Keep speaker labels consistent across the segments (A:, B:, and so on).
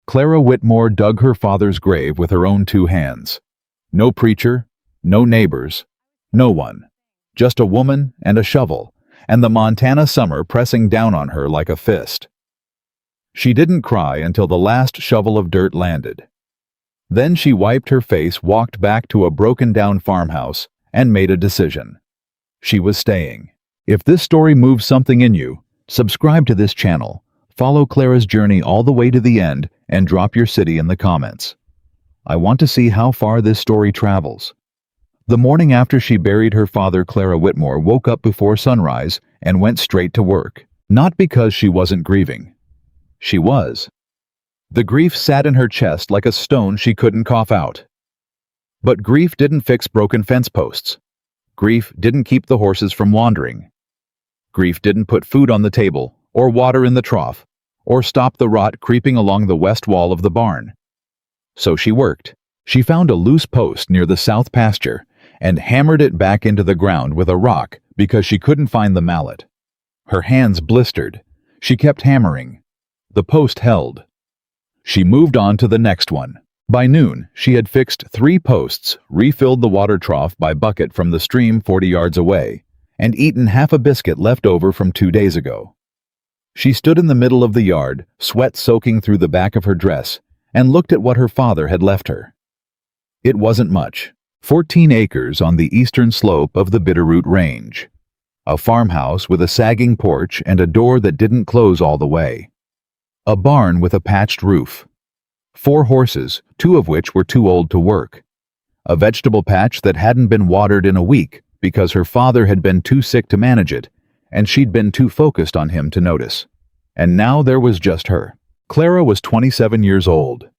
A: Clara Whitmore dug her father's grave with her own 2 hands. No preacher, no neighbors, no one. Just a woman and a shovel, and the Montana summer pressing down on her like a fist. She didn't cry until the last shovel of dirt landed. Then she wiped her face, walked back to a broken-down farmhouse, and made a decision. She was staying. If this story moves something in you, subscribe to this channel, follow Clara's journey all the way to the end, and drop your city in the comments. I want to see how far this story travels. The morning after she buried her father, Clara Whitmore woke up before sunrise and went straight to work. Not because she wasn't grieving. She was. The grief sat in her chest like a stone she couldn't cough out. But grief didn't fix broken fence posts. Grief didn't keep the horses from wandering. Grief didn't put food on the table, or water in the trough, or stop the rot creeping along the west wall of the barn. So she worked. She found a loose post near the south pasture and hammered it back into the ground with a rock because she couldn't find the mallet. Her hands blistered. She kept hammering. The post held. She moved on to the next one. By noon, she had fixed 3 posts, refilled the water trough by bucket from the stream 40 yards away, and eaten half a biscuit left over from 2 days ago. She stood in the middle of the yard, sweat soaking through the back of her dress, and looked at what her father had left her. It wasn't much. 14 acres on the eastern slope of the Bitterroot Range. A farmhouse with a sagging porch and a door that didn't close all the way. A barn with a patched roof. 4 horses, 2 of which were too old to work. A vegetable patch that hadn't been watered in a week because her father had been too sick to manage it, and she'd been too focused on him to notice. And now there was just her. Clara was 27 years old.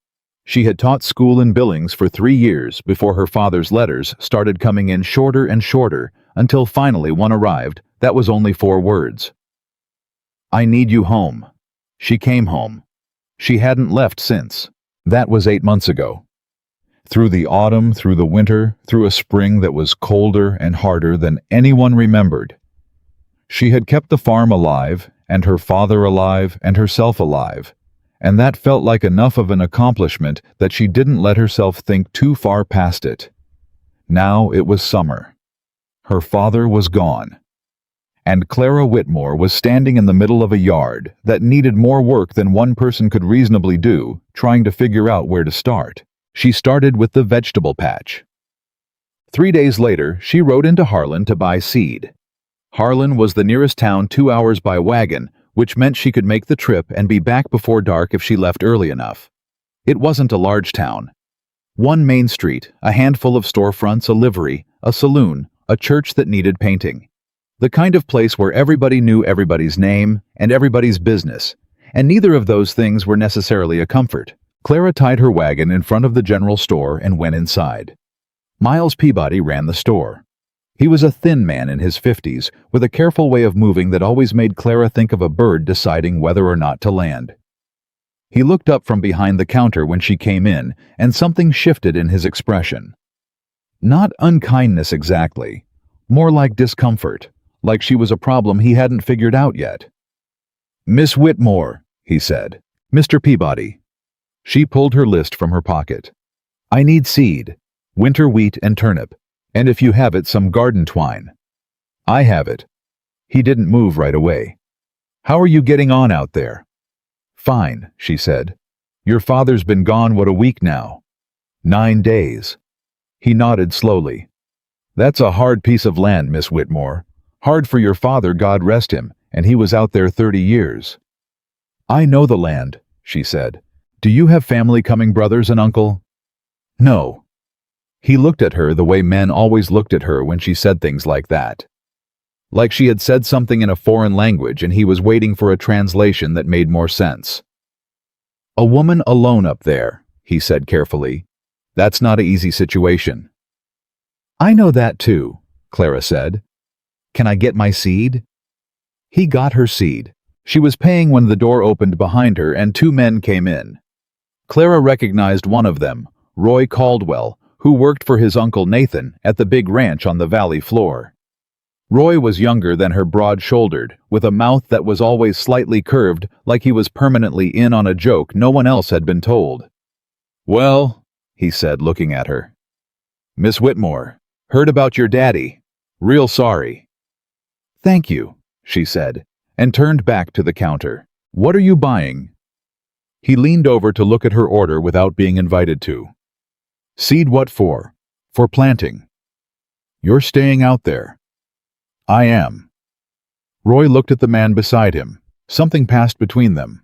A: She had taught school in Billings for 3 years before her father's letters started coming in shorter and shorter until finally one arrived that was only 4 words. I need you home. She came home. She hadn't left since. That was 8 months ago. Through the autumn, through the winter, through a spring that was colder and harder than anyone remembered. She had kept the farm alive, and her father alive, and herself alive, and that felt like enough of an accomplishment that she didn't let herself think too far past it. Now it was summer. Her father was gone. And Clara Whitmore was standing in the middle of a yard that needed more work than one person could reasonably do, trying to figure out where to start. She started with the vegetable patch. 3 days later, she rode into Harlan to buy seed. Harlan was the nearest town 2 hours by wagon, which meant she could make the trip and be back before dark if she left early enough. It wasn't a large town. 1 main street, a handful of storefronts, a livery, a saloon, a church that needed painting. The kind of place where everybody knew everybody's name and everybody's business, and neither of those things were necessarily a comfort. Clara tied her wagon in front of the general store and went inside. Miles Peabody ran the store. He was a thin man in his 50s, with a careful way of moving that always made Clara think of a bird deciding whether or not to land. He looked up from behind the counter when she came in, and something shifted in his expression. Not unkindness exactly, more like discomfort. Like she was a problem he hadn't figured out yet. Miss Whitmore, he said. Mr. Peabody. She pulled her list from her pocket. I need seed, winter wheat and turnip, and if you have it, some garden twine. I have it. He didn't move right away. How are you getting on out there? Fine, she said. Your father's been gone, what, a week now? 9 days. He nodded slowly. That's a hard piece of land, Miss Whitmore. Hard for your father, God rest him, and he was out there 30 years. I know the land, she said. Do you have family coming, brothers and uncle? No. He looked at her the way men always looked at her when she said things like that. Like she had said something in a foreign language and he was waiting for a translation that made more sense. A woman alone up there, he said carefully. That's not an easy situation. I know that too, Clara said. Can I get my seed? He got her seed. She was paying when the door opened behind her and 2 men came in. Clara recognized one of them, Roy Caldwell, who worked for his uncle Nathan at the big ranch on the valley floor. Roy was younger than her, broad-shouldered, with a mouth that was always slightly curved, like he was permanently in on a joke no one else had been told. "Well," he said, looking at her. "Miss Whitmore, heard about your daddy. Real sorry." "Thank you," she said, and turned back to the counter. "What are you buying?" He leaned over to look at her order without being invited to. "Seed what for?" "For planting." "You're staying out there." "I am." Roy looked at the man beside him. Something passed between them.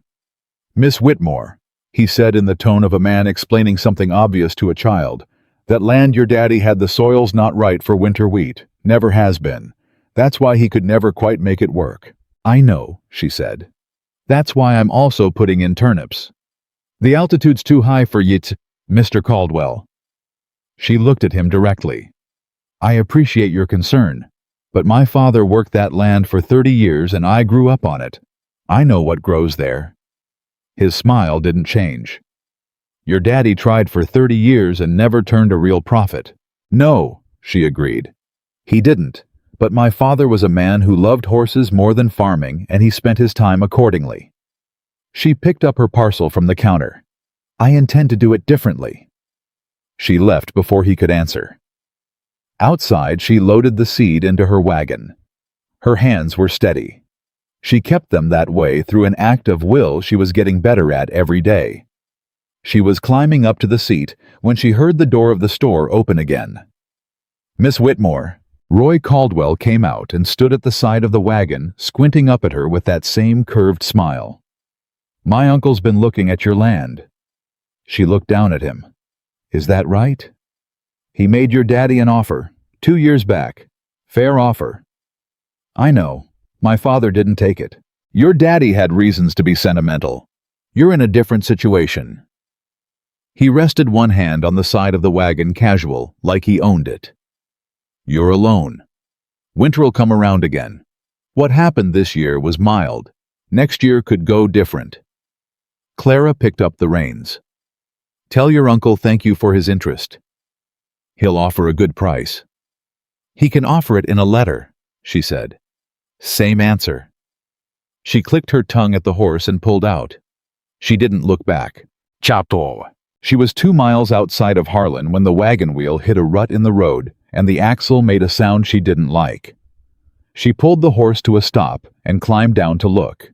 A: "Miss Whitmore," he said in the tone of a man explaining something obvious to a child, "that land your daddy had, the soil's not right for winter wheat. Never has been. That's why he could never quite make it work." "I know," she said. "That's why I'm also putting in turnips. The altitude's too high for yit, Mr. Caldwell." She looked at him directly. "I appreciate your concern, but my father worked that land for 30 years and I grew up on it. I know what grows there." His smile didn't change. "Your daddy tried for 30 years and never turned a real profit." "No," she agreed. "He didn't, but my father was a man who loved horses more than farming, and he spent his time accordingly." She picked up her parcel from the counter. "I intend to do it differently." She left before he could answer. Outside, she loaded the seed into her wagon. Her hands were steady. She kept them that way through an act of will she was getting better at every day. She was climbing up to the seat when she heard the door of the store open again. "Miss Whitmore." Roy Caldwell came out and stood at the side of the wagon, squinting up at her with that same curved smile. "My uncle's been looking at your land." She looked down at him. "Is that right?" "He made your daddy an offer, 2 years back. Fair offer." "I know. My father didn't take it. Your daddy had reasons to be sentimental. You're in a different situation." He rested one hand on the side of the wagon, casual, like he owned it. "You're alone. Winter'll come around again. What happened this year was mild. Next year could go different." Clara picked up the reins. "Tell your uncle thank you for his interest. He'll offer a good price." "He can offer it in a letter," she said. "Same answer." She clicked her tongue at the horse and pulled out. She didn't look back. Chato. She was 2 miles outside of Harlan when the wagon wheel hit a rut in the road and the axle made a sound she didn't like. She pulled the horse to a stop and climbed down to look.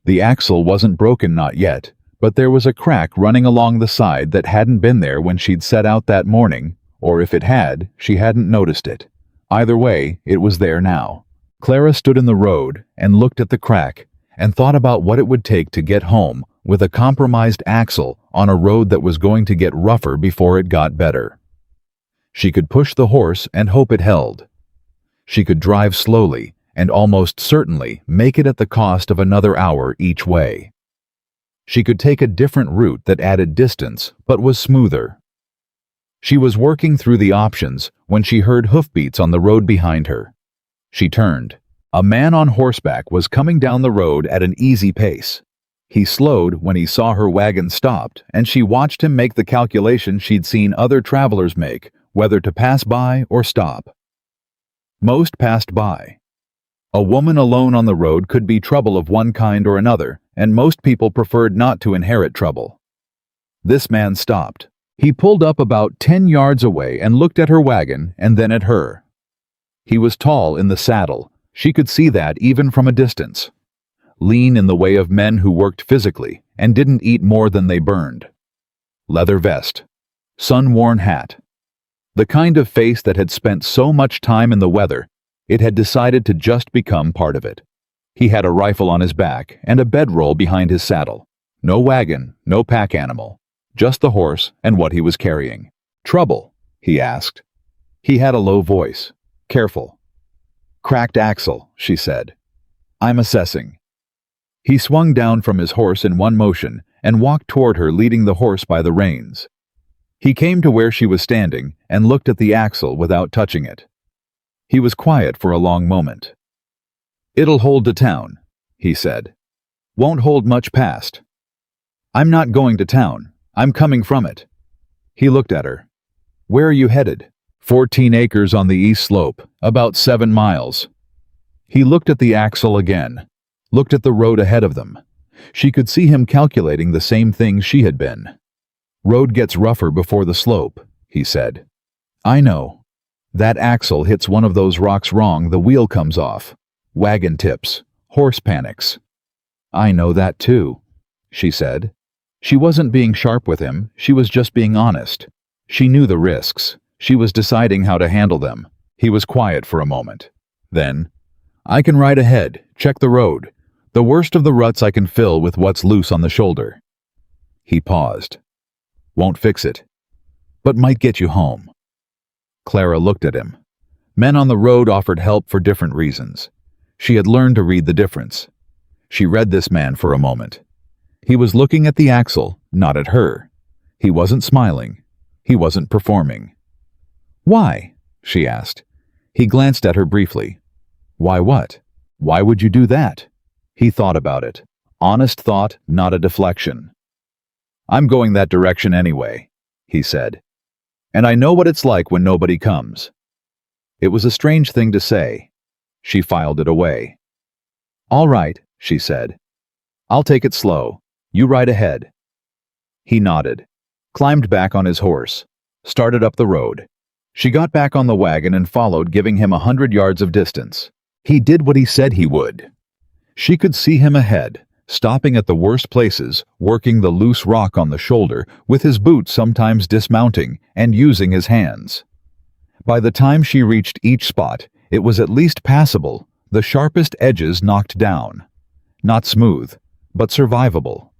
A: The axle wasn't broken, not yet, but there was a crack running along the side that hadn't been there when she'd set out that morning, or if it had, she hadn't noticed it. Either way, it was there now. Clara stood in the road and looked at the crack and thought about what it would take to get home with a compromised axle on a road that was going to get rougher before it got better. She could push the horse and hope it held. She could drive slowly and almost certainly make it at the cost of another hour each way. She could take a different route that added distance but was smoother. She was working through the options when she heard hoofbeats on the road behind her. She turned. A man on horseback was coming down the road at an easy pace. He slowed when he saw her wagon stopped, and she watched him make the calculation she'd seen other travelers make, whether to pass by or stop. Most passed by. A woman alone on the road could be trouble of one kind or another, and most people preferred not to inherit trouble. This man stopped. He pulled up about 10 yards away and looked at her wagon and then at her. He was tall in the saddle. She could see that even from a distance. Lean in the way of men who worked physically and didn't eat more than they burned. Leather vest. Sun-worn hat. The kind of face that had spent so much time in the weather, it had decided to just become part of it. He had a rifle on his back and a bedroll behind his saddle. No wagon, no pack animal. Just the horse and what he was carrying. "Trouble?" he asked. He had a low voice. "Careful." "Cracked axle," she said. "I'm assessing." He swung down from his horse in one motion and walked toward her, leading the horse by the reins. He came to where she was standing and looked at the axle without touching it. He was quiet for a long moment. "It'll hold to town," he said. "Won't hold much past." "I'm not going to town. I'm coming from it." He looked at her. "Where are you headed?" 14 acres on the east slope, about 7 miles. He looked at the axle again, looked at the road ahead of them. She could see him calculating the same thing she had been. Road gets rougher before the slope, he said. I know. That axle hits one of those rocks wrong, the wheel comes off. Wagon tips, horse panics. I know that too, she said. She wasn't being sharp with him, she was just being honest. She knew the risks. She was deciding how to handle them. He was quiet for a moment. Then, I can ride ahead, check the road. The worst of the ruts I can fill with what's loose on the shoulder. He paused. Won't fix it, but might get you home. Clara looked at him. Men on the road offered help for different reasons. She had learned to read the difference. She read this man for a moment. He was looking at the axle, not at her. He wasn't smiling. He wasn't performing. Why? She asked. He glanced at her briefly. Why what? Why would you do that? He thought about it. Honest thought, not a deflection. I'm going that direction anyway, he said. And I know what it's like when nobody comes. It was a strange thing to say. She filed it away. All right, she said. I'll take it slow. You ride ahead. He nodded, climbed back on his horse, started up the road. She got back on the wagon and followed, giving him 100 yards of distance. He did what he said he would. She could see him ahead, stopping at the worst places, working the loose rock on the shoulder, with his boots sometimes dismounting, and using his hands. By the time she reached each spot, it was at least passable, the sharpest edges knocked down. Not smooth, but survivable.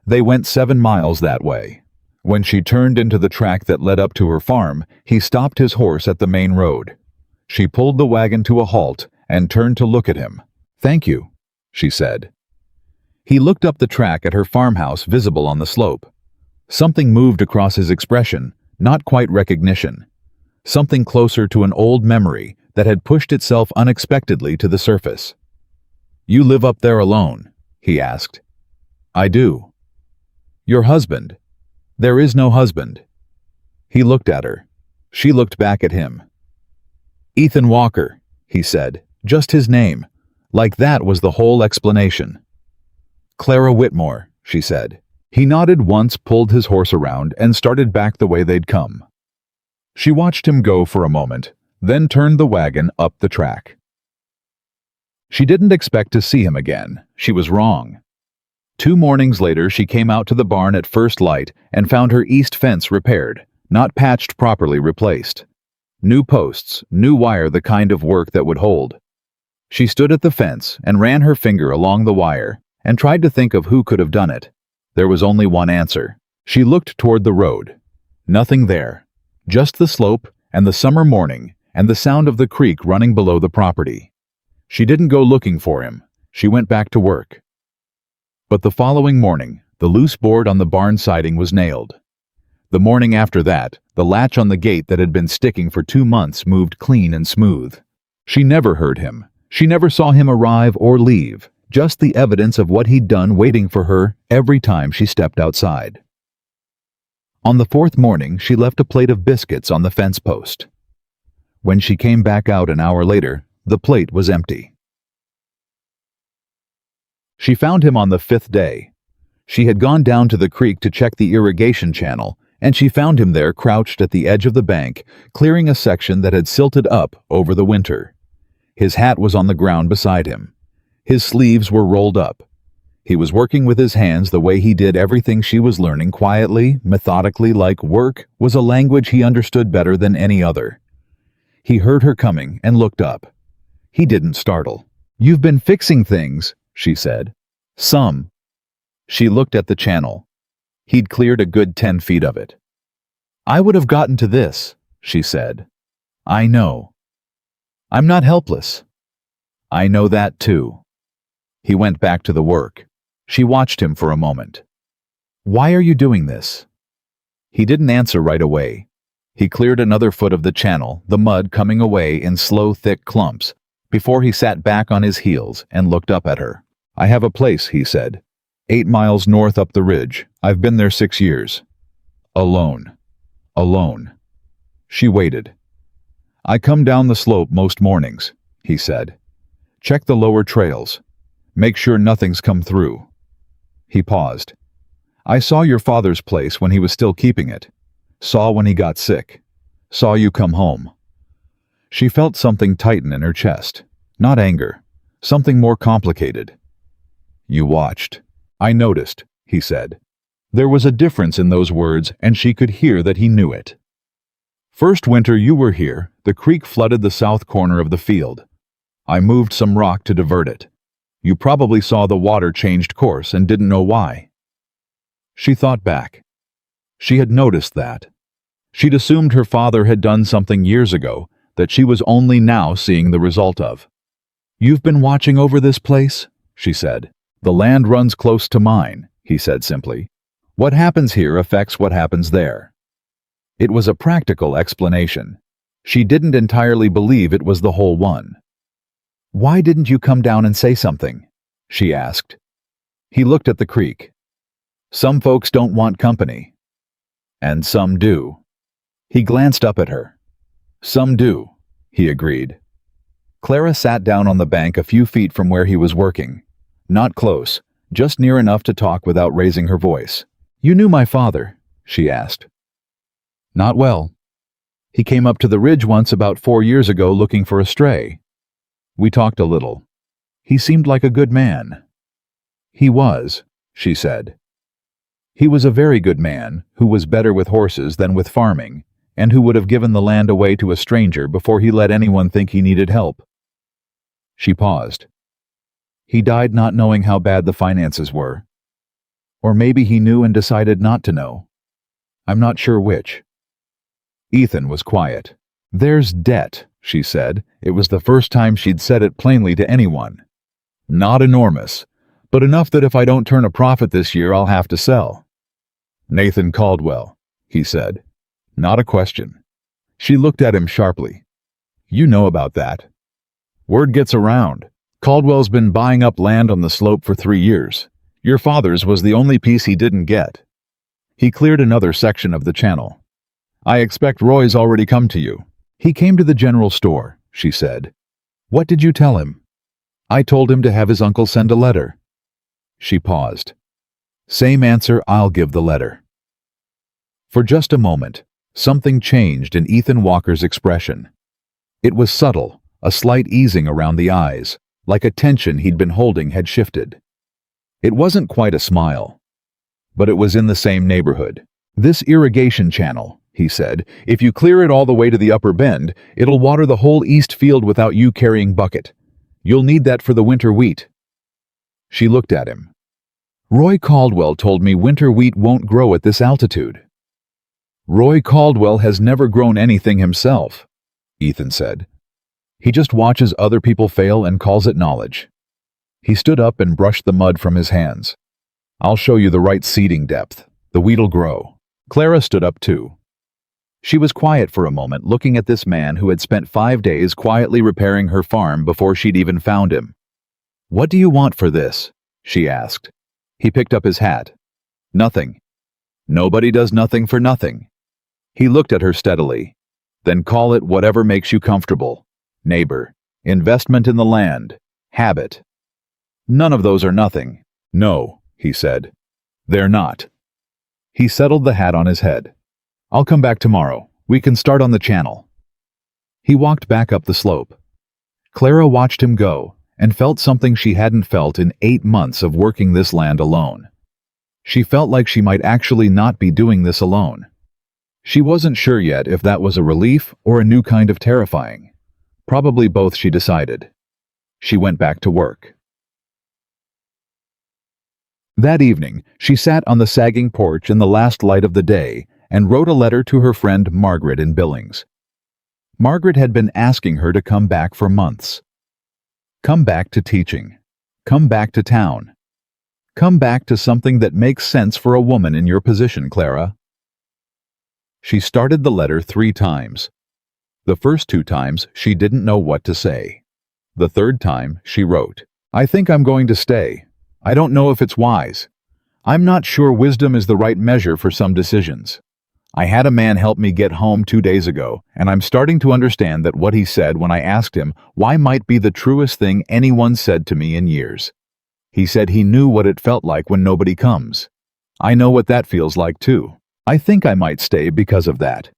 A: They went 7 miles that way. When she turned into the track that led up to her farm, he stopped his horse at the main road. She pulled the wagon to a halt and turned to look at him. Thank you, she said. He looked up the track at her farmhouse visible on the slope. Something moved across his expression, not quite recognition. Something closer to an old memory that had pushed itself unexpectedly to the surface. You live up there alone? He asked. I do. Your husband? There is no husband. He looked at her. She looked back at him. Ethan Walker, he said, just his name. Like that was the whole explanation. Clara Whitmore, she said. He nodded once, pulled his horse around, and started back the way they'd come. She watched him go for a moment, then turned the wagon up the track. She didn't expect to see him again. She was wrong. 2 mornings later, she came out to the barn at first light and found her east fence repaired, not patched properly, replaced. New posts, new wire, the kind of work that would hold. She stood at the fence and ran her finger along the wire and tried to think of who could have done it. There was only one answer. She looked toward the road. Nothing there. Just the slope and the summer morning and the sound of the creek running below the property. She didn't go looking for him. She went back to work. But the following morning, the loose board on the barn siding was nailed. The morning after that, the latch on the gate that had been sticking for 2 months moved clean and smooth. She never heard him. She never saw him arrive or leave, just the evidence of what he'd done waiting for her every time she stepped outside. On the 4th morning, she left a plate of biscuits on the fence post. When she came back out an hour later, the plate was empty. She found him on the 5th day. She had gone down to the creek to check the irrigation channel, and she found him there crouched at the edge of the bank, clearing a section that had silted up over the winter. His hat was on the ground beside him. His sleeves were rolled up. He was working with his hands the way he did everything she was learning, quietly, methodically, like work was a language he understood better than any other. He heard her coming and looked up. He didn't startle. You've been fixing things, she said. Some. She looked at the channel. He'd cleared a good 10 feet of it. I would have gotten to this, she said. I know. I'm not helpless. I know that too. He went back to the work. She watched him for a moment. Why are you doing this? He didn't answer right away. He cleared another foot of the channel, the mud coming away in slow, thick clumps, before he sat back on his heels and looked up at her. I have a place, he said. 8 miles north up the ridge. I've been there 6 years. Alone. Alone. She waited. I come down the slope most mornings, he said. Check the lower trails. Make sure nothing's come through. He paused. I saw your father's place when he was still keeping it. Saw when he got sick. Saw you come home. She felt something tighten in her chest. Not anger. Something more complicated. You watched. I noticed, he said. There was a difference in those words, and she could hear that he knew it. First winter you were here, the creek flooded the south corner of the field. I moved some rock to divert it. You probably saw the water changed course and didn't know why. She thought back. She had noticed that. She'd assumed her father had done something years ago that she was only now seeing the result of. You've been watching over this place? She said. The land runs close to mine, he said simply. What happens here affects what happens there. It was a practical explanation. She didn't entirely believe it was the whole one. Why didn't you come down and say something? She asked. He looked at the creek. Some folks don't want company. And some do. He glanced up at her. Some do, he agreed. Clara sat down on the bank a few feet from where he was working. Not close, just near enough to talk without raising her voice. You knew my father, she asked. Not well. He came up to the ridge once about 4 years ago looking for a stray. We talked a little. He seemed like a good man. He was, she said. He was a very good man who was better with horses than with farming, and who would have given the land away to a stranger before he let anyone think he needed help. She paused. He died not knowing how bad the finances were. Or maybe he knew and decided not to know. I'm not sure which. Ethan was quiet. There's debt, she said. It was the first time she'd said it plainly to anyone. Not enormous, but enough that if I don't turn a profit this year, I'll have to sell. Nathan Caldwell, he said. Not a question. She looked at him sharply. You know about that. Word gets around. Caldwell's been buying up land on the slope for 3 years. Your father's was the only piece he didn't get. He cleared another section of the channel. I expect Roy's already come to you. He came to the general store, she said. What did you tell him? I told him to have his uncle send a letter. She paused. Same answer, I'll give the letter. For just a moment, something changed in Ethan Walker's expression. It was subtle, a slight easing around the eyes, like a tension he'd been holding had shifted. It wasn't quite a smile, but it was in the same neighborhood. This irrigation channel, he said, if you clear it all the way to the upper bend, it'll water the whole east field without you carrying bucket. You'll need that for the winter wheat. She looked at him. Roy Caldwell told me winter wheat won't grow at this altitude. Roy Caldwell has never grown anything himself, Ethan said. He just watches other people fail and calls it knowledge. He stood up and brushed the mud from his hands. I'll show you the right seeding depth. The wheat'll grow. Clara stood up too. She was quiet for a moment, looking at this man who had spent 5 days quietly repairing her farm before she'd even found him. What do you want for this? She asked. He picked up his hat. Nothing. Nobody does nothing for nothing. He looked at her steadily. Then call it whatever makes you comfortable. Neighbor. Investment in the land. Habit. None of those are nothing. No, he said. They're not. He settled the hat on his head. I'll come back tomorrow. We can start on the channel. He walked back up the slope. Clara watched him go and felt something she hadn't felt in 8 months of working this land alone. She felt like she might actually not be doing this alone. She wasn't sure yet if that was a relief or a new kind of terrifying. Probably both, she decided. She went back to work. That evening, she sat on the sagging porch in the last light of the day and wrote a letter to her friend Margaret in Billings. Margaret had been asking her to come back for months. Come back to teaching. Come back to town. Come back to something that makes sense for a woman in your position, Clara. She started the letter 3 times. The first 2 times, she didn't know what to say. The third time, she wrote, I think I'm going to stay. I don't know if it's wise. I'm not sure wisdom is the right measure for some decisions. I had a man help me get home 2 days ago, and I'm starting to understand that what he said when I asked him why might be the truest thing anyone said to me in years. He said he knew what it felt like when nobody comes. I know what that feels like too. I think I might stay because of that.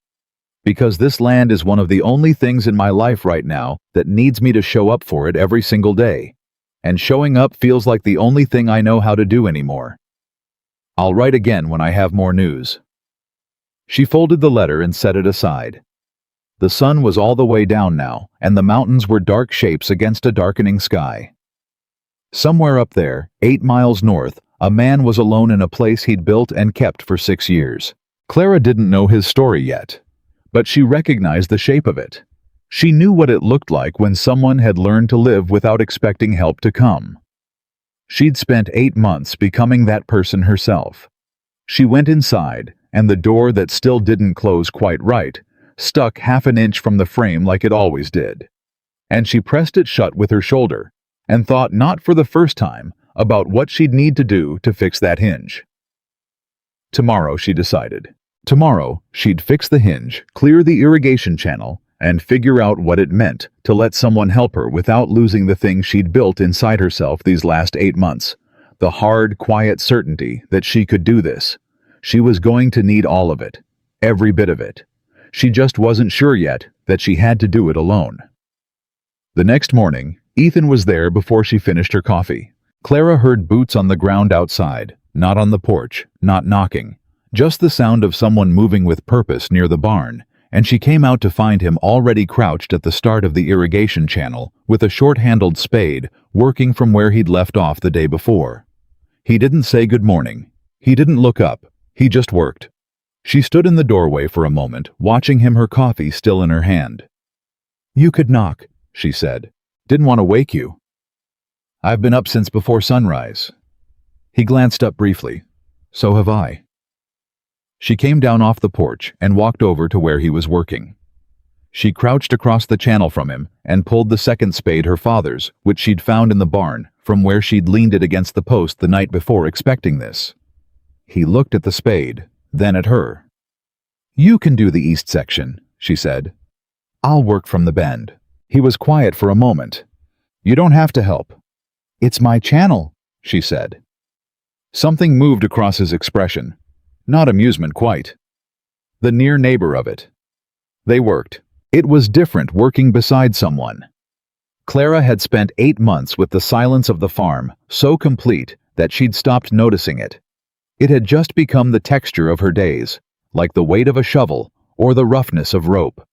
A: Because this land is one of the only things in my life right now that needs me to show up for it every single day. And showing up feels like the only thing I know how to do anymore. I'll write again when I have more news. She folded the letter and set it aside. The sun was all the way down now, and the mountains were dark shapes against a darkening sky. Somewhere up there, 8 miles north, a man was alone in a place he'd built and kept for 6 years. Clara didn't know his story yet, but she recognized the shape of it. She knew what it looked like when someone had learned to live without expecting help to come. She'd spent 8 months becoming that person herself. She went inside, and the door that still didn't close quite right stuck half an inch from the frame like it always did. And she pressed it shut with her shoulder, and thought not for the first time about what she'd need to do to fix that hinge. Tomorrow, she decided. Tomorrow, she'd fix the hinge, clear the irrigation channel, and figure out what it meant to let someone help her without losing the thing she'd built inside herself these last 8 months. The hard, quiet certainty that she could do this. She was going to need all of it, every bit of it. She just wasn't sure yet that she had to do it alone. The next morning, Ethan was there before she finished her coffee. Clara heard boots on the ground outside, not on the porch, not knocking, just the sound of someone moving with purpose near the barn, and she came out to find him already crouched at the start of the irrigation channel with a short-handled spade, working from where he'd left off the day before. He didn't say good morning. He didn't look up. He just worked. She stood in the doorway for a moment, watching him, her coffee still in her hand. "You could knock," she said. "Didn't want to wake you." "I've been up since before sunrise." He glanced up briefly. "So have I." She came down off the porch and walked over to where he was working. She crouched across the channel from him and pulled the second spade, her father's, which she'd found in the barn, from where she'd leaned it against the post the night before, expecting this. He looked at the spade, then at her. "You can do the east section," she said. "I'll work from the bend." He was quiet for a moment. "You don't have to help." "It's my channel," she said. Something moved across his expression. Not amusement quite. The near neighbor of it. They worked. It was different working beside someone. Clara had spent 8 months with the silence of the farm, so complete that she'd stopped noticing it. It had just become the texture of her days, like the weight of a shovel or the roughness of rope.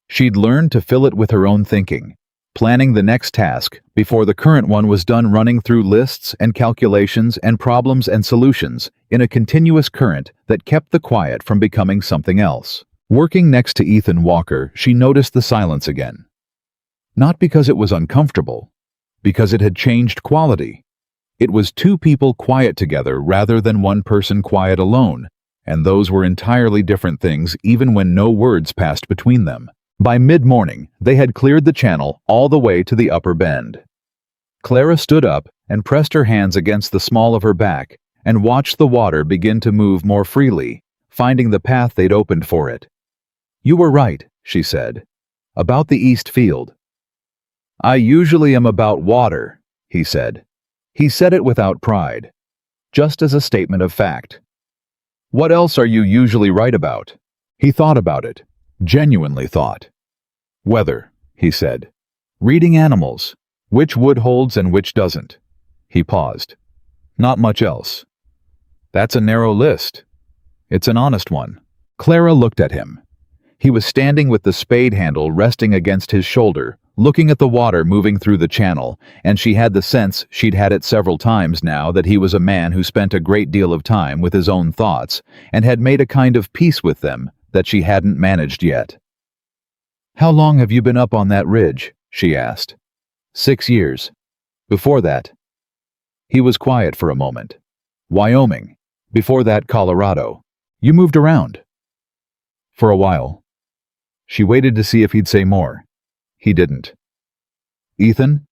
A: She'd learned to fill it with her own thinking, planning the next task before the current one was done, running through lists and calculations and problems and solutions in a continuous current that kept the quiet from becoming something else. Working next to Ethan Walker, she noticed the silence again. Not because it was uncomfortable, because it had changed quality. It was 2 people quiet together rather than 1 person quiet alone, and those were entirely different things even when no words passed between them. By mid-morning, they had cleared the channel all the way to the upper bend. Clara stood up and pressed her hands against the small of her back and watched the water begin to move more freely, finding the path they'd opened for it. "You were right," she said, "about the east field." "I usually am about water," he said. He said it without pride, just as a statement of fact. "What else are you usually right about?" He thought about it. Genuinely thought. "Weather," he said. "Reading animals, which wood holds and which doesn't." He paused. "Not much else." "That's a narrow list." "It's an honest one." Clara looked at him. He was standing with the spade handle resting against his shoulder, looking at the water moving through the channel, and she had the sense, she'd had it several times now, that he was a man who spent a great deal of time with his own thoughts and had made a kind of peace with them that she hadn't managed yet. "How long have you been up on that ridge?" she asked. 6 years. Before that?" He was quiet for a moment. "Wyoming. Before that, Colorado. You moved around." "For a while." She waited to see if he'd say more. He didn't. "Ethan?"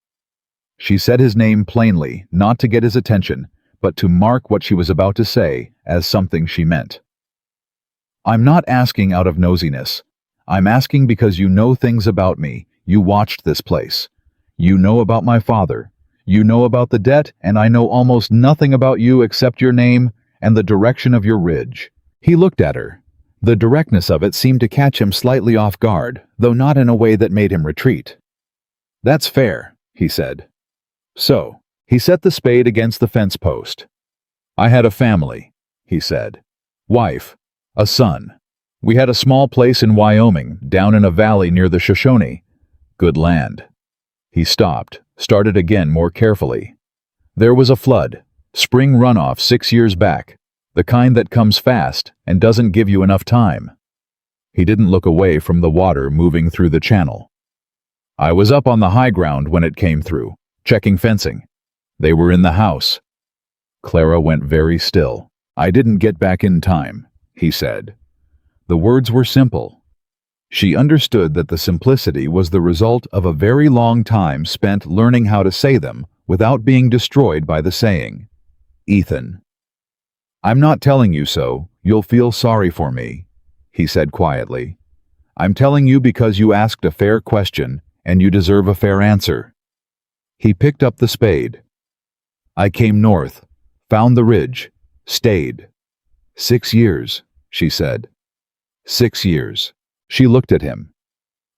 A: She said his name plainly, not to get his attention, but to mark what she was about to say as something she meant. I'm not asking out of nosiness. I'm asking because you know things about me. You watched this place. You know about my father. You know about the debt, and I know almost nothing about you except your name and the direction of your ridge." He looked at her. The directness of it seemed to catch him slightly off guard, though not in a way that made him retreat. "That's fair," he said. So, he set the spade against the fence post. "I had a family," he said. "Wife, a son. We had a small place in Wyoming, down in a valley near the Shoshone. Good land." He stopped, started again more carefully. "There was a flood, spring runoff 6 years back, the kind that comes fast and doesn't give you enough time." He didn't look away from the water moving through the channel. "I was up on the high ground when it came through, checking fencing. They were in the house." Clara went very still. "I didn't get back in time," he said. The words were simple. She understood that the simplicity was the result of a very long time spent learning how to say them without being destroyed by the saying. "Ethan." "I'm not telling you so. You'll feel sorry for me," he said quietly. "I'm telling you because you asked a fair question and you deserve a fair answer." He picked up the spade. "I came north, found the ridge, stayed. 6 years, she said. 6 years. She looked at him.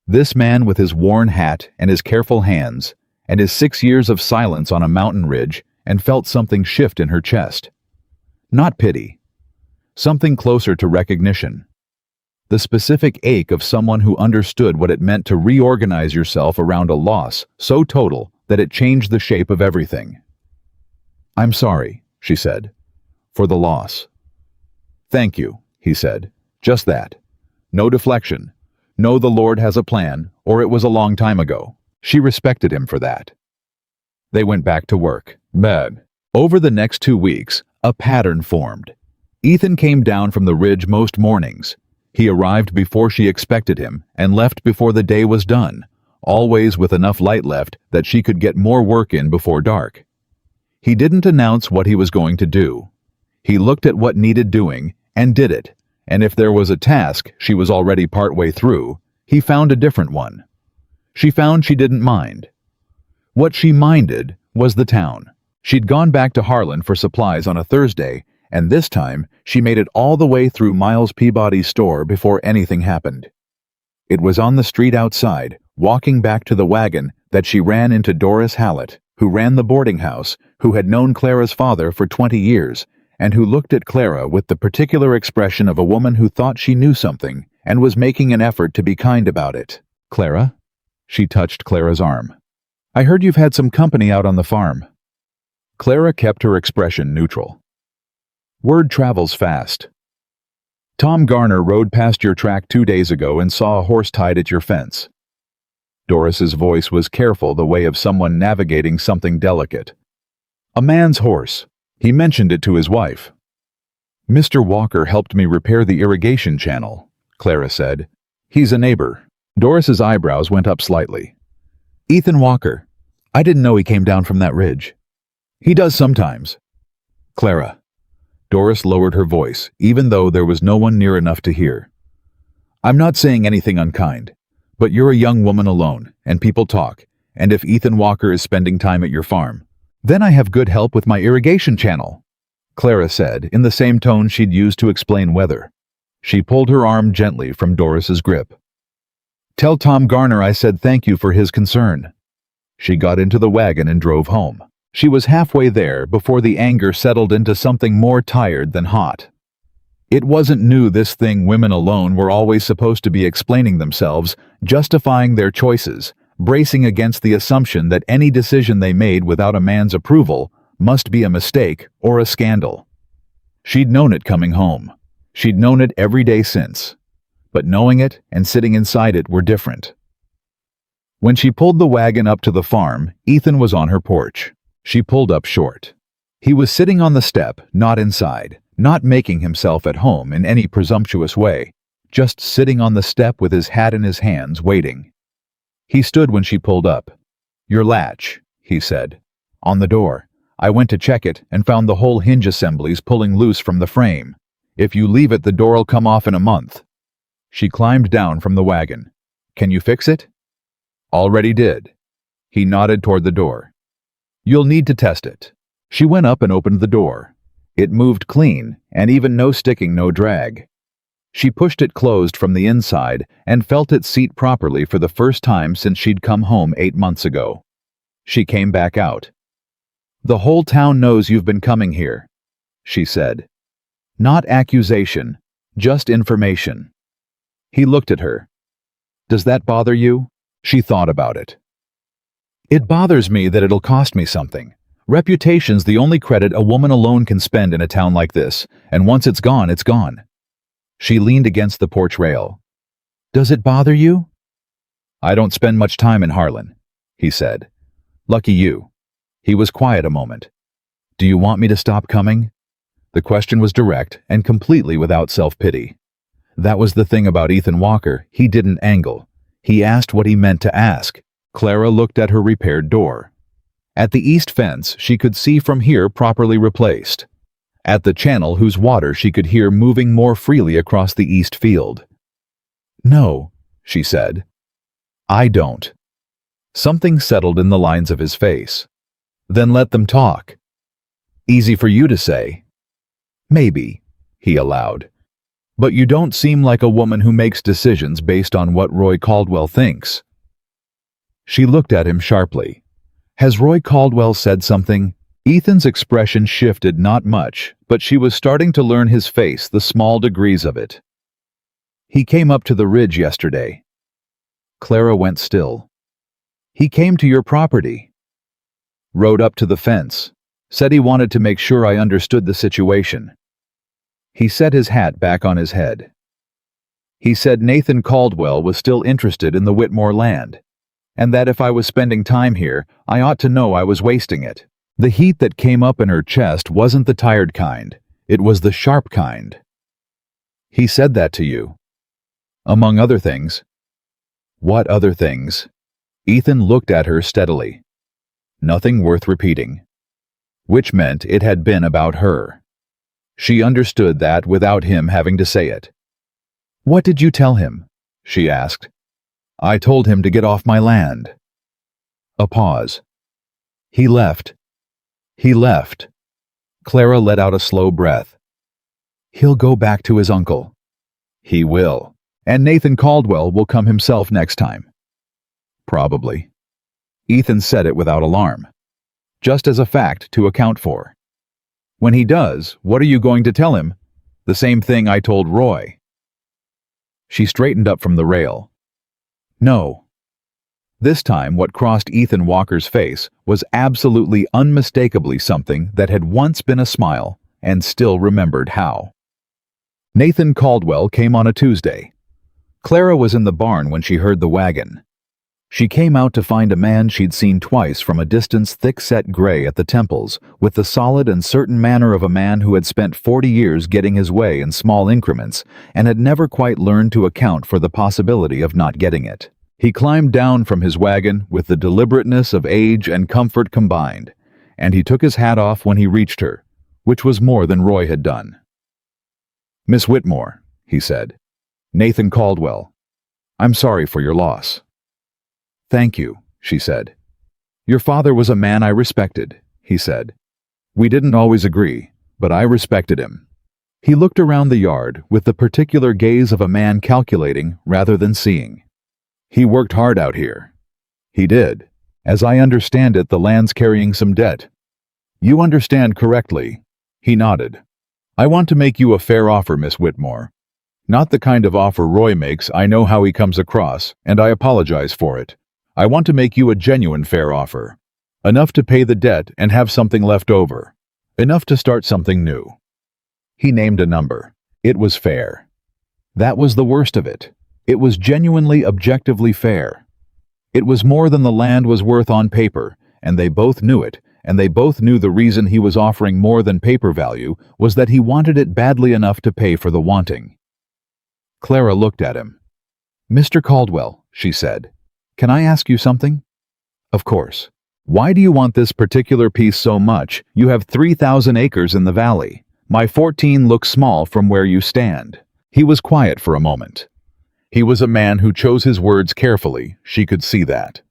A: This man with his worn hat and his careful hands, and his 6 years of silence on a mountain ridge, and felt something shift in her chest. Not pity. Something closer to recognition. The specific ache of someone who understood what it meant to reorganize yourself around a loss so total that it changed the shape of everything. "I'm sorry," she said, "for the loss." "Thank you," he said. "Just that. No deflection. No, the Lord has a plan, or it was a long time ago." She respected him for that. They went back to work. Bad. Over the next 2 weeks, a pattern formed. Ethan came down from the ridge most mornings. He arrived before she expected him and left before the day was done, always with enough light left that she could get more work in before dark. He didn't announce what he was going to do. He looked at what needed doing and did it, and if there was a task she was already partway through, he found a different one. She found she didn't mind. What she minded was the town. She'd gone back to Harlan for supplies on a Thursday, and this time she made it all the way through Miles Peabody's store before anything happened. It was on the street outside, walking back to the wagon, that she ran into Doris Hallett, who ran the boarding house, who had known Clara's father for 20 years, and who looked at Clara with the particular expression of a woman who thought she knew something and was making an effort to be kind about it. "Clara?" She touched Clara's arm. "I heard you've had some company out on the farm." Clara kept her expression neutral. "Word travels fast. Tom Garner rode past your track 2 days ago and saw a horse tied at your fence." Doris's voice was careful, the way of someone navigating something delicate. "A man's horse. He mentioned it to his wife." "Mr. Walker helped me repair the irrigation channel," Clara said. "He's a neighbor." Doris's eyebrows went up slightly. "Ethan Walker. I didn't know he came down from that ridge." "He does sometimes." "Clara." Doris lowered her voice, even though there was no one near enough to hear. "I'm not saying anything unkind, but you're a young woman alone, and people talk, and if Ethan Walker is spending time at your farm, then I have good help with my irrigation channel," Clara said, in the same tone she'd used to explain weather. She pulled her arm gently from Doris's grip. "Tell Tom Garner I said thank you for his concern." She got into the wagon and drove home. She was halfway there before the anger settled into something more tired than hot. It wasn't new, this thing women alone were always supposed to be explaining themselves, justifying their choices, bracing against the assumption that any decision they made without a man's approval must be a mistake or a scandal. She'd known it coming home. She'd known it every day since. But knowing it and sitting inside it were different. When she pulled the wagon up to the farm, Ethan was on her porch. She pulled up short. He was sitting on the step, not inside, not making himself at home in any presumptuous way, just sitting on the step with his hat in his hands, waiting. He stood when she pulled up. "Your latch," he said. "On the door. I went to check it and found the whole hinge assemblies pulling loose from the frame. If you leave it, the door'll come off in a month. She climbed down from the wagon. Can you fix it? Already did. He nodded toward the door. You'll need to test it. She went up and opened the door. It moved clean, and even no sticking, no drag. She pushed it closed from the inside and felt it seat properly for the first time since she'd come home 8 months ago. She came back out. The whole town knows you've been coming here, she said. Not accusation, just information. He looked at her. Does that bother you? She thought about it. It bothers me that it'll cost me something. Reputation's the only credit a woman alone can spend in a town like this, and once it's gone, it's gone. She leaned against the porch rail. Does it bother you? I don't spend much time in Harlan, he said. Lucky you. He was quiet a moment. Do you want me to stop coming? The question was direct and completely without self-pity. That was the thing about Ethan Walker, he didn't angle. He asked what he meant to ask. Clara looked at her repaired door. At the east fence she could see from here properly replaced. At the channel whose water she could hear moving more freely across the east field. No, she said. I don't. Something settled in the lines of his face. Then let them talk. Easy for you to say. Maybe, he allowed. But you don't seem like a woman who makes decisions based on what Roy Caldwell thinks. She looked at him sharply. Has Roy Caldwell said something? Ethan's expression shifted not much, but she was starting to learn his face, the small degrees of it. He came up to the ridge yesterday. Clara went still. He came to your property. Rode up to the fence. Said he wanted to make sure I understood the situation. He set his hat back on his head. He said Nathan Caldwell was still interested in the Whitmore land, and that if I was spending time here, I ought to know I was wasting it. The heat that came up in her chest wasn't the tired kind, it was the sharp kind. He said that to you. Among other things. What other things? Ethan looked at her steadily. Nothing worth repeating. Which meant it had been about her. She understood that without him having to say it. What did you tell him? She asked. I told him to get off my land. A pause. He left. He left. Clara let out a slow breath. He'll go back to his uncle. He will. And Nathan Caldwell will come himself next time. Probably. Ethan said it without alarm. Just as a fact to account for. When he does, what are you going to tell him? The same thing I told Roy. She straightened up from the rail. No. This time what crossed Ethan Walker's face was absolutely unmistakably something that had once been a smile and still remembered how. Nathan Caldwell came on a Tuesday. Clara was in the barn when she heard the wagon. She came out to find a man she'd seen twice from a distance, thick-set gray at the temples, with the solid and certain manner of a man who had spent 40 years getting his way in small increments and had never quite learned to account for the possibility of not getting it. He climbed down from his wagon with the deliberateness of age and comfort combined, and he took his hat off when he reached her, which was more than Roy had done. Miss Whitmore, he said. Nathan Caldwell. I'm sorry for your loss. Thank you, she said. Your father was a man I respected, he said. We didn't always agree, but I respected him. He looked around the yard with the particular gaze of a man calculating rather than seeing. He worked hard out here. He did. As I understand it, the land's carrying some debt. You understand correctly. He nodded. I want to make you a fair offer, Miss Whitmore. Not the kind of offer Roy makes. I know how he comes across, and I apologize for it. I want to make you a genuine fair offer. Enough to pay the debt and have something left over. Enough to start something new. He named a number. It was fair. That was the worst of it. It was genuinely, objectively fair. It was more than the land was worth on paper, and they both knew it, and they both knew the reason he was offering more than paper value was that he wanted it badly enough to pay for the wanting. Clara looked at him. Mr. Caldwell, she said, can I ask you something? Of course. Why do you want this particular piece so much? You have 3,000 acres in the valley. My 14 looks small from where you stand. He was quiet for a moment. He was a man who chose his words carefully, she could see that.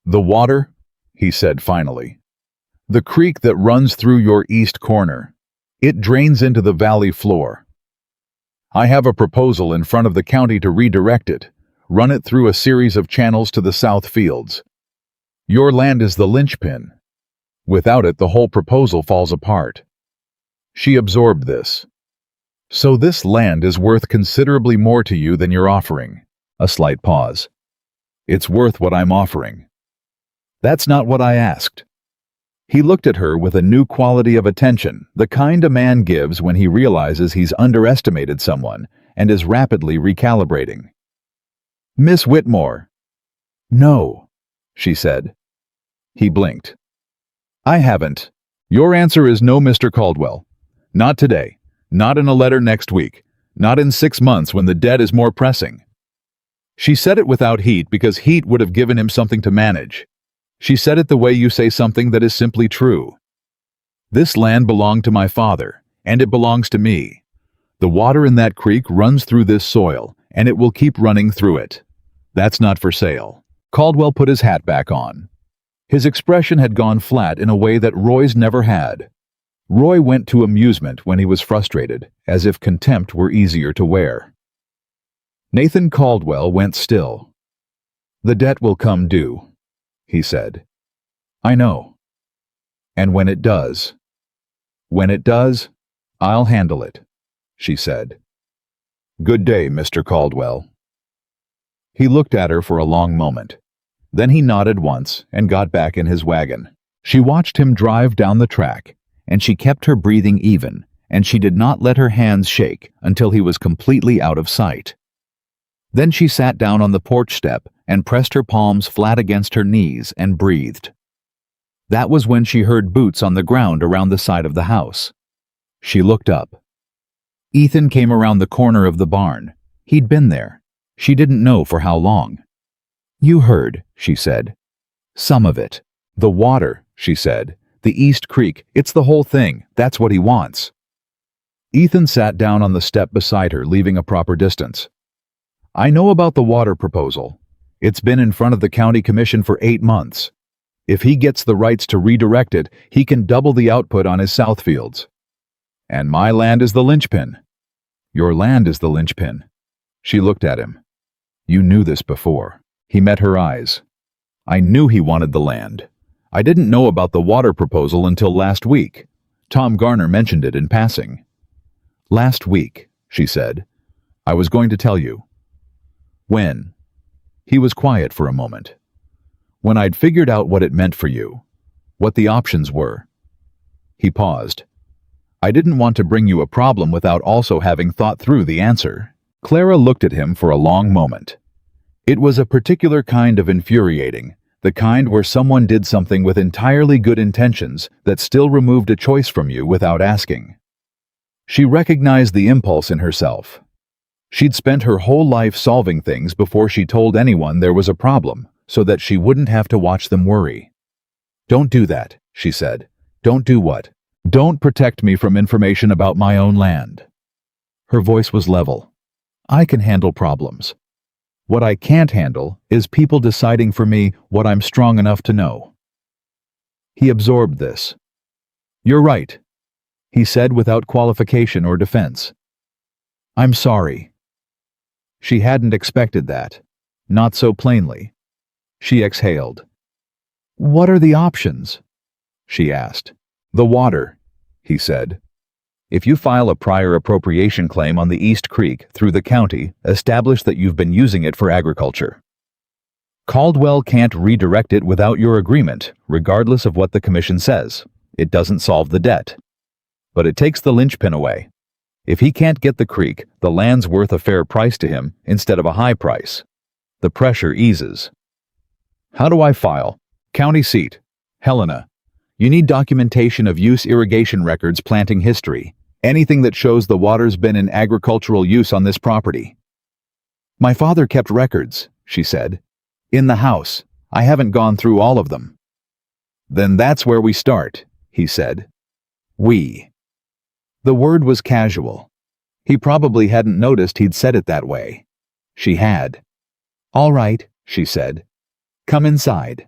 A: The water, he said finally. The creek that runs through your east corner. It drains into the valley floor. I have a proposal in front of the county to redirect it, run it through a series of channels to the south fields. Your land is the linchpin. Without it, the whole proposal falls apart. She absorbed this. So this land is worth considerably more to you than you're offering. A slight pause. It's worth what I'm offering. That's not what I asked. He looked at her with a new quality of attention, the kind a man gives when he realizes he's underestimated someone and is rapidly recalibrating. Miss Whitmore. No, she said. He blinked. I haven't. Your answer is no, Mr. Caldwell. Not today. Not in a letter next week. Not in 6 months when the debt is more pressing. She said it without heat because heat would have given him something to manage. She said it the way you say something that is simply true. This land belonged to my father, and it belongs to me. The water in that creek runs through this soil, and it will keep running through it. That's not for sale. Caldwell put his hat back on. His expression had gone flat in a way that Roy's never had. Roy went to amusement when he was frustrated, as if contempt were easier to wear. Nathan Caldwell went still. The debt will come due, he said. I know. And when it does, I'll handle it, she said. Good day, Mr. Caldwell. He looked at her for a long moment. Then he nodded once and got back in his wagon. She watched him drive down the track, and she kept her breathing even, and she did not let her hands shake until he was completely out of sight. Then she sat down on the porch step and pressed her palms flat against her knees and breathed. That was when she heard boots on the ground around the side of the house. She looked up. Ethan came around the corner of the barn. He'd been there. She didn't know for how long. You heard, she said. Some of it. The water, she said. The East Creek, it's the whole thing. That's what he wants. Ethan sat down on the step beside her, leaving a proper distance. I know about the water proposal. It's been in front of the county commission for 8 months. If he gets the rights to redirect it, he can double the output on his south fields. And my land is the linchpin. Your land is the linchpin. She looked at him. You knew this before. He met her eyes. I knew he wanted the land. I didn't know about the water proposal until last week. Tom Garner mentioned it in passing. Last week, she said. I was going to tell you. When? He was quiet for a moment. When I'd figured out what it meant for you, what the options were. He paused. I didn't want to bring you a problem without also having thought through the answer. Clara looked at him for a long moment. It was a particular kind of infuriating, the kind where someone did something with entirely good intentions that still removed a choice from you without asking. She recognized the impulse in herself. She'd spent her whole life solving things before she told anyone there was a problem, so that she wouldn't have to watch them worry. Don't do that, she said. Don't do what? Don't protect me from information about my own land. Her voice was level. I can handle problems. What I can't handle is people deciding for me what I'm strong enough to know. He absorbed this. You're right, he said without qualification or defense. I'm sorry. She hadn't expected that. Not so plainly. She exhaled. What are the options? She asked. The water, he said. If you file a prior appropriation claim on the East Creek through the county, establish that you've been using it for agriculture. Caldwell can't redirect it without your agreement, regardless of what the commission says. It doesn't solve the debt. But it takes the linchpin away. If he can't get the creek, the land's worth a fair price to him instead of a high price. The pressure eases. How do I file? County seat. Helena. You need documentation of use, irrigation records, planting history. Anything that shows the water's been in agricultural use on this property. My father kept records, she said. In the house. I haven't gone through all of them. Then that's where we start, he said. We. The word was casual. He probably hadn't noticed he'd said it that way. She had. "All right," she said. "Come inside."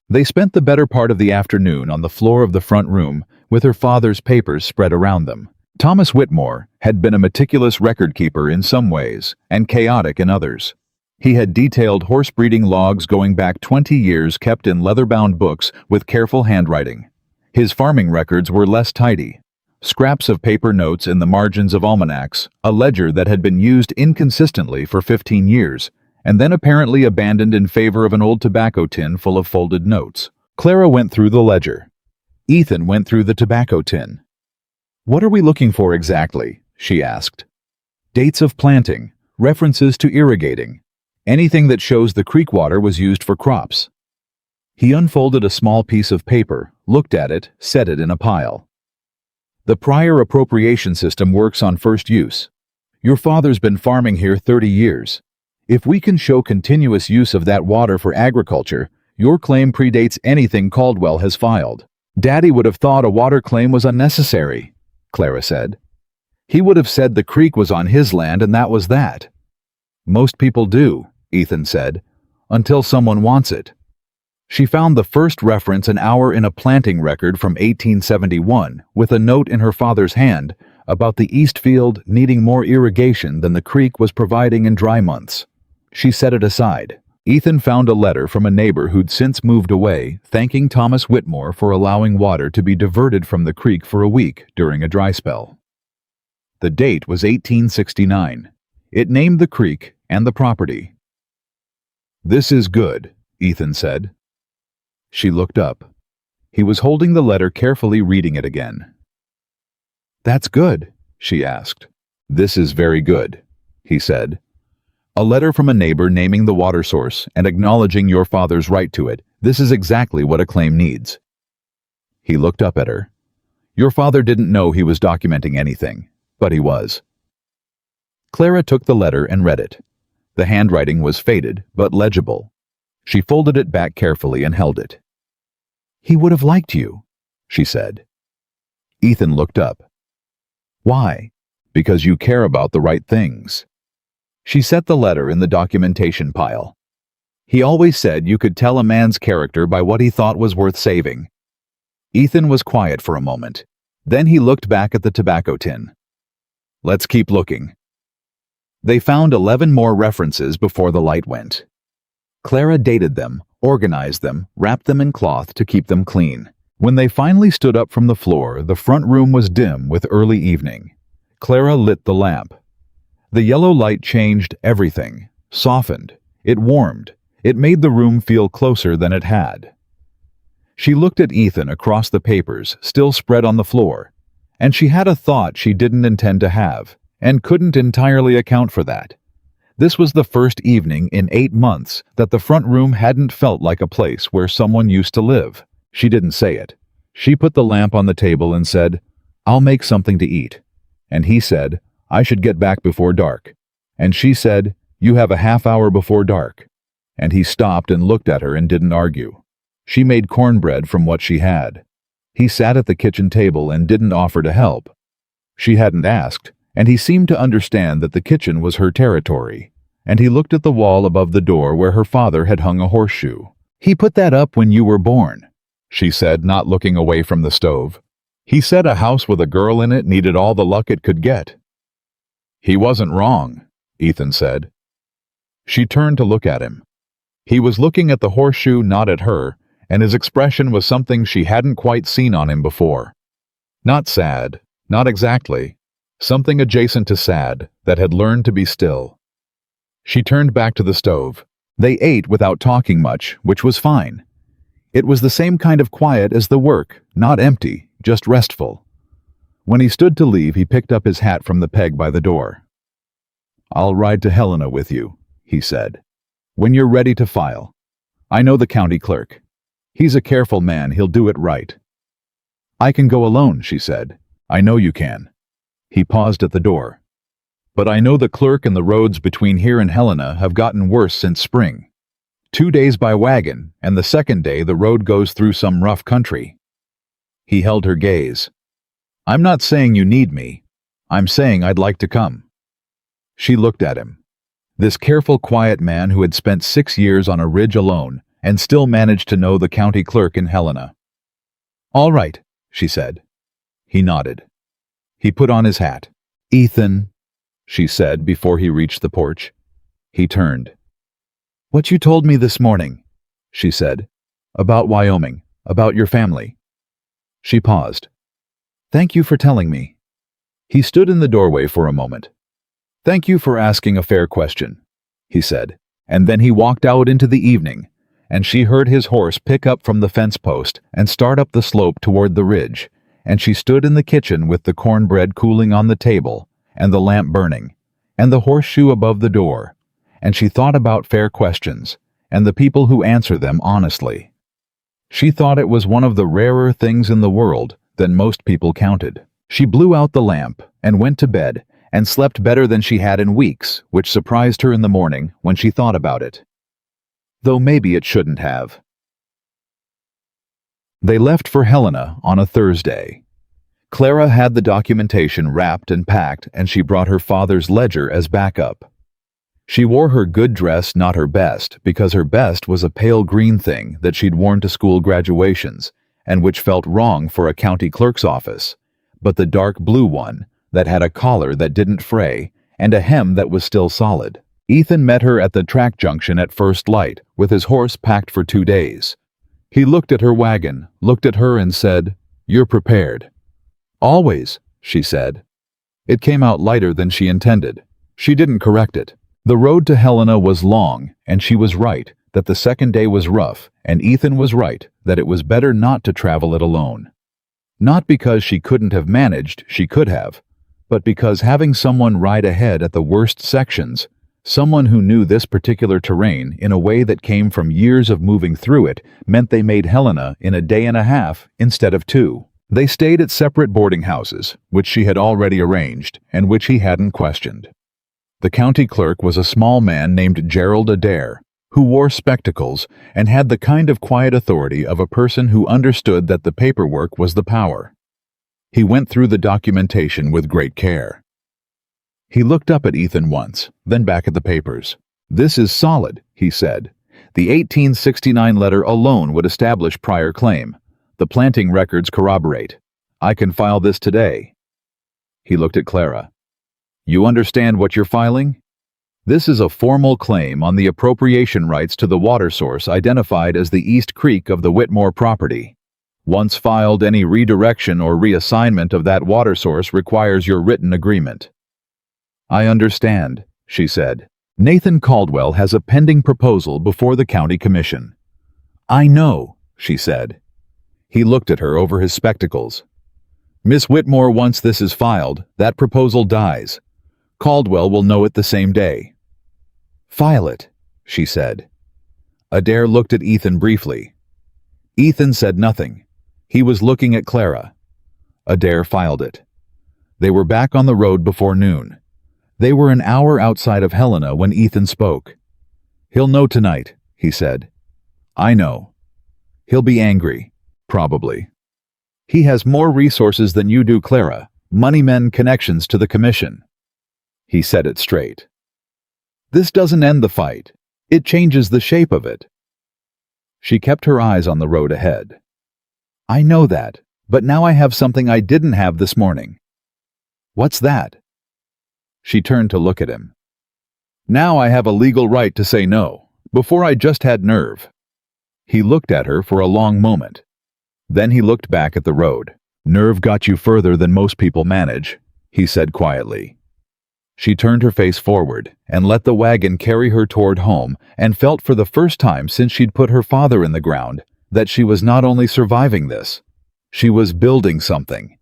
A: They spent the better part of the afternoon on the floor of the front room with her father's papers spread around them. Thomas Whitmore had been a meticulous record keeper in some ways and chaotic in others. He had detailed horse breeding logs going back 20 years kept in leather-bound books with careful handwriting. His farming records were less tidy. Scraps of paper notes in the margins of almanacs, a ledger that had been used inconsistently for 15 years, and then apparently abandoned in favor of an old tobacco tin full of folded notes. Clara went through the ledger. Ethan went through the tobacco tin. "What are we looking for exactly?" she asked. "Dates of planting, references to irrigating, anything that shows the creek water was used for crops." He unfolded a small piece of paper, looked at it, set it in a pile. "The prior appropriation system works on first use. Your father's been farming here 30 years. If we can show continuous use of that water for agriculture, your claim predates anything Caldwell has filed." "Daddy would have thought a water claim was unnecessary," Clara said. "He would have said the creek was on his land and that was that." "Most people do," Ethan said, "until someone wants it." She found the first reference an hour in a planting record from 1871 with a note in her father's hand about the east field needing more irrigation than the creek was providing in dry months. She set it aside. Ethan found a letter from a neighbor who'd since moved away, thanking Thomas Whitmore for allowing water to be diverted from the creek for a week during a dry spell. The date was 1869. It named the creek and the property. "This is good," Ethan said. She looked up. He was holding the letter, carefully reading it again. "That's good?" she asked. "This is very good," he said. "A letter from a neighbor naming the water source and acknowledging your father's right to it. This is exactly what a claim needs." He looked up at her. "Your father didn't know he was documenting anything, but he was." Clara took the letter and read it. The handwriting was faded, but legible. She folded it back carefully and held it. "He would have liked you," she said. Ethan looked up. "Why?" "Because you care about the right things." She set the letter in the documentation pile. "He always said you could tell a man's character by what he thought was worth saving." Ethan was quiet for a moment. Then he looked back at the tobacco tin. "Let's keep looking." They found 11 more references before the light went. Clara dated them, organized them, wrapped them in cloth to keep them clean. When they finally stood up from the floor, the front room was dim with early evening. Clara lit the lamp. The yellow light changed everything, softened, it warmed, it made the room feel closer than it had. She looked at Ethan across the papers, still spread on the floor, and she had a thought she didn't intend to have, and couldn't entirely account for that. This was the first evening in 8 months that the front room hadn't felt like a place where someone used to live. She didn't say it. She put the lamp on the table and said, "I'll make something to eat." And he said, "I should get back before dark." And she said, "You have a half hour before dark." And he stopped and looked at her and didn't argue. She made cornbread from what she had. He sat at the kitchen table and didn't offer to help. She hadn't asked, and he seemed to understand that the kitchen was her territory. And he looked at the wall above the door where her father had hung a horseshoe. "He put that up when you were born," she said, not looking away from the stove. "He said a house with a girl in it needed all the luck it could get." "He wasn't wrong," Ethan said. She turned to look at him. He was looking at the horseshoe, not at her, and his expression was something she hadn't quite seen on him before. Not sad, not exactly. Something adjacent to sad that had learned to be still. She turned back to the stove. They ate without talking much, which was fine. It was the same kind of quiet as the work, not empty, just restful. When he stood to leave, he picked up his hat from the peg by the door. "I'll ride to Helena with you," he said. "When you're ready to file. I know the county clerk. He's a careful man, he'll do it right." "I can go alone," she said. "I know you can." He paused at the door. "But I know the clerk and the roads between here and Helena have gotten worse since spring. 2 days by wagon, and the second day the road goes through some rough country." He held her gaze. I'm not saying you need me. I'm saying I'd like to come. She looked at him. This careful, quiet man who had spent 6 years on a ridge alone and still managed to know the county clerk in Helena. All right, she said. He nodded. He put on his hat. Ethan, she said before he reached the porch. He turned. What you told me this morning, she said. About Wyoming, about your family. She paused. Thank you for telling me. He stood in the doorway for a moment. Thank you for asking a fair question, he said, and then he walked out into the evening, and she heard his horse pick up from the fence post and start up the slope toward the ridge, and she stood in the kitchen with the cornbread cooling on the table, and the lamp burning, and the horseshoe above the door, and she thought about fair questions, and the people who answer them honestly. She thought it was one of the rarer things in the world than most people counted. She blew out the lamp and went to bed and slept better than she had in weeks, which surprised her in the morning when she thought about it. Though maybe it shouldn't have. They left for Helena on a Thursday. Clara had the documentation wrapped and packed, and she brought her father's ledger as backup. She wore her good dress, not her best, because her best was a pale green thing that she'd worn to school graduations, and which felt wrong for a county clerk's office, but the dark blue one that had a collar that didn't fray and a hem that was still solid. Ethan met her at the track junction at first light, with his horse packed for 2 days. He looked at her wagon, looked at her and said, "You're prepared." "Always," she said. It came out lighter than she intended. She didn't correct it. The road to Helena was long, and she was right that the second day was rough, and Ethan was right that it was better not to travel it alone. Not because she couldn't have managed, she could have, but because having someone ride ahead at the worst sections, someone who knew this particular terrain in a way that came from years of moving through it, meant they made Helena in a day and a half instead of 2. They stayed at separate boarding houses, which she had already arranged and which he hadn't questioned. The county clerk was a small man named Gerald Adair, who wore spectacles and had the kind of quiet authority of a person who understood that the paperwork was the power. He went through the documentation with great care. He looked up at Ethan once, then back at the papers. "This is solid," he said. "The 1869 letter alone would establish prior claim. The planting records corroborate. I can file this today." He looked at Clara. "You understand what you're filing? This is a formal claim on the appropriation rights to the water source identified as the East Creek of the Whitmore property. Once filed, any redirection or reassignment of that water source requires your written agreement." "I understand," she said. "Nathan Caldwell has a pending proposal before the county commission." "I know," she said. He looked at her over his spectacles. "Miss Whitmore, once this is filed, that proposal dies. Caldwell will know it the same day." "File it," she said. Adair looked at Ethan briefly. Ethan said nothing. He was looking at Clara. Adair filed it. They were back on the road before noon. They were an hour outside of Helena when Ethan spoke. "He'll know tonight," he said. "I know. He'll be angry, probably. He has more resources than you do, Clara. Moneymen, connections to the commission." He said it straight. "This doesn't end the fight. It changes the shape of it." She kept her eyes on the road ahead. "I know that, but now I have something I didn't have this morning." "What's that?" She turned to look at him. "Now I have a legal right to say no. Before I just had nerve." He looked at her for a long moment. Then he looked back at the road. "Nerve got you further than most people manage," he said quietly. She turned her face forward and let the wagon carry her toward home, and felt for the first time since she'd put her father in the ground that she was not only surviving this, she was building something.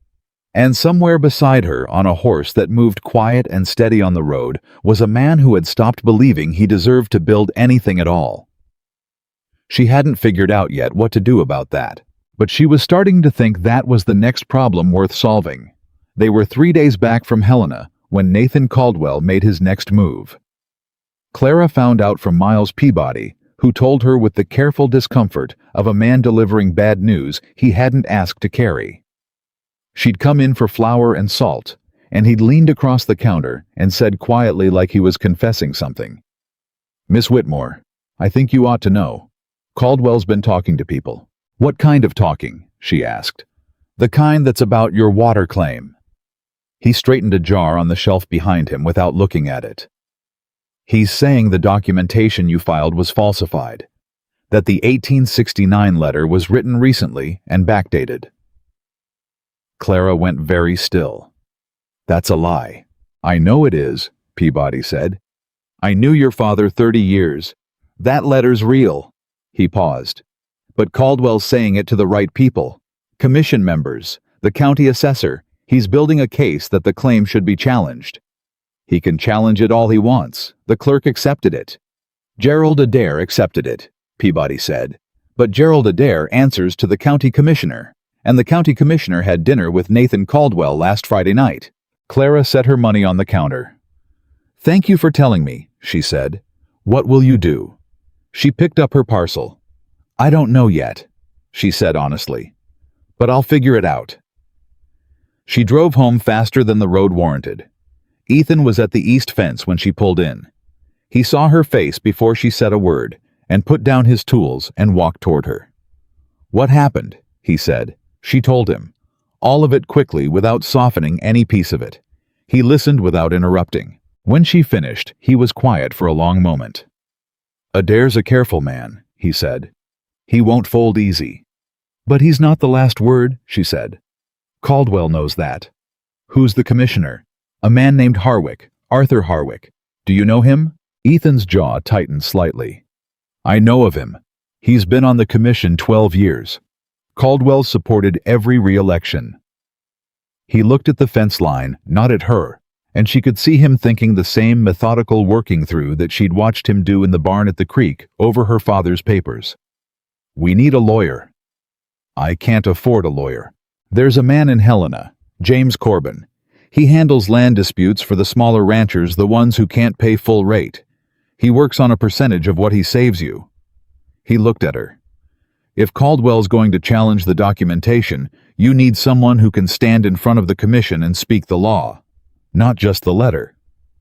A: And somewhere beside her, on a horse that moved quiet and steady on the road, was a man who had stopped believing he deserved to build anything at all. She hadn't figured out yet what to do about that, but she was starting to think that was the next problem worth solving. They were 3 days back from Helena when Nathan Caldwell made his next move. Clara found out from Miles Peabody, who told her with the careful discomfort of a man delivering bad news he hadn't asked to carry. She'd come in for flour and salt, and he'd leaned across the counter and said quietly like he was confessing something, "Miss Whitmore, I think you ought to know. Caldwell's been talking to people." "What kind of talking?" she asked. "The kind that's about your water claim." He straightened a jar on the shelf behind him without looking at it. "He's saying the documentation you filed was falsified, that the 1869 letter was written recently and backdated." Clara went very still. "That's a lie." "I know it is," Peabody said. "I knew your father 30 years. That letter's real." He paused. "But Caldwell's saying it to the right people. Commission members, the county assessor. He's building a case that the claim should be challenged." "He can challenge it all he wants. The clerk accepted it." "Gerald Adair accepted it," Peabody said. "But Gerald Adair answers to the county commissioner, and the county commissioner had dinner with Nathan Caldwell last Friday night." Clara set her money on the counter. "Thank you for telling me," she said. "What will you do?" She picked up her parcel. "I don't know yet," she said honestly. "But I'll figure it out." She drove home faster than the road warranted. Ethan was at the east fence when she pulled in. He saw her face before she said a word, and put down his tools and walked toward her. "What happened?" he said. She told him. All of it quickly without softening any piece of it. He listened without interrupting. When she finished, he was quiet for a long moment. "Adair's a careful man," he said. "He won't fold easy." "But he's not the last word," she said. "Caldwell knows that." "Who's the commissioner?" "A man named Harwick, Arthur Harwick. Do you know him?" Ethan's jaw tightened slightly. "I know of him. He's been on the commission 12 years. Caldwell supported every re-election." He looked at the fence line, not at her, and she could see him thinking the same methodical working through that she'd watched him do in the barn at the creek over her father's papers. "We need a lawyer." "I can't afford a lawyer. There's a man in Helena, James Corbin. He handles land disputes for the smaller ranchers, the ones who can't pay full rate. He works on a percentage of what he saves you." He looked at her. "If Caldwell's going to challenge the documentation, you need someone who can stand in front of the commission and speak the law. Not just the letter.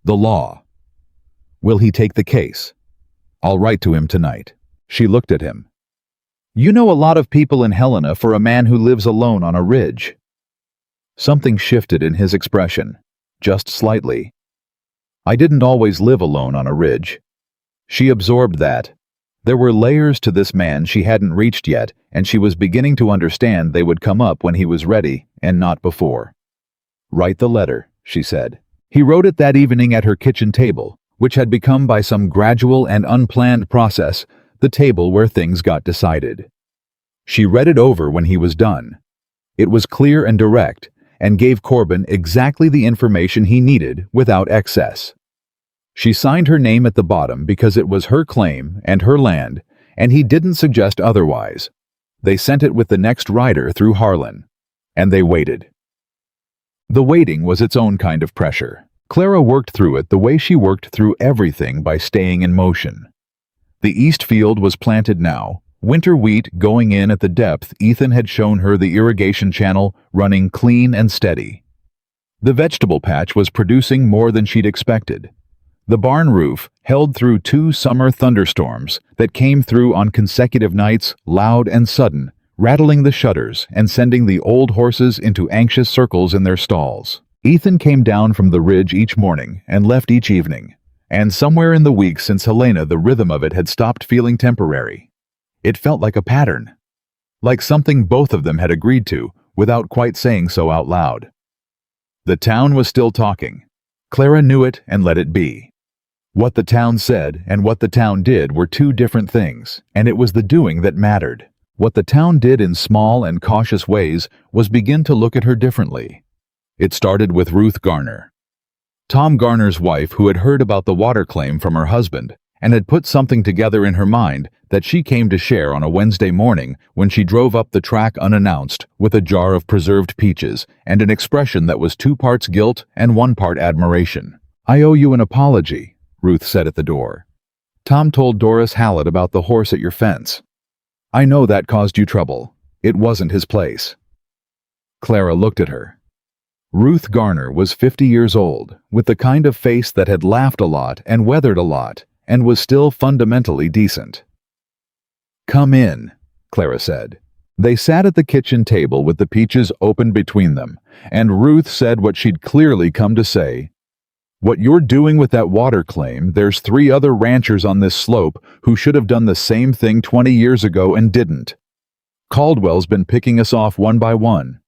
A: The law." "Will he take the case?" "I'll write to him tonight." She looked at him. "You know a lot of people in Helena for a man who lives alone on a ridge." Something shifted in his expression, just slightly. "I didn't always live alone on a ridge." She absorbed that. There were layers to this man she hadn't reached yet, and she was beginning to understand they would come up when he was ready, and not before. "Write the letter," she said. He wrote it that evening at her kitchen table, which had become by some gradual and unplanned process the table where things got decided. She read it over when he was done. It was clear and direct, and gave Corbin exactly the information he needed without excess. She signed her name at the bottom because it was her claim and her land, and he didn't suggest otherwise. They sent it with the next rider through Harlan, and they waited. The waiting was its own kind of pressure. Clara worked through it the way she worked through everything, by staying in motion. The east field was planted now, winter wheat going in at the depth Ethan had shown her, the irrigation channel running clean and steady. The vegetable patch was producing more than she'd expected. The barn roof held through 2 summer thunderstorms that came through on consecutive nights, loud and sudden, rattling the shutters and sending the old horses into anxious circles in their stalls. Ethan came down from the ridge each morning and left each evening, and somewhere in the weeks since Helena the rhythm of it had stopped feeling temporary. It felt like a pattern, like something both of them had agreed to without quite saying so out loud. The town was still talking. Clara knew it and let it be. What the town said and what the town did were 2 different things, and it was the doing that mattered. What the town did in small and cautious ways was begin to look at her differently. It started with Ruth Garner, Tom Garner's wife, who had heard about the water claim from her husband and had put something together in her mind that she came to share on a Wednesday morning when she drove up the track unannounced with a jar of preserved peaches and an expression that was 2 parts guilt and 1 part admiration. "I owe you an apology," Ruth said at the door. "Tom told Doris Hallett about the horse at your fence. I know that caused you trouble. It wasn't his place." Clara looked at her. Ruth Garner was 50 years old, with the kind of face that had laughed a lot and weathered a lot, and was still fundamentally decent. "Come in," Clara said. They sat at the kitchen table with the peaches open between them, and Ruth said what she'd clearly come to say. "What you're doing with that water claim, there's 3 other ranchers on this slope who should have done the same thing 20 years ago and didn't. Caldwell's been picking us off one by one."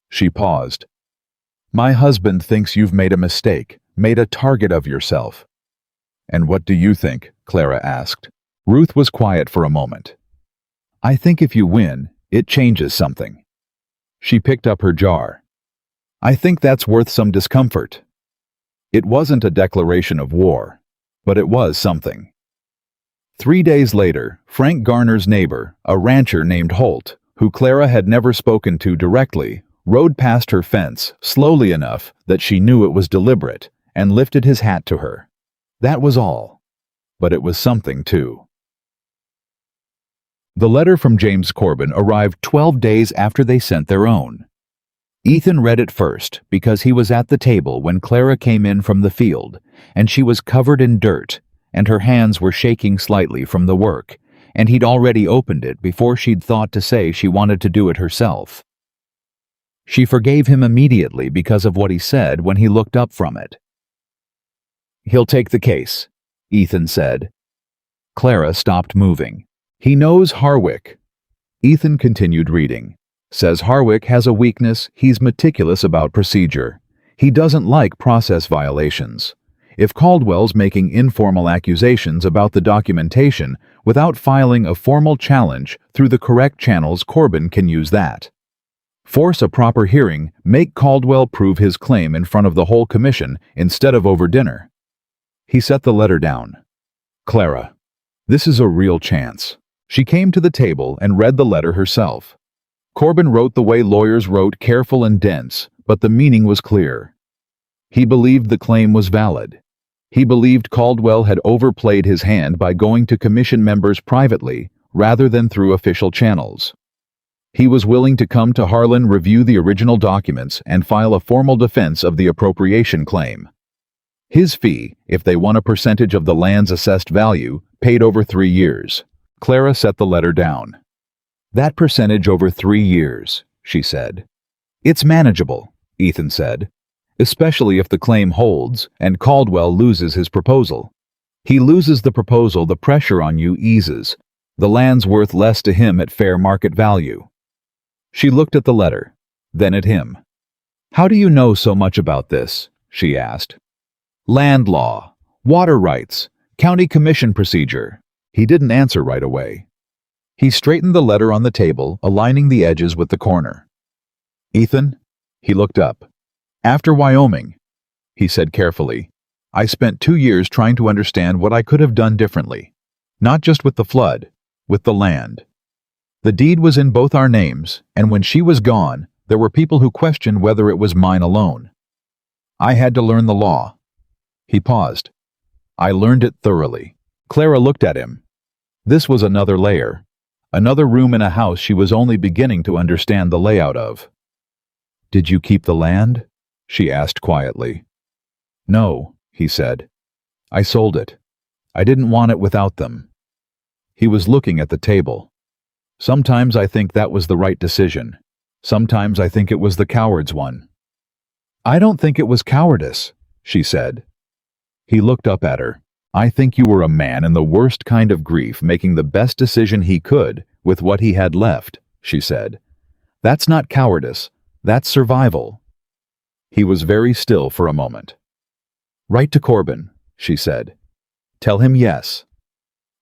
A: She paused. "My husband thinks you've made a mistake, made a target of yourself." "And what do you think?" Clara asked. Ruth was quiet for a moment. "I think if you win, it changes something." She picked up her jar. "I think that's worth some discomfort." It wasn't a declaration of war, but it was something. 3 days later, Frank Garner's neighbor, a rancher named Holt, who Clara had never spoken to directly, rode past her fence slowly enough that she knew it was deliberate, and lifted his hat to her. That was all. But it was something, too. The letter from James Corbin arrived 12 days after they sent their own. Ethan read it first because he was at the table when Clara came in from the field, and she was covered in dirt, and her hands were shaking slightly from the work, and he'd already opened it before she'd thought to say she wanted to do it herself. She forgave him immediately because of what he said when he looked up from it. "He'll take the case," Ethan said. Clara stopped moving. "He knows Harwick." Ethan continued reading. "Says Harwick has a weakness, he's meticulous about procedure. He doesn't like process violations. If Caldwell's making informal accusations about the documentation without filing a formal challenge through the correct channels, Corbin can use that. Force a proper hearing, make Caldwell prove his claim in front of the whole commission instead of over dinner." He set the letter down. "Clara, this is a real chance." She came to the table and read the letter herself. Corbin wrote the way lawyers wrote, careful and dense, but the meaning was clear. He believed the claim was valid. He believed Caldwell had overplayed his hand by going to commission members privately rather than through official channels. He was willing to come to Harlan, review the original documents, and file a formal defense of the appropriation claim. His fee, if they won a percentage of the land's assessed value, paid over 3 years. Clara set the letter down. "That percentage over 3 years," she said. "It's manageable," Ethan said, "especially if the claim holds and Caldwell loses his proposal. He loses the proposal, the pressure on you eases. The land's worth less to him at fair market value." She looked at the letter, then at him. "How do you know so much about this?" she asked. "Land law, water rights, county commission procedure." He didn't answer right away. He straightened the letter on the table, aligning the edges with the corner. "Ethan," he looked up. "After Wyoming," he said carefully, "I spent 2 years trying to understand what I could have done differently. Not just with the flood, with the land. The deed was in both our names, and when she was gone, there were people who questioned whether it was mine alone. I had to learn the law." He paused. "I learned it thoroughly." Clara looked at him. This was another layer. Another room in a house she was only beginning to understand the layout of. "Did you keep the land?" she asked quietly. "No," he said. "I sold it. I didn't want it without them." He was looking at the table. "Sometimes I think that was the right decision. Sometimes I think it was the coward's one." "I don't think it was cowardice," she said. He looked up at her. "I think you were a man in the worst kind of grief making the best decision he could with what he had left," she said. "That's not cowardice. That's survival." He was very still for a moment. "Write to Corbin," she said. "Tell him yes."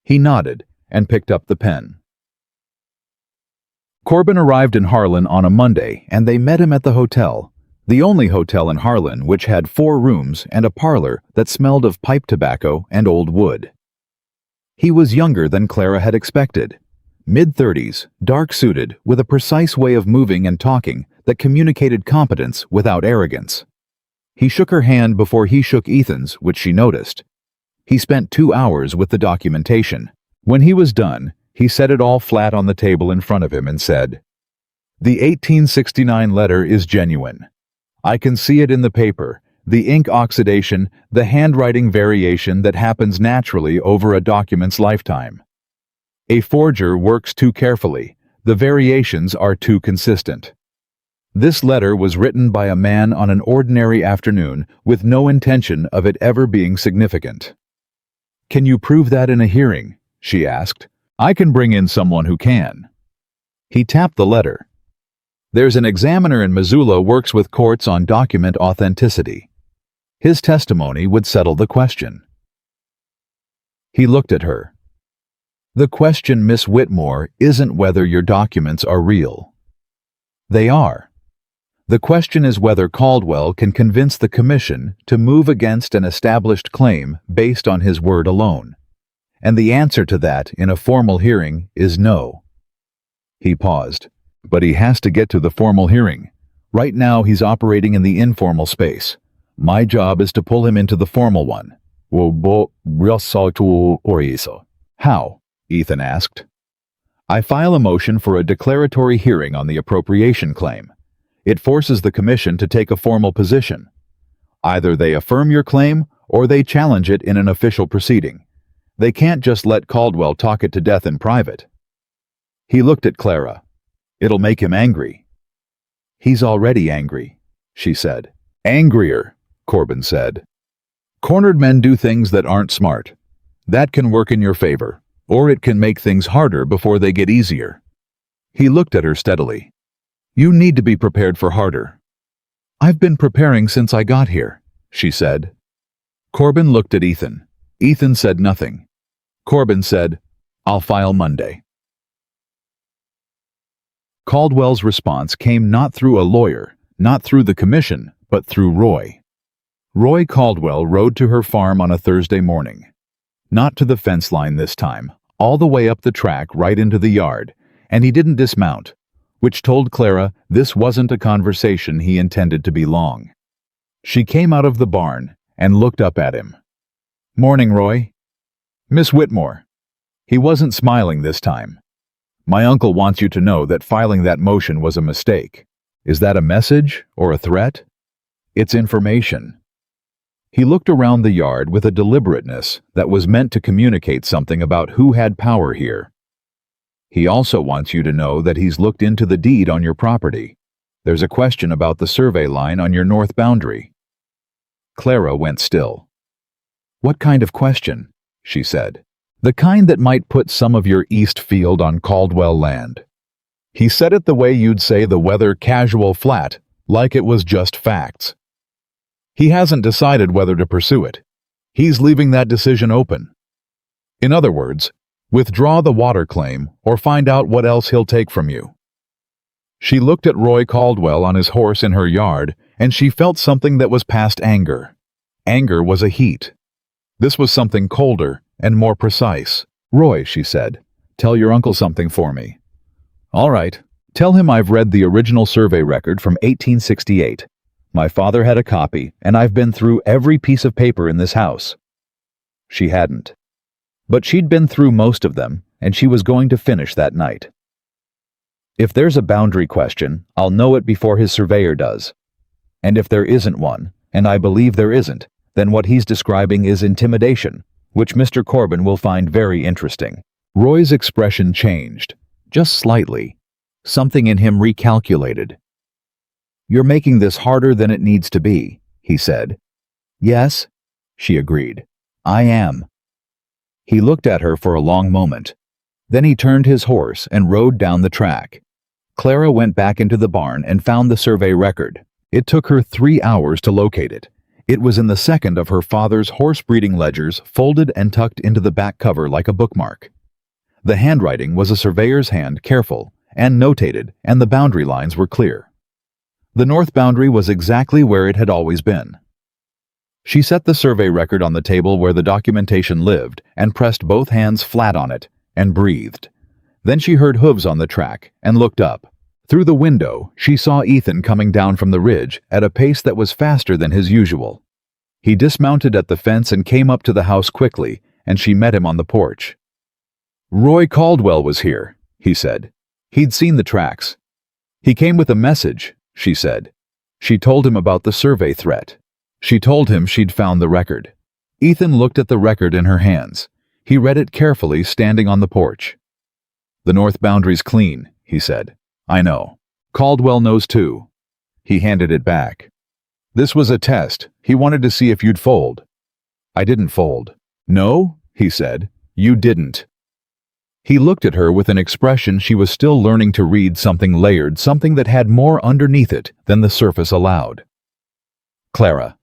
A: He nodded and picked up the pen. Corbin arrived in Harlan on a Monday, and they met him at the hotel. The only hotel in Harlan which had 4 rooms and a parlor that smelled of pipe tobacco and old wood. He was younger than Clara had expected. Mid-30s, dark-suited, with a precise way of moving and talking that communicated competence without arrogance. He shook her hand before he shook Ethan's, which she noticed. He spent 2 hours with the documentation. When he was done, he set it all flat on the table in front of him and said, The 1869 letter is genuine. I can see it in the paper, the ink oxidation, the handwriting variation that happens naturally over a document's lifetime. A forger works too carefully. The variations are too consistent. This letter was written by a man on an ordinary afternoon with no intention of it ever being significant. "Can you prove that in a hearing?" she asked. "I can bring in someone who can." He tapped the letter. "There's an examiner in Missoula works with courts on document authenticity. His testimony would settle the question." He looked at her. "The question, Miss Whitmore, isn't whether your documents are real. They are. The question is whether Caldwell can convince the commission to move against an established claim based on his word alone. And the answer to that in a formal hearing is no." He paused. "But he has to get to the formal hearing. Right now he's operating in the informal space. My job is to pull him into the formal one." "How?" Ethan asked. "I file a motion for a declaratory hearing on the appropriation claim. It forces the commission to take a formal position. Either they affirm your claim or they challenge it in an official proceeding. They can't just let Caldwell talk it to death in private." He looked at Clara. "It'll make him angry." "He's already angry," she said. "Angrier," Corbin said. "Cornered men do things that aren't smart. That can work in your favor, or it can make things harder before they get easier." He looked at her steadily. "You need to be prepared for harder." "I've been preparing since I got here," she said. Corbin looked at Ethan. Ethan said nothing. Corbin said, "I'll file Monday." Caldwell's response came not through a lawyer, not through the commission, but through Roy. Roy Caldwell rode to her farm on a Thursday morning. Not to the fence line this time, all the way up the track right into the yard, and he didn't dismount, which told Clara this wasn't a conversation he intended to be long. She came out of the barn and looked up at him. "Morning, Roy." "Miss Whitmore." He wasn't smiling this time. "My uncle wants you to know that filing that motion was a mistake. Is that a message or a threat?" "It's information." He looked around the yard with a deliberateness that was meant to communicate something about who had power here. "He also wants you to know that he's looked into the deed on your property. There's a question about the survey line on your north boundary." Clara went still. "What kind of question?" she said. "The kind that might put some of your east field on Caldwell land." He said it the way you'd say the weather casual flat, like it was just facts. "He hasn't decided whether to pursue it. He's leaving that decision open. In other words, withdraw the water claim or find out what else he'll take from you." She looked at Roy Caldwell on his horse in her yard, and she felt something that was past anger. Anger was a heat. This was something colder and more precise. "Roy," she said, "tell your uncle something for me." "All right. Tell him I've read the original survey record from 1868. My father had a copy, and I've been through every piece of paper in this house." She hadn't. But she'd been through most of them, and she was going to finish that night. "If there's a boundary question, I'll know it before his surveyor does. And if there isn't one, and I believe there isn't, then what he's describing is intimidation, which Mr. Corbin will find very interesting." Roy's expression changed, just slightly. Something in him recalculated. "You're making this harder than it needs to be," he said. "Yes," she agreed. "I am." He looked at her for a long moment. Then he turned his horse and rode down the track. Clara went back into the barn and found the survey record. It took her 3 hours to locate it. It was in the second of her father's horse breeding ledgers, folded and tucked into the back cover like a bookmark. The handwriting was a surveyor's hand, careful and notated, and the boundary lines were clear. The north boundary was exactly where it had always been. She set the survey record on the table where the documentation lived and pressed both hands flat on it and breathed. Then she heard hooves on the track and looked up. Through the window, she saw Ethan coming down from the ridge at a pace that was faster than his usual. He dismounted at the fence and came up to the house quickly, and she met him on the porch. "Roy Caldwell was here," he said. He'd seen the tracks. He came with a message, she said. She told him about the survey threat. She told him she'd found the record. Ethan looked at the record in her hands. He read it carefully, standing on the porch. "The north boundary's clean," he said. "I know. Caldwell knows too." He handed it back. "This was a test. He wanted to see if you'd fold." "I didn't fold." "No?" he said. "You didn't." He looked at her with an expression she was still learning to read, something layered, something that had more underneath it than the surface allowed. "Clara,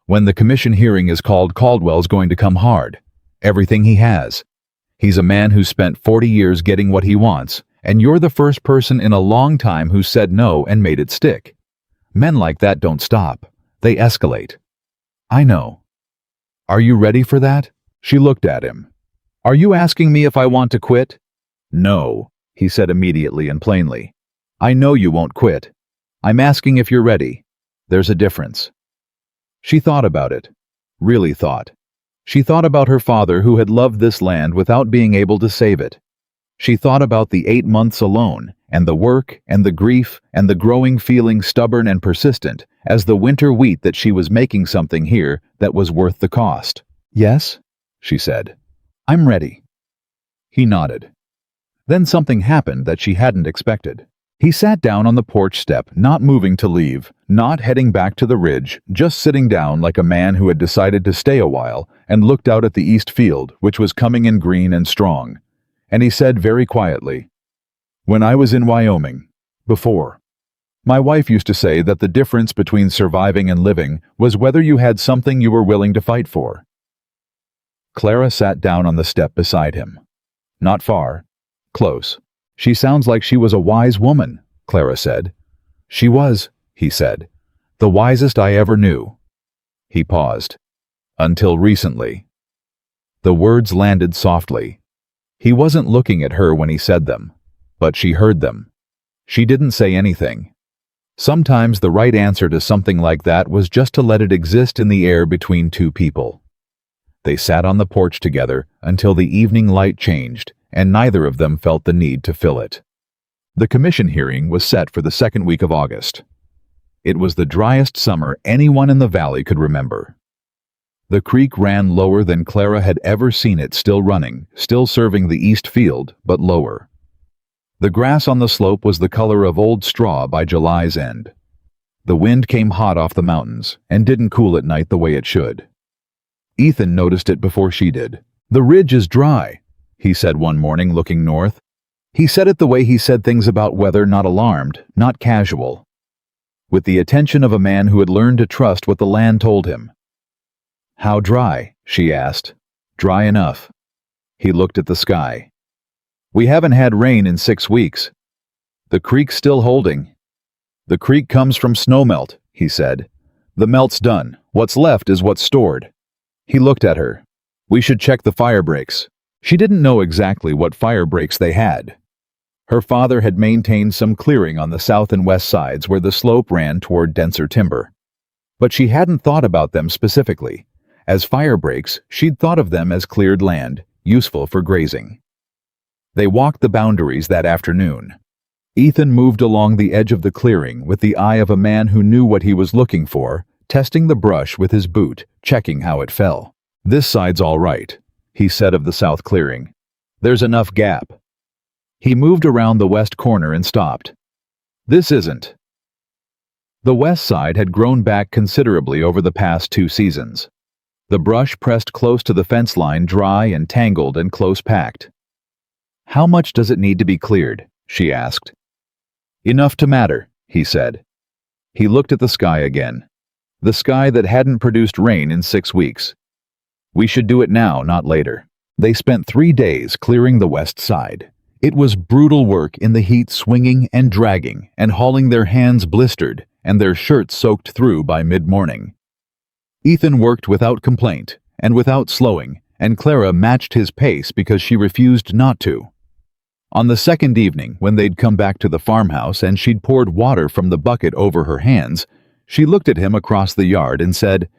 A: when the commission hearing is called, Caldwell's going to come hard. Everything he has. He's a man who's spent 40 years getting what he wants, and you're the first person in a long time who said no and made it stick. Men like that don't stop. They escalate." "I know." "Are you ready for that?" She looked at him. "Are you asking me if I want to quit?" "No," he said immediately and plainly. "I know you won't quit. I'm asking if you're ready. There's a difference." She thought about it. Really thought. She thought about her father who had loved this land without being able to save it. She thought about the 8 months alone, and the work, and the grief, and the growing feeling, stubborn and persistent, as the winter wheat that she was making something here that was worth the cost. "Yes," she said. "I'm ready." He nodded. Then something happened that she hadn't expected. He sat down on the porch step, not moving to leave, not heading back to the ridge, just sitting down like a man who had decided to stay a while, and looked out at the east field, which was coming in green and strong. And he said very quietly, "When I was in Wyoming, before, my wife used to say that the difference between surviving and living was whether you had something you were willing to fight for." Clara sat down on the step beside him. Not far. Close. "She sounds like she was a wise woman," Clara said. "She was," he said. "The wisest I ever knew." He paused. "Until recently." The words landed softly. He wasn't looking at her when he said them, but she heard them. She didn't say anything. Sometimes the right answer to something like that was just to let it exist in the air between two people. They sat on the porch together until the evening light changed, and neither of them felt the need to fill it. The commission hearing was set for the second week of August. It was the driest summer anyone in the valley could remember. The creek ran lower than Clara had ever seen it, still running, still serving the east field, but lower. The grass on the slope was the color of old straw by July's end. The wind came hot off the mountains and didn't cool at night the way it should. Ethan noticed it before she did. "The ridge is dry," he said one morning, looking north. He said it the way he said things about weather, not alarmed, not casual. With the attention of a man who had learned to trust what the land told him. "How dry?" she asked. "Dry enough." He looked at the sky. "We haven't had rain in 6 weeks. The creek's still holding." "The creek comes from snowmelt," he said. "The melt's done. What's left is what's stored." He looked at her. "We should check the fire breaks." She didn't know exactly what fire breaks they had. Her father had maintained some clearing on the south and west sides where the slope ran toward denser timber. But she hadn't thought about them specifically. As fire breaks, she'd thought of them as cleared land, useful for grazing. They walked the boundaries that afternoon. Ethan moved along the edge of the clearing with the eye of a man who knew what he was looking for, testing the brush with his boot, checking how it fell. "This side's all right," he said of the south clearing. "There's enough gap." He moved around the west corner and stopped. "This isn't." The west side had grown back considerably over the past 2 seasons. The brush pressed close to the fence line, dry and tangled and close-packed. "How much does it need to be cleared?" she asked. "Enough to matter," he said. He looked at the sky again. The sky that hadn't produced rain in 6 weeks. "We should do it now, not later." They spent 3 days clearing the west side. It was brutal work in the heat, swinging and dragging and hauling, their hands blistered and their shirts soaked through by mid-morning. Ethan worked without complaint and without slowing, and Clara matched his pace because she refused not to. On the second evening, when they'd come back to the farmhouse and she'd poured water from the bucket over her hands, she looked at him across the yard and said,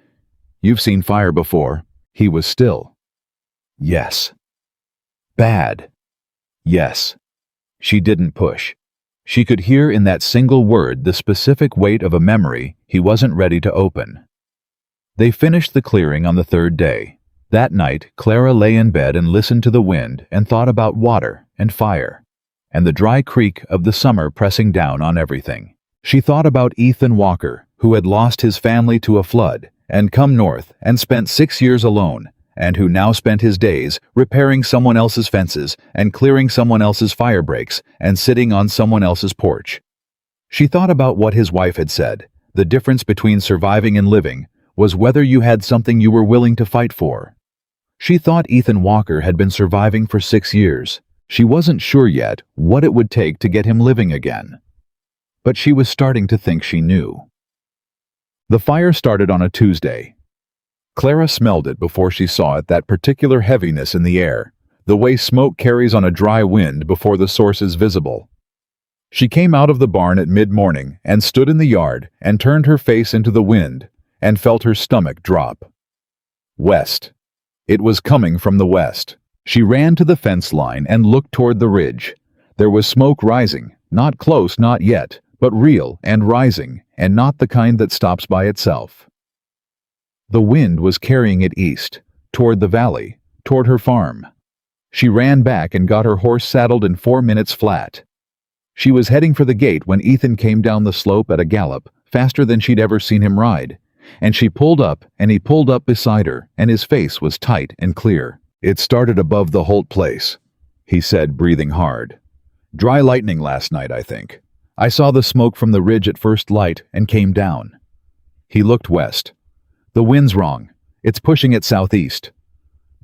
A: "You've seen fire before." He was still. "Yes." "Bad." "Yes." She didn't push. She could hear in that single word the specific weight of a memory he wasn't ready to open. They finished the clearing on the third day. That night, Clara lay in bed and listened to the wind and thought about water and fire, and the dry creak of the summer pressing down on everything. She thought about Ethan Walker, who had lost his family to a flood and come north and spent 6 years alone, and who now spent his days repairing someone else's fences and clearing someone else's fire breaks and sitting on someone else's porch. She thought about what his wife had said. The difference between surviving and living was whether you had something you were willing to fight for. She thought Ethan Walker had been surviving for 6 years. She wasn't sure yet what it would take to get him living again. But she was starting to think she knew. The fire started on a Tuesday. Clara smelled it before she saw it, that particular heaviness in the air, the way smoke carries on a dry wind before the source is visible. She came out of the barn at mid-morning and stood in the yard and turned her face into the wind and felt her stomach drop. West. It was coming from the west. She ran to the fence line and looked toward the ridge. There was smoke rising, not close, not yet, but real and rising, and not the kind that stops by itself. The wind was carrying it east, toward the valley, toward her farm. She ran back and got her horse saddled in 4 minutes flat. She was heading for the gate when Ethan came down the slope at a gallop, faster than she'd ever seen him ride, and she pulled up and he pulled up beside her, and his face was tight and clear. "It started above the Holt place," he said, breathing hard. "Dry lightning last night, I think. I saw the smoke from the ridge at first light and came down." He looked west. "The wind's wrong. It's pushing it southeast."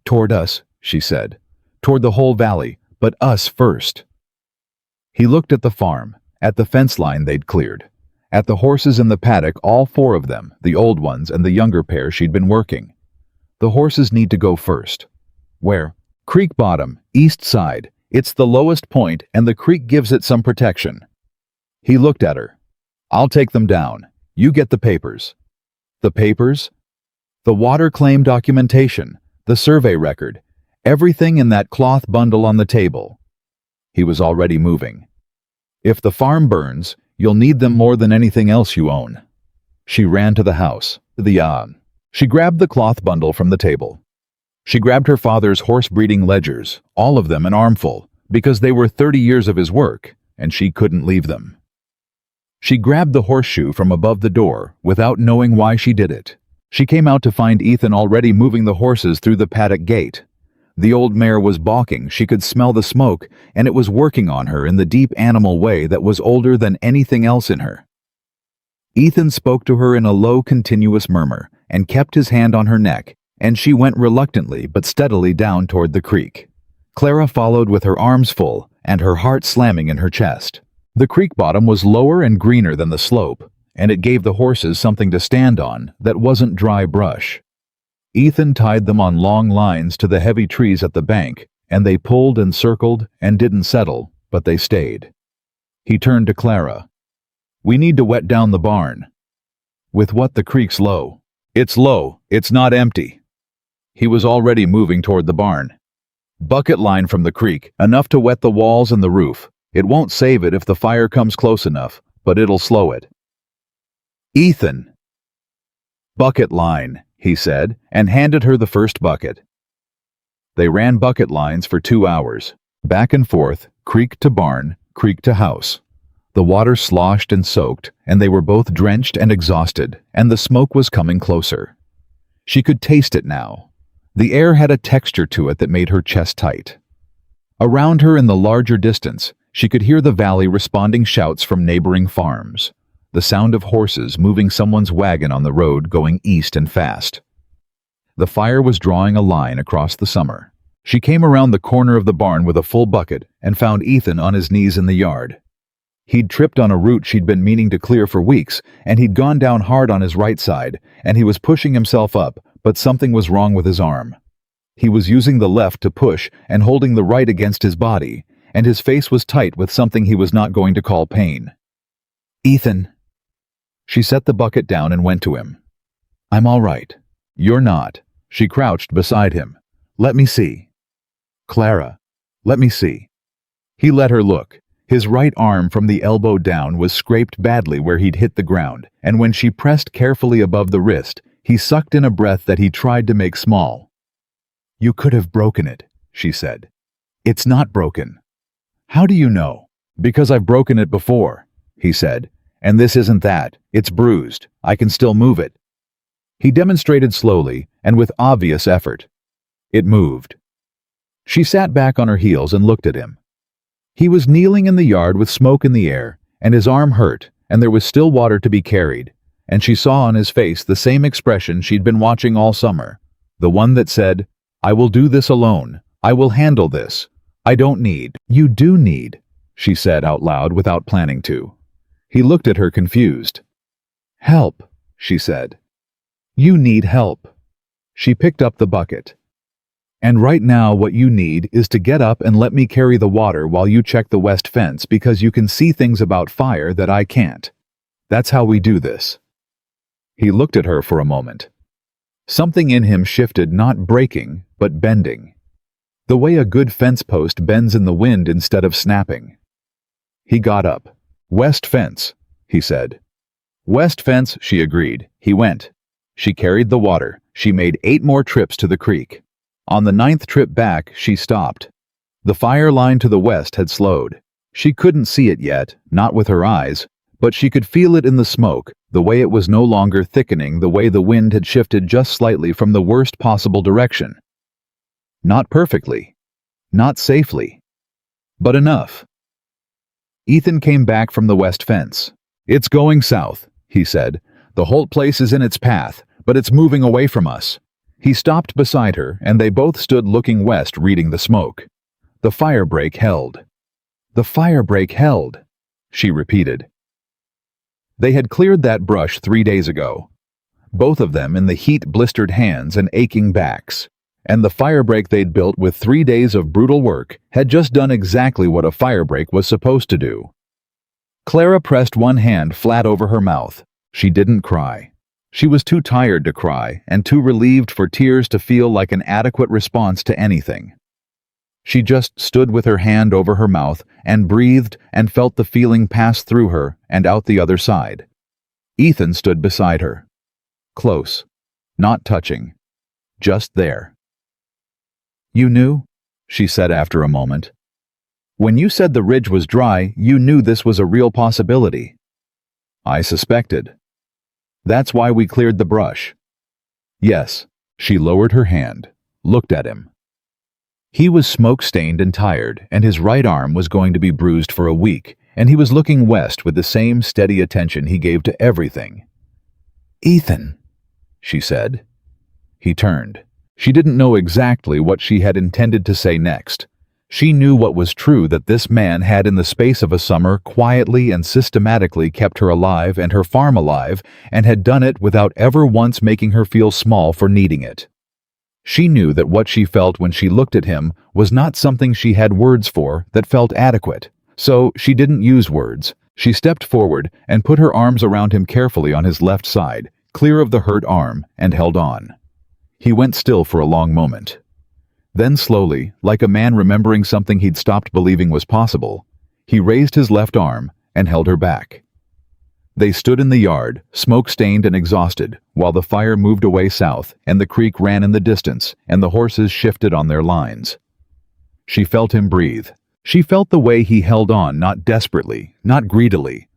A: "Toward us," she said. "Toward the whole valley, but us first." He looked at the farm, at the fence line they'd cleared, at the horses in the paddock, all 4 of them, the old ones and the younger pair she'd been working. "The horses need to go first." "Where?" "Creek bottom, east side. It's the lowest point and the creek gives it some protection." He looked at her. "I'll take them down. You get the papers." "The papers?" "The water claim documentation, the survey record, everything in that cloth bundle on the table." He was already moving. "If the farm burns, you'll need them more than anything else you own." She ran to the house. She grabbed the cloth bundle from the table. She grabbed her father's horse breeding ledgers, all of them an armful, because they were 30 years of his work, and she couldn't leave them. She grabbed the horseshoe from above the door without knowing why she did it. She came out to find Ethan already moving the horses through the paddock gate. The old mare was balking. She could smell the smoke, and it was working on her in the deep animal way that was older than anything else in her. Ethan spoke to her in a low, continuous murmur and kept his hand on her neck, and she went reluctantly but steadily down toward the creek. Clara followed with her arms full and her heart slamming in her chest. The creek bottom was lower and greener than the slope, and it gave the horses something to stand on that wasn't dry brush. Ethan tied them on long lines to the heavy trees at the bank, and they pulled and circled and didn't settle, but they stayed. He turned to Clara. "We need to wet down the barn." "With what? The creek's low." "It's low. It's not empty." He was already moving toward the barn. "Bucket line from the creek, enough to wet the walls and the roof. It won't save it if the fire comes close enough, but it'll slow it." "Ethan!" "Bucket line," he said, and handed her the first bucket. They ran bucket lines for 2 hours, back and forth, creek to barn, creek to house. The water sloshed and soaked, and they were both drenched and exhausted, and the smoke was coming closer. She could taste it now. The air had a texture to it that made her chest tight. Around her in the larger distance, she could hear the valley responding shouts from neighboring farms, the sound of horses moving someone's wagon on the road going east and fast. The fire was drawing a line across the summer. She came around the corner of the barn with a full bucket and found Ethan on his knees in the yard. He'd tripped on a root she'd been meaning to clear for weeks, and he'd gone down hard on his right side, and he was pushing himself up, but something was wrong with his arm. He was using the left to push and holding the right against his body, and his face was tight with something he was not going to call pain. "Ethan." She set the bucket down and went to him. "I'm all right." "You're not." She crouched beside him. "Let me see." "Clara, let me see." He let her look. His right arm from the elbow down was scraped badly where he'd hit the ground, and when she pressed carefully above the wrist, he sucked in a breath that he tried to make small. "You could have broken it," she said. "It's not broken." "How do you know?" "Because I've broken it before," he said. "And this isn't that. It's bruised. I can still move it." He demonstrated slowly and with obvious effort. It moved. She sat back on her heels and looked at him. He was kneeling in the yard with smoke in the air, and his arm hurt, and there was still water to be carried, and she saw on his face the same expression she'd been watching all summer, the one that said, "I will do this alone. I will handle this. I don't need." "You do need," she said out loud without planning to. He looked at her confused. "Help," she said. "You need help." She picked up the bucket. "And right now what you need is to get up and let me carry the water while you check the west fence because you can see things about fire that I can't. That's how we do this." He looked at her for a moment. Something in him shifted, not breaking, but bending. The way a good fence post bends in the wind instead of snapping. He got up. "West fence," he said. "West fence," she agreed. He went. She carried the water. She made 8 more trips to the creek. On the 9th trip back, she stopped. The fire line to the west had slowed. She couldn't see it yet, not with her eyes, but she could feel it in the smoke, the way it was no longer thickening, the way the wind had shifted just slightly from the worst possible direction. Not perfectly. Not safely. But enough. Ethan came back from the west fence. "It's going south," he said. "The whole place is in its path, but it's moving away from us." He stopped beside her, and they both stood looking west, reading the smoke. The fire break held. "The fire break held," she repeated. They had cleared that brush 3 days ago, both of them in the heat-blistered hands and aching backs, and the fire break they'd built with 3 days of brutal work had just done exactly what a fire break was supposed to do. Clara pressed one hand flat over her mouth. She didn't cry. She was too tired to cry and too relieved for tears to feel like an adequate response to anything. She just stood with her hand over her mouth and breathed and felt the feeling pass through her and out the other side. Ethan stood beside her. Close. Not touching. Just there. "You knew?" she said after a moment. "When you said the ridge was dry, you knew this was a real possibility." "I suspected." "That's why we cleared the brush." "Yes." She lowered her hand, looked at him. He was smoke-stained and tired, and his right arm was going to be bruised for a week, and he was looking west with the same steady attention he gave to everything. "Ethan," she said. He turned. She didn't know exactly what she had intended to say next. She knew what was true, that this man had in the space of a summer quietly and systematically kept her alive and her farm alive, and had done it without ever once making her feel small for needing it. She knew that what she felt when she looked at him was not something she had words for that felt adequate, so she didn't use words. She stepped forward and put her arms around him carefully on his left side, clear of the hurt arm, and held on. He went still for a long moment. Then slowly, like a man remembering something he'd stopped believing was possible, he raised his left arm and held her back. They stood in the yard, smoke-stained and exhausted, while the fire moved away south and the creek ran in the distance and the horses shifted on their lines. She felt him breathe. She felt the way he held on, not desperately, not greedily,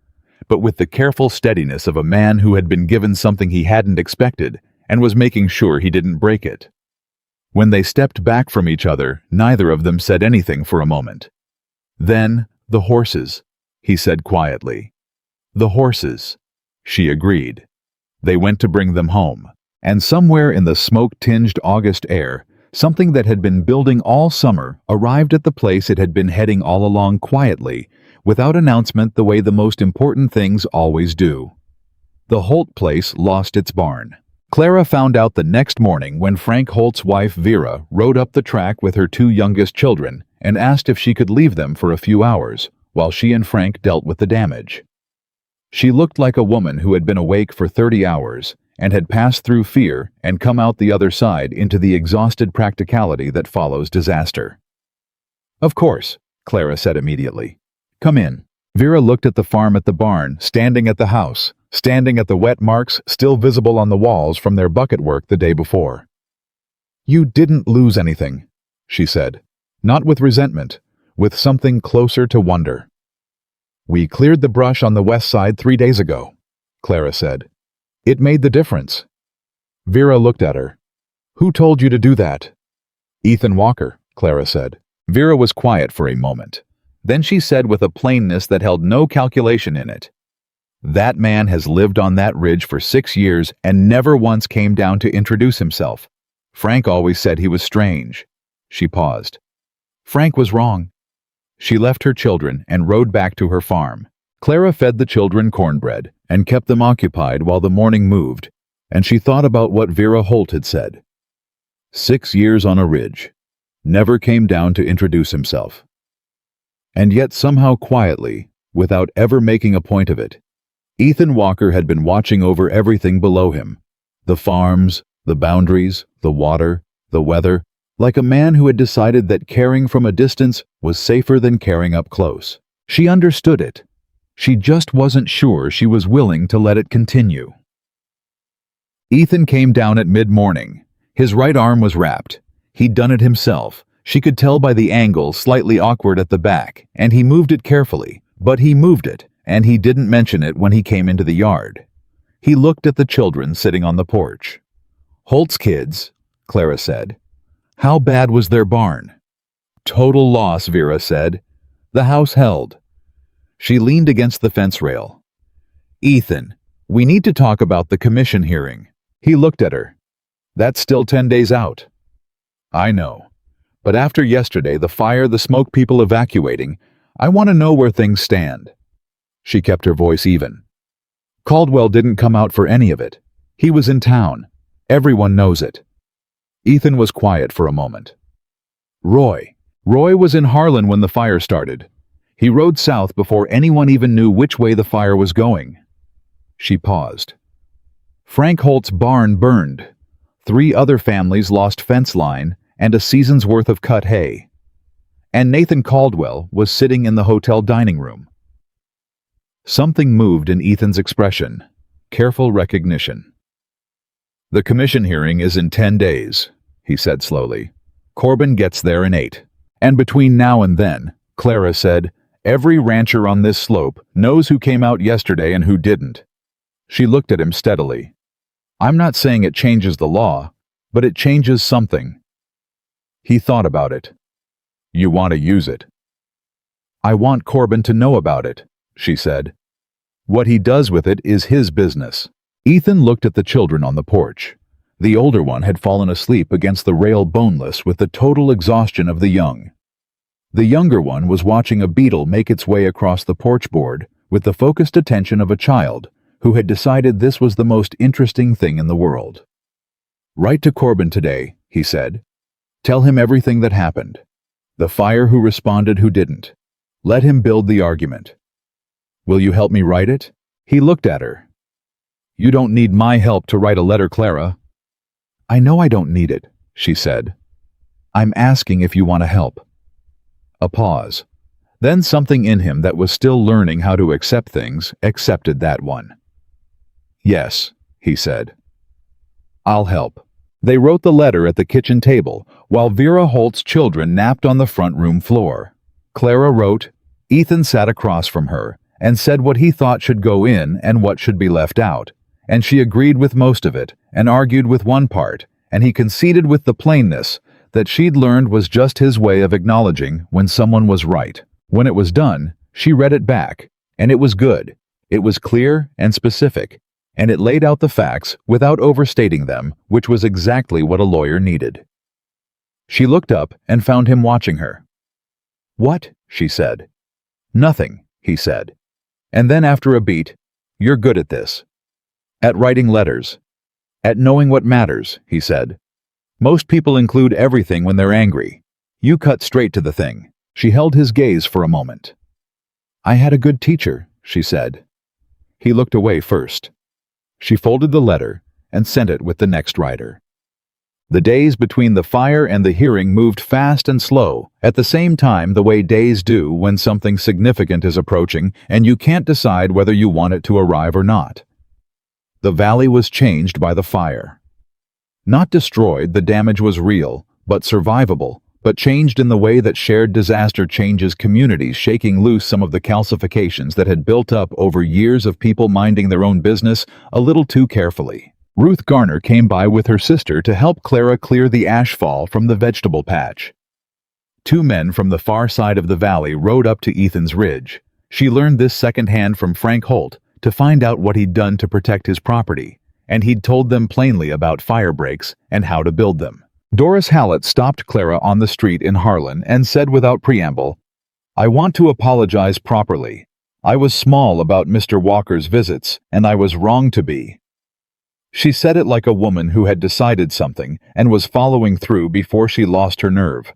A: but with the careful steadiness of a man who had been given something he hadn't expected and was making sure he didn't break it. When they stepped back from each other, neither of them said anything for a moment. "Then, the horses," he said quietly. "The horses," she agreed. They went to bring them home, and somewhere in the smoke-tinged August air, something that had been building all summer arrived at the place it had been heading all along quietly, without announcement, the way the most important things always do. The Holt place lost its barn. Clara found out the next morning when Frank Holt's wife Vera rode up the track with her 2 youngest children and asked if she could leave them for a few hours while she and Frank dealt with the damage. She looked like a woman who had been awake for 30 hours and had passed through fear and come out the other side into the exhausted practicality that follows disaster. "Of course," Clara said immediately. Come in." Vera looked at the farm at the barn, standing at the house, standing at the wet marks still visible on the walls from their bucket work the day before. "You didn't lose anything," she said. Not with resentment, with something closer to wonder. "We cleared the brush on the west side 3 days ago," Clara said. "It made the difference." Vera looked at her. "Who told you to do that?" "Ethan Walker," Clara said. Vera was quiet for a moment. Then she said with a plainness that held no calculation in it, "That man has lived on that ridge for 6 years and never once came down to introduce himself. Frank always said he was strange." She paused. "Frank was wrong." She left her children and rode back to her farm. Clara fed the children cornbread and kept them occupied while the morning moved, and she thought about what Vera Holt had said. 6 years on a ridge. Never came down to introduce himself. And yet somehow quietly, without ever making a point of it, Ethan Walker had been watching over everything below him. The farms, the boundaries, the water, the weather, like a man who had decided that caring from a distance was safer than caring up close. She understood it. She just wasn't sure she was willing to let it continue. Ethan came down at mid-morning. His right arm was wrapped. He'd done it himself. She could tell by the angle slightly awkward at the back, and he moved it carefully, but he moved it, and he didn't mention it when he came into the yard. He looked at the children sitting on the porch. "Holt's kids," Clara said. "How bad was their barn?" "Total loss," Vera said. "The house held." She leaned against the fence rail. "Ethan, we need to talk about the commission hearing." He looked at her. "That's still 10 days out." "I know. But after yesterday, the fire, the smoke, people evacuating, I want to know where things stand." She kept her voice even. "Caldwell didn't come out for any of it. He was in town. Everyone knows it." Ethan was quiet for a moment. Roy was in Harlan when the fire started. He rode south before anyone even knew which way the fire was going." She paused. "Frank Holt's barn burned. 3 other families lost fence line and a season's worth of cut hay. And Nathan Caldwell was sitting in the hotel dining room." Something moved in Ethan's expression. Careful recognition. "The commission hearing is in 10 days, he said slowly. "Corbin gets there in 8. And between now and then," Clara said, "every rancher on this slope knows who came out yesterday and who didn't." She looked at him steadily. "I'm not saying it changes the law, but it changes something." He thought about it. "You want to use it?" "I want Corbin to know about it," she said. "What he does with it is his business." Ethan looked at the children on the porch. The older one had fallen asleep against the rail boneless with the total exhaustion of the young. The younger one was watching a beetle make its way across the porch board with the focused attention of a child who had decided this was the most interesting thing in the world. "Write to Corbin today," he said. "Tell him everything that happened. The fire, who responded, who didn't. Let him build the argument." "Will you help me write it?" He looked at her. "You don't need my help to write a letter, Clara." "I know I don't need it," she said. "I'm asking if you want to help." A pause. Then something in him that was still learning how to accept things accepted that one. "Yes," he said. "I'll help." They wrote the letter at the kitchen table while Vera Holt's children napped on the front room floor. Clara wrote, Ethan sat across from her and said what he thought should go in and what should be left out, and she agreed with most of it and argued with one part, and he conceded with the plainness that she'd learned was just his way of acknowledging when someone was right. When it was done, she read it back, and it was good. It was clear and specific, and it laid out the facts without overstating them, which was exactly what a lawyer needed. She looked up and found him watching her. "What?" she said. "Nothing," he said. And then after a beat, "You're good at this. At writing letters. At knowing what matters," he said. "Most people include everything when they're angry. You cut straight to the thing." She held his gaze for a moment. "I had a good teacher," she said. He looked away first. She folded the letter and sent it with the next writer. The days between the fire and the hearing moved fast and slow, at the same time the way days do when something significant is approaching and you can't decide whether you want it to arrive or not. The valley was changed by the fire. Not destroyed, the damage was real, but survivable, but changed in the way that shared disaster changes communities, shaking loose some of the calcifications that had built up over years of people minding their own business a little too carefully. Ruth Garner came by with her sister to help Clara clear the ashfall from the vegetable patch. Two men from the far side of the valley rode up to Ethan's ridge. She learned this secondhand from Frank Holt to find out what he'd done to protect his property, and he'd told them plainly about fire breaks and how to build them. Doris Hallett stopped Clara on the street in Harlan and said without preamble, "I want to apologize properly. I was small about Mr. Walker's visits, and I was wrong to be." She said it like a woman who had decided something and was following through before she lost her nerve.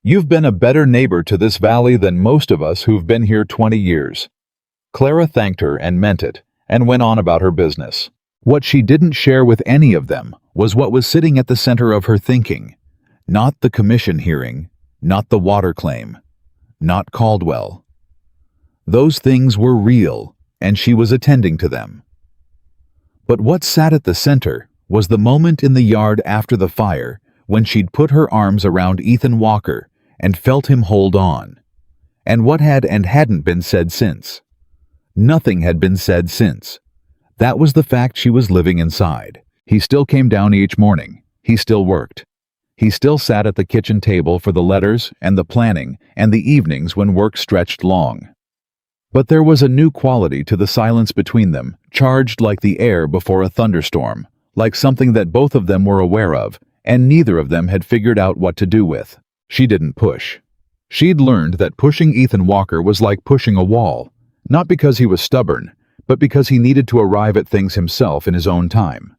A: "You've been a better neighbor to this valley than most of us who've been here 20 years. Clara thanked her and meant it, and went on about her business. What she didn't share with any of them was what was sitting at the center of her thinking. Not the commission hearing, not the water claim, not Caldwell. Those things were real, and she was attending to them. But what sat at the center was the moment in the yard after the fire when she'd put her arms around Ethan Walker and felt him hold on. And what had and hadn't been said since. Nothing had been said since. That was the fact she was living inside. He still came down each morning. He still worked. He still sat at the kitchen table for the letters and the planning and the evenings when work stretched long. But there was a new quality to the silence between them, charged like the air before a thunderstorm, like something that both of them were aware of, and neither of them had figured out what to do with. She didn't push. She'd learned that pushing Ethan Walker was like pushing a wall, not because he was stubborn, but because he needed to arrive at things himself in his own time.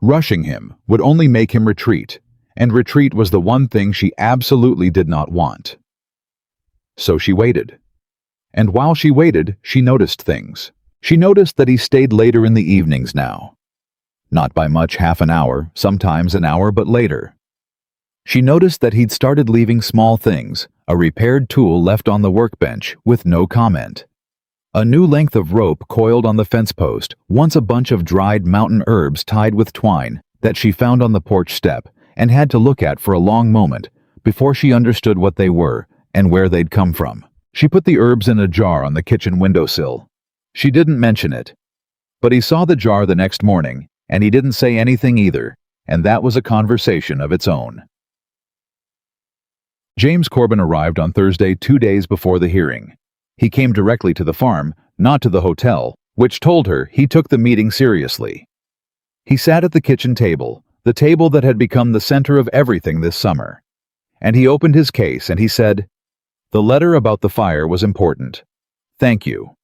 A: Rushing him would only make him retreat, and retreat was the one thing she absolutely did not want. So she waited. And while she waited, she noticed things. She noticed that he stayed later in the evenings now. Not by much, half an hour, sometimes an hour, but later. She noticed that he'd started leaving small things, a repaired tool left on the workbench, with no comment. A new length of rope coiled on the fence post, once a bunch of dried mountain herbs tied with twine that she found on the porch step and had to look at for a long moment before she understood what they were and where they'd come from. She put the herbs in a jar on the kitchen windowsill. She didn't mention it. But he saw the jar the next morning, and he didn't say anything either, and that was a conversation of its own. James Corbin arrived on Thursday 2 days before the hearing. He came directly to the farm, not to the hotel, which told her he took the meeting seriously. He sat at the kitchen table, the table that had become the center of everything this summer. And he opened his case and he said, "The letter about the fire was important. Thank you."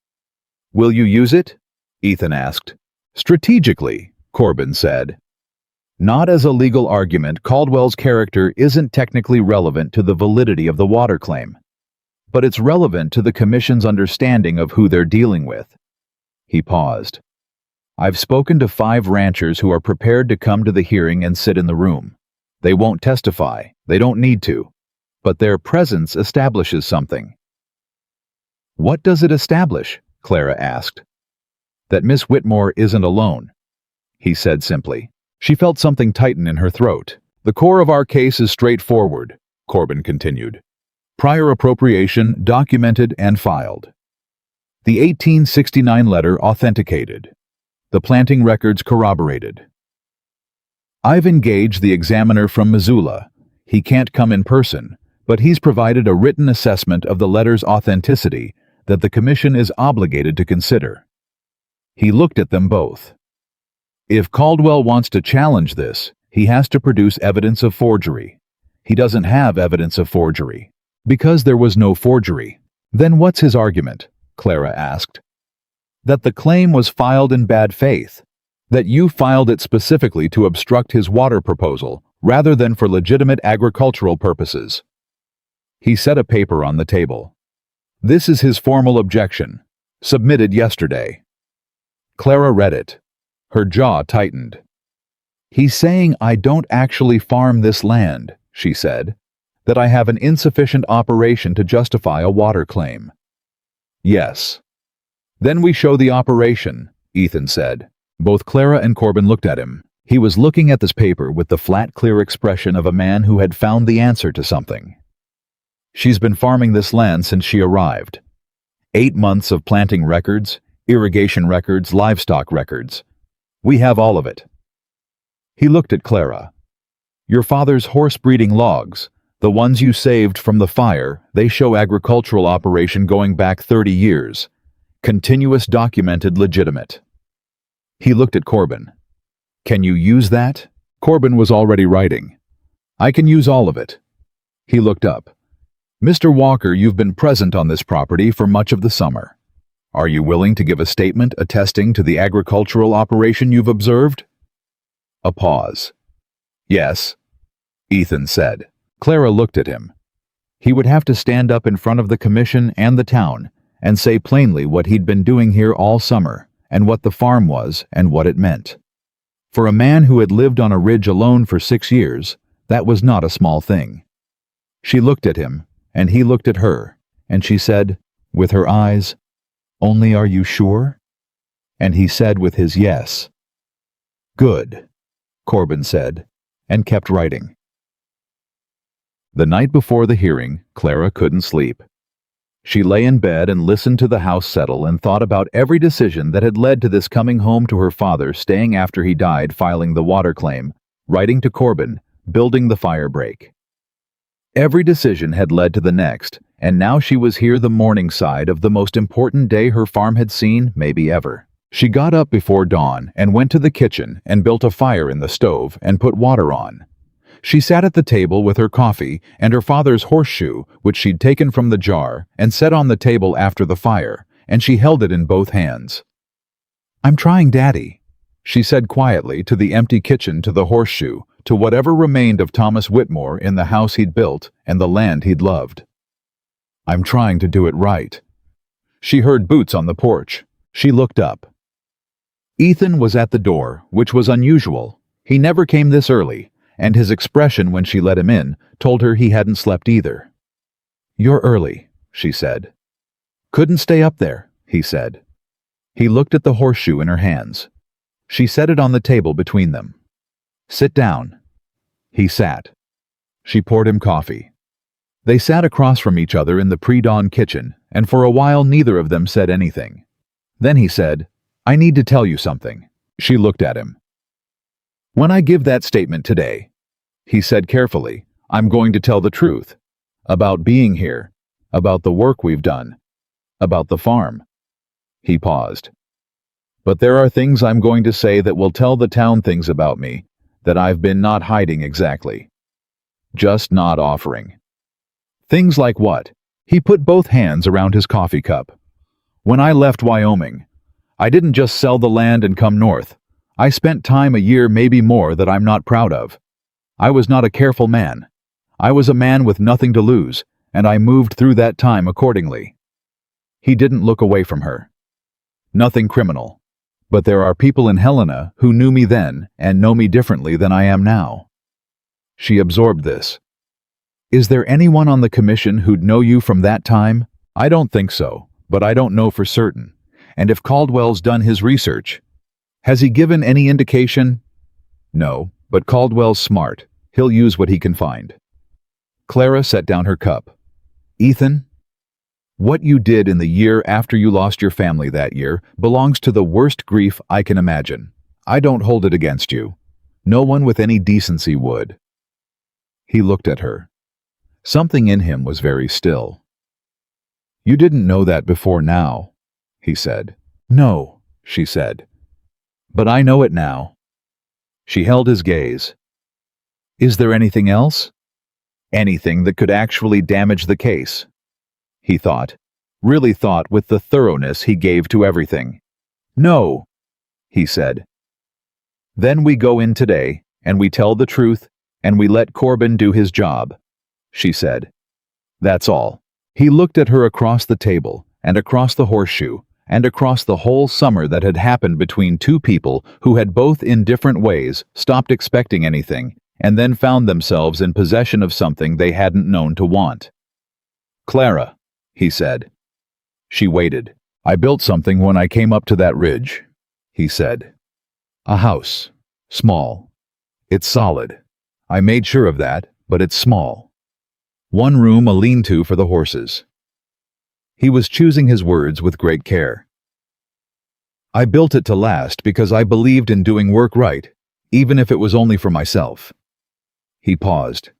A: "Will you use it?" Ethan asked. "Strategically," Corbin said. "Not as a legal argument. Caldwell's character isn't technically relevant to the validity of the water claim. But it's relevant to the commission's understanding of who they're dealing with." He paused. "I've spoken to 5 ranchers who are prepared to come to the hearing and sit in the room. They won't testify. They don't need to. But their presence establishes something." "What does it establish?" Clara asked. "That Miss Whitmore isn't alone," he said simply. She felt something tighten in her throat. "The core of our case is straightforward," Corbin continued. "Prior appropriation documented and filed. The 1869 letter authenticated. The planting records corroborated. I've engaged the examiner from Missoula. He can't come in person, but he's provided a written assessment of the letter's authenticity that the commission is obligated to consider." He looked at them both. "If Caldwell wants to challenge this, he has to produce evidence of forgery. He doesn't have evidence of forgery. Because there was no forgery. Then what's his argument?" Clara asked. "That the claim was filed in bad faith. That you filed it specifically to obstruct his water proposal, rather than for legitimate agricultural purposes." He set a paper on the table. "This is his formal objection, submitted yesterday." Clara read it. Her jaw tightened. He's saying I don't actually farm this land, she said, that I have an insufficient operation to justify a water claim. Yes. Then we show the operation, Ethan said. Both Clara and Corbin looked at him. He was looking at this paper with the flat, clear expression of a man who had found the answer to something. She's been farming this land since she arrived. 8 months of planting records, irrigation records, livestock records. We have all of it. He looked at Clara. Your father's horse-breeding logs, the ones you saved from the fire, they show agricultural operation going back 30 years. Continuous, documented, legitimate. He looked at Corbin. Can you use that? Corbin was already writing. I can use all of it. He looked up. Mr. Walker, you've been present on this property for much of the summer. Are you willing to give a statement attesting to the agricultural operation you've observed? A pause. Yes, Ethan said. Clara looked at him. He would have to stand up in front of the commission and the town and say plainly what he'd been doing here all summer and what the farm was and what it meant. For a man who had lived on a ridge alone for 6 years, that was not a small thing. She looked at him, and he looked at her, and she said, with her eyes, "Only are you sure?" And he said with his yes. Good, Corbin said, and kept writing. The night before the hearing, Clara couldn't sleep. She lay in bed and listened to the house settle and thought about every decision that had led to this coming home to her father, staying after he died, filing the water claim, writing to Corbin, building the fire break. Every decision had led to the next, and now she was here, the morning side of the most important day her farm had seen, maybe ever. She got up before dawn and went to the kitchen and built a fire in the stove and put water on. She sat at the table with her coffee and her father's horseshoe, which she'd taken from the jar and set on the table after the fire, and she held it in both hands. "I'm trying, Daddy," she said quietly to the empty kitchen, to the horseshoe, to whatever remained of Thomas Whitmore in the house he'd built and the land he'd loved. "I'm trying to do it right." She heard boots on the porch. She looked up. Ethan was at the door, which was unusual. He never came this early, and his expression when she let him in told her he hadn't slept either. "You're early," she said. "Couldn't stay up there," he said. He looked at the horseshoe in her hands. She set it on the table between them. "Sit down." He sat. She poured him coffee. They sat across from each other in the pre-dawn kitchen, and for a while neither of them said anything. Then he said, "I need to tell you something." She looked at him. "When I give that statement today," he said carefully, "I'm going to tell the truth. About being here, about the work we've done, about the farm." He paused. "But there are things I'm going to say that will tell the town things about me that I've been not hiding exactly. Just not offering." "Things like what?" He put both hands around his coffee cup. "When I left Wyoming, I didn't just sell the land and come north. I spent time, a year, maybe more, that I'm not proud of. I was not a careful man. I was a man with nothing to lose, and I moved through that time accordingly." He didn't look away from her. "Nothing criminal. But there are people in Helena who knew me then and know me differently than I am now." She absorbed this. "Is there anyone on the commission who'd know you from that time?" "I don't think so, but I don't know for certain. And if Caldwell's done his research, has he given any indication?" "No, but Caldwell's smart. He'll use what he can find." Clara set down her cup. "Ethan, what you did in the year after you lost your family that year belongs to the worst grief I can imagine. I don't hold it against you. No one with any decency would." He looked at her. Something in him was very still. "You didn't know that before now," he said. "No," she said. "But I know it now." She held his gaze. "Is there anything else? Anything that could actually damage the case?" He thought, really thought, with the thoroughness he gave to everything. "No," he said. "Then we go in today, and we tell the truth, and we let Corbin do his job," she said. "That's all." He looked at her across the table and across the horseshoe, and across the whole summer that had happened between two people who had both in different ways stopped expecting anything and then found themselves in possession of something they hadn't known to want. "Clara," he said. She waited. "I built something when I came up to that ridge," he said. "A house. Small. It's solid. I made sure of that, but it's small. One room, a lean-to for the horses." He was choosing his words with great care. "I built it to last because I believed in doing work right, even if it was only for myself." He paused.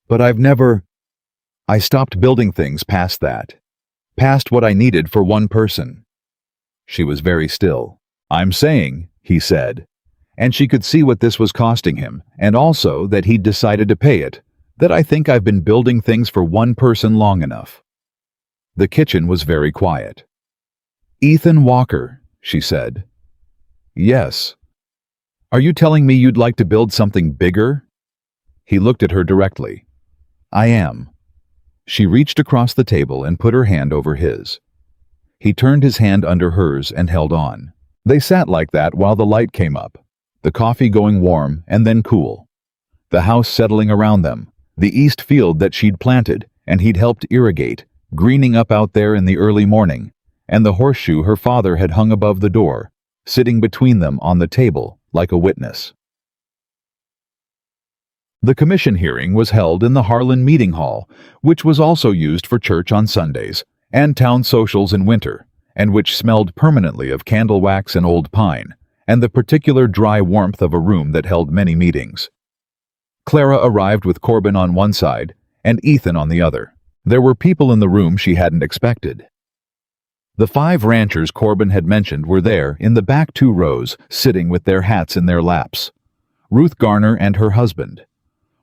A: "But I stopped building things past that. Past what I needed for one person." She was very still. "I'm saying," he said, and she could see what this was costing him, and also that he'd decided to pay it, that "I think I've been building things for one person long enough." The kitchen was very quiet. "Ethan Walker," she said. "Yes. Are you telling me you'd like to build something bigger?" He looked at her directly. "I am." She reached across the table and put her hand over his. He turned his hand under hers and held on. They sat like that while the light came up, the coffee going warm and then cool, the house settling around them, the east field that she'd planted and he'd helped irrigate, greening up out there in the early morning, and the horseshoe her father had hung above the door, sitting between them on the table like a witness. The commission hearing was held in the Harlan Meeting Hall, which was also used for church on Sundays, and town socials in winter, and which smelled permanently of candle wax and old pine, and the particular dry warmth of a room that held many meetings. Clara arrived with Corbin on one side, and Ethan on the other. There were people in the room she hadn't expected. The 5 ranchers Corbin had mentioned were there in the back 2 rows, sitting with their hats in their laps. Ruth Garner and her husband.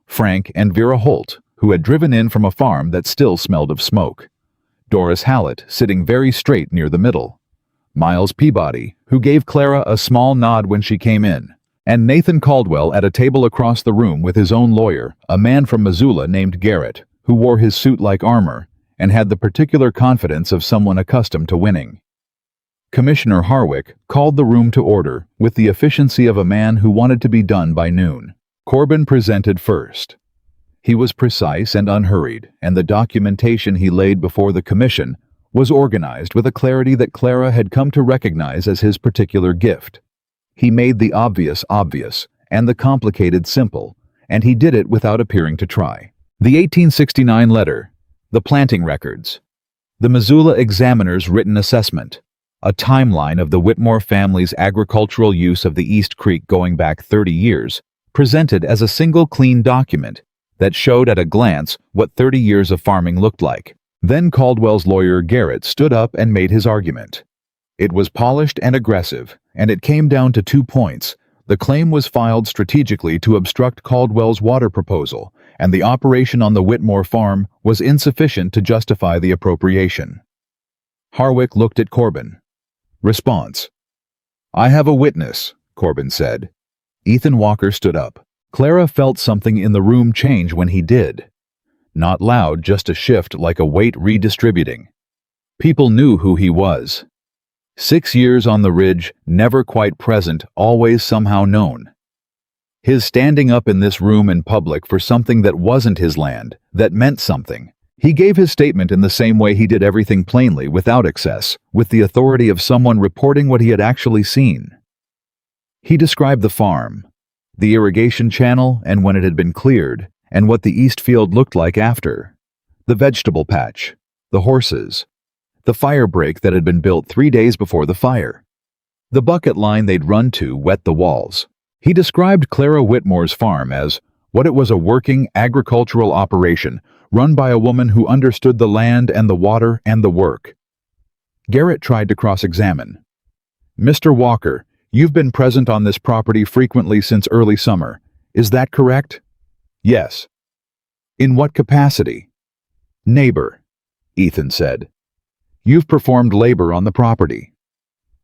A: Frank and Vera Holt, who had driven in from a farm that still smelled of smoke. Doris Hallett, sitting very straight near the middle. Miles Peabody, who gave Clara a small nod when she came in. And Nathan Caldwell at a table across the room with his own lawyer, a man from Missoula named Garrett, who wore his suit like armor and had the particular confidence of someone accustomed to winning. Commissioner Harwick called the room to order with the efficiency of a man who wanted to be done by noon. Corbin presented first. He was precise and unhurried, and the documentation he laid before the commission was organized with a clarity that Clara had come to recognize as his particular gift. He made the obvious obvious and the complicated simple, and he did it without appearing to try. The 1869 letter, the planting records, the Missoula Examiner's written assessment, a timeline of the Whitmore family's agricultural use of the East Creek going back 30 years, presented as a single clean document that showed at a glance what 30 years of farming looked like. Then Caldwell's lawyer Garrett stood up and made his argument. It was polished and aggressive, and it came down to 2 points. The claim was filed strategically to obstruct Caldwell's water proposal, and the operation on the Whitmore farm was insufficient to justify the appropriation. Harwick looked at Corbin. Response. "I have a witness," Corbin said. Ethan Walker stood up. Clara felt something in the room change when he did. Not loud, just a shift like a weight redistributing. People knew who he was. 6 years on the ridge, never quite present, always somehow known. His standing up in this room in public for something that wasn't his land, that meant something. He gave his statement in the same way he did everything plainly, without excess, with the authority of someone reporting what he had actually seen. He described the farm, the irrigation channel and when it had been cleared, and what the east field looked like after, the vegetable patch, the horses, the fire break that had been built 3 days before the fire, the bucket line they'd run to wet the walls. He described Clara Whitmore's farm as what it was, a working agricultural operation run by a woman who understood the land and the water and the work. Garrett tried to cross-examine. "Mr. Walker, you've been present on this property frequently since early summer. Is that correct?" "Yes." "In what capacity?" "Neighbor," Ethan said. "You've performed labor on the property."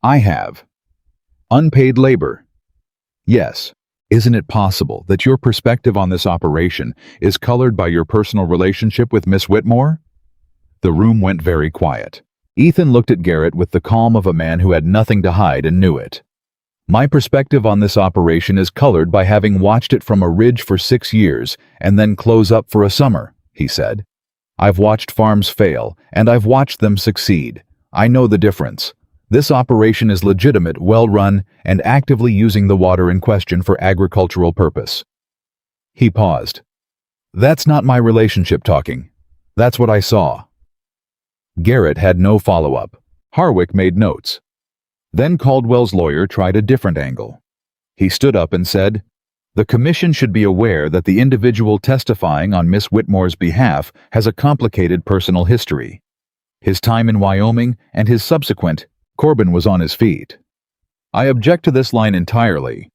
A: "I have." "Unpaid labor?" "Yes." "Isn't it possible that your perspective on this operation is colored by your personal relationship with Miss Whitmore?" The room went very quiet. Ethan looked at Garrett with the calm of a man who had nothing to hide and knew it. My perspective on this operation is colored by having watched it from a ridge for 6 years and then close up for a summer, he said. I've watched farms fail, and I've watched them succeed. I know the difference. This operation is legitimate, well-run, and actively using the water in question for agricultural purpose. He paused. That's not my relationship talking. That's what I saw. Garrett had no follow-up. Harwick made notes. Then Caldwell's lawyer tried a different angle. He stood up and said, "The commission should be aware that the individual testifying on Miss Whitmore's behalf has a complicated personal history. His time in Wyoming and his subsequent..." Corbin was on his feet. "I object to this line entirely.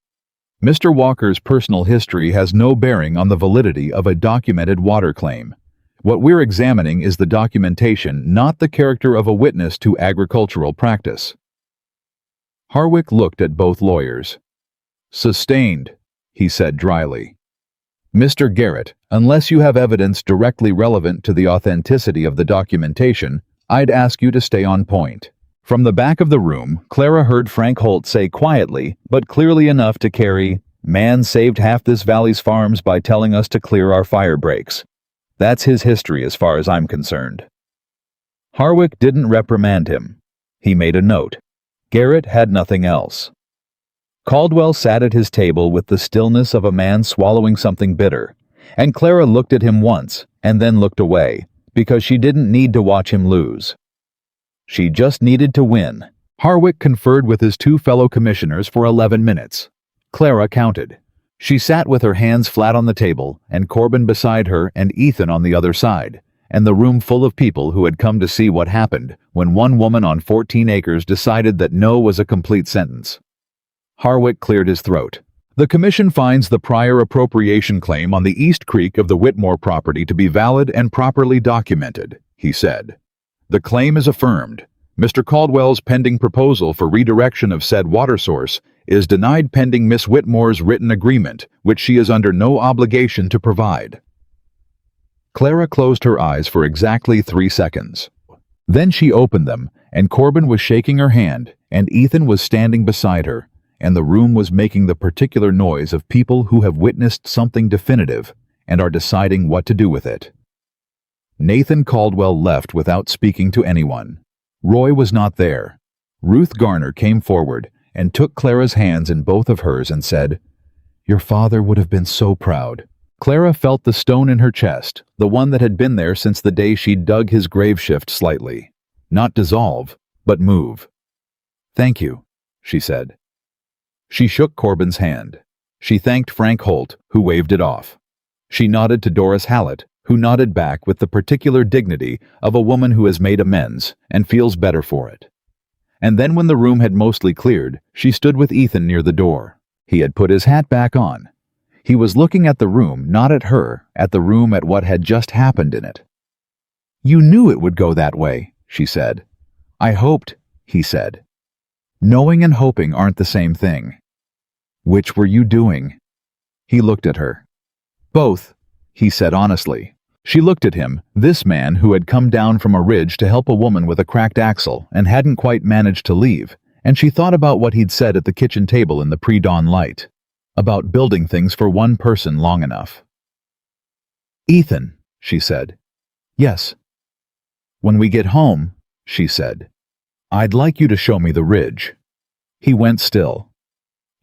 A: Mr. Walker's personal history has no bearing on the validity of a documented water claim. What we're examining is the documentation, not the character of a witness to agricultural practice." Harwick looked at both lawyers. "Sustained," he said dryly. "Mr. Garrett, unless you have evidence directly relevant to the authenticity of the documentation, I'd ask you to stay on point." From the back of the room, Clara heard Frank Holt say quietly, but clearly enough to carry, "Man saved half this valley's farms by telling us to clear our fire breaks. That's his history as far as I'm concerned." Harwick didn't reprimand him. He made a note. Garrett had nothing else. Caldwell sat at his table with the stillness of a man swallowing something bitter, and Clara looked at him once and then looked away, because she didn't need to watch him lose. She just needed to win. Harwick conferred with his 2 fellow commissioners for 11 minutes. Clara counted. She sat with her hands flat on the table, and Corbin beside her and Ethan on the other side, and the room full of people who had come to see what happened when one woman on 14 acres decided that no was a complete sentence. Harwick cleared his throat. "The commission finds the prior appropriation claim on the East Creek of the Whitmore property to be valid and properly documented," he said. "The claim is affirmed. Mr. Caldwell's pending proposal for redirection of said water source is denied pending Miss Whitmore's written agreement, which she is under no obligation to provide." Clara closed her eyes for exactly 3 seconds. Then she opened them, and Corbin was shaking her hand, and Ethan was standing beside her, and the room was making the particular noise of people who have witnessed something definitive and are deciding what to do with it. Nathan Caldwell left without speaking to anyone. Roy was not there. Ruth Garner came forward and took Clara's hands in both of hers and said, "Your father would have been so proud." Clara felt the stone in her chest, the one that had been there since the day she dug his grave shift slightly. Not dissolve, but move. "Thank you," she said. She shook Corbin's hand. She thanked Frank Holt, who waved it off. She nodded to Doris Hallett, who nodded back with the particular dignity of a woman who has made amends and feels better for it. And then when the room had mostly cleared, she stood with Ethan near the door. He had put his hat back on. He was looking at the room, not at her, at the room, at what had just happened in it. "You knew it would go that way," she said. "I hoped," he said. "Knowing and hoping aren't the same thing." "Which were you doing?" He looked at her. "Both," he said honestly. She looked at him, this man who had come down from a ridge to help a woman with a cracked axle and hadn't quite managed to leave, and she thought about what he'd said at the kitchen table in the pre-dawn light, about building things for one person long enough. "Ethan," she said. "Yes." "When we get home," she said, "I'd like you to show me the ridge." He went still.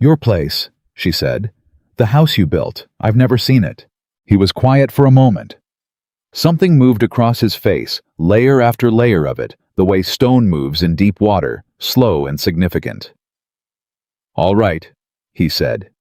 A: "Your place," she said. "The house you built. I've never seen it." He was quiet for a moment. Something moved across his face, layer after layer of it, the way stone moves in deep water, slow and significant. "All right," he said.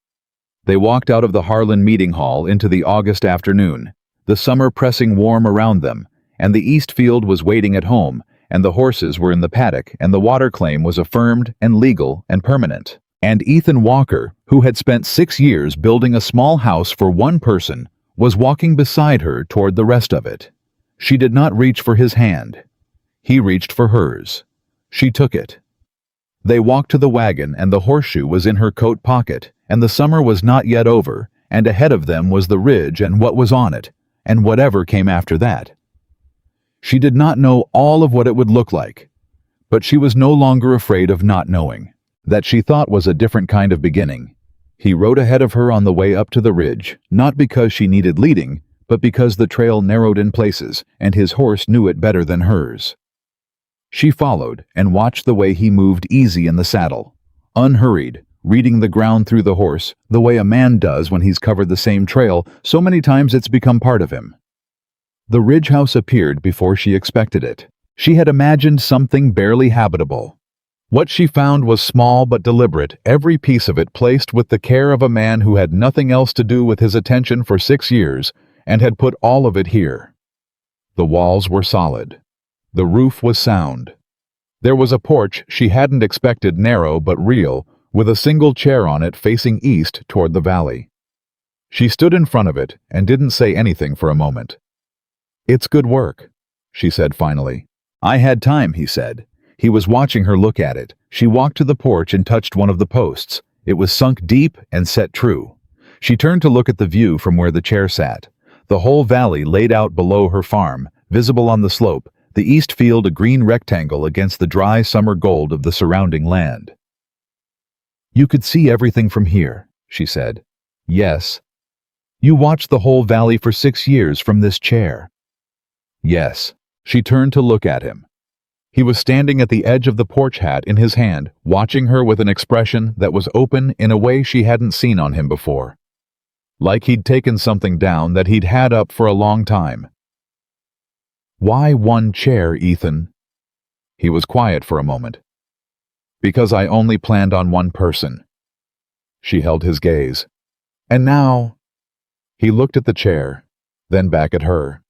A: They walked out of the Harlan meeting hall into the August afternoon, the summer pressing warm around them, and the east field was waiting at home, and the horses were in the paddock, and the water claim was affirmed and legal and permanent. And Ethan Walker, who had spent 6 years building a small house for one person, was walking beside her toward the rest of it. She did not reach for his hand. He reached for hers. She took it. They walked to the wagon, and the horseshoe was in her coat pocket, and the summer was not yet over, and ahead of them was the ridge and what was on it, and whatever came after that. She did not know all of what it would look like, But she was no longer afraid of not knowing. That she thought was a different kind of beginning. He rode ahead of her on the way up to the ridge, not because she needed leading, but because the trail narrowed in places, and his horse knew it better than hers. She followed and watched the way he moved easy in the saddle, unhurried, reading the ground through the horse, the way a man does when he's covered the same trail so many times it's become part of him. The ridge house appeared before she expected it. She had imagined something barely habitable. What she found was small but deliberate, every piece of it placed with the care of a man who had nothing else to do with his attention for 6 years and had put all of it here. The walls were solid. The roof was sound. There was a porch she hadn't expected, narrow but real, with a single chair on it facing east toward the valley. She stood in front of it and didn't say anything for a moment. "It's good work," she said finally. "I had time," he said. He was watching her look at it. She walked to the porch and touched one of the posts. It was sunk deep and set true. She turned to look at the view from where the chair sat. The whole valley laid out below her farm, visible on the slope, the east field a green rectangle against the dry summer gold of the surrounding land. "You could see everything from here," she said. "Yes." "You watched the whole valley for 6 years from this chair." "Yes." She turned to look at him. He was standing at the edge of the porch, hat in his hand, watching her with an expression that was open in a way she hadn't seen on him before. Like he'd taken something down that he'd had up for a long time. "Why one chair, Ethan?" He was quiet for a moment. "Because I only planned on one person." She held his gaze. "And now—" He looked at the chair, then back at her.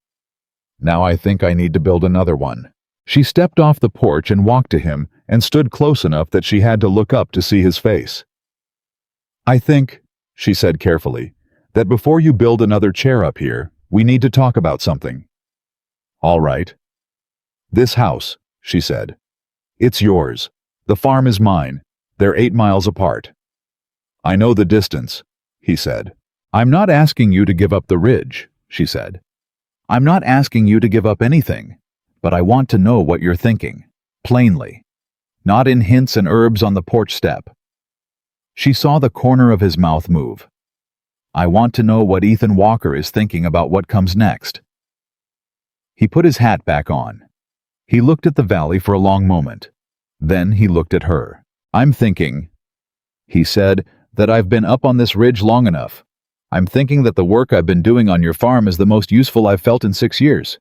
A: "Now I think I need to build another one." She stepped off the porch and walked to him and stood close enough that she had to look up to see his face. "I think," she said carefully, "that before you build another chair up here, we need to talk about something." "All right." "This house," she said. "It's yours. The farm is mine. They're 8 miles apart." "I know the distance," he said. "I'm not asking you to give up the ridge," she said. "I'm not asking you to give up anything. But I want to know what you're thinking, plainly, not in hints and herbs on the porch step." She saw the corner of his mouth move. "I want to know what Ethan Walker is thinking about what comes next." He put his hat back on. He looked at the valley for a long moment. Then he looked at her. "I'm thinking," he said, "that I've been up on this ridge long enough. I'm thinking that the work I've been doing on your farm is the most useful I've felt in 6 years.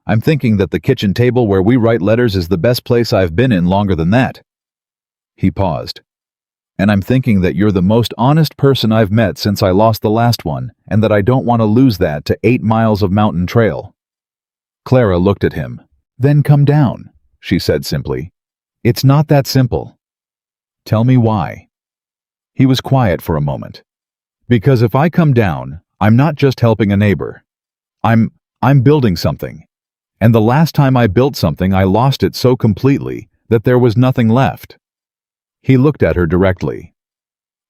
A: I'm thinking that the kitchen table where we write letters is the best place I've been in longer than that." He paused. "And I'm thinking that you're the most honest person I've met since I lost the last one, and that I don't want to lose that to 8 miles of mountain trail." Clara looked at him. "Then come down," she said simply. "It's not that simple." "Tell me why." He was quiet for a moment. "Because if I come down, I'm not just helping a neighbor. I'm building something. And the last time I built something, I lost it so completely that there was nothing left." He looked at her directly.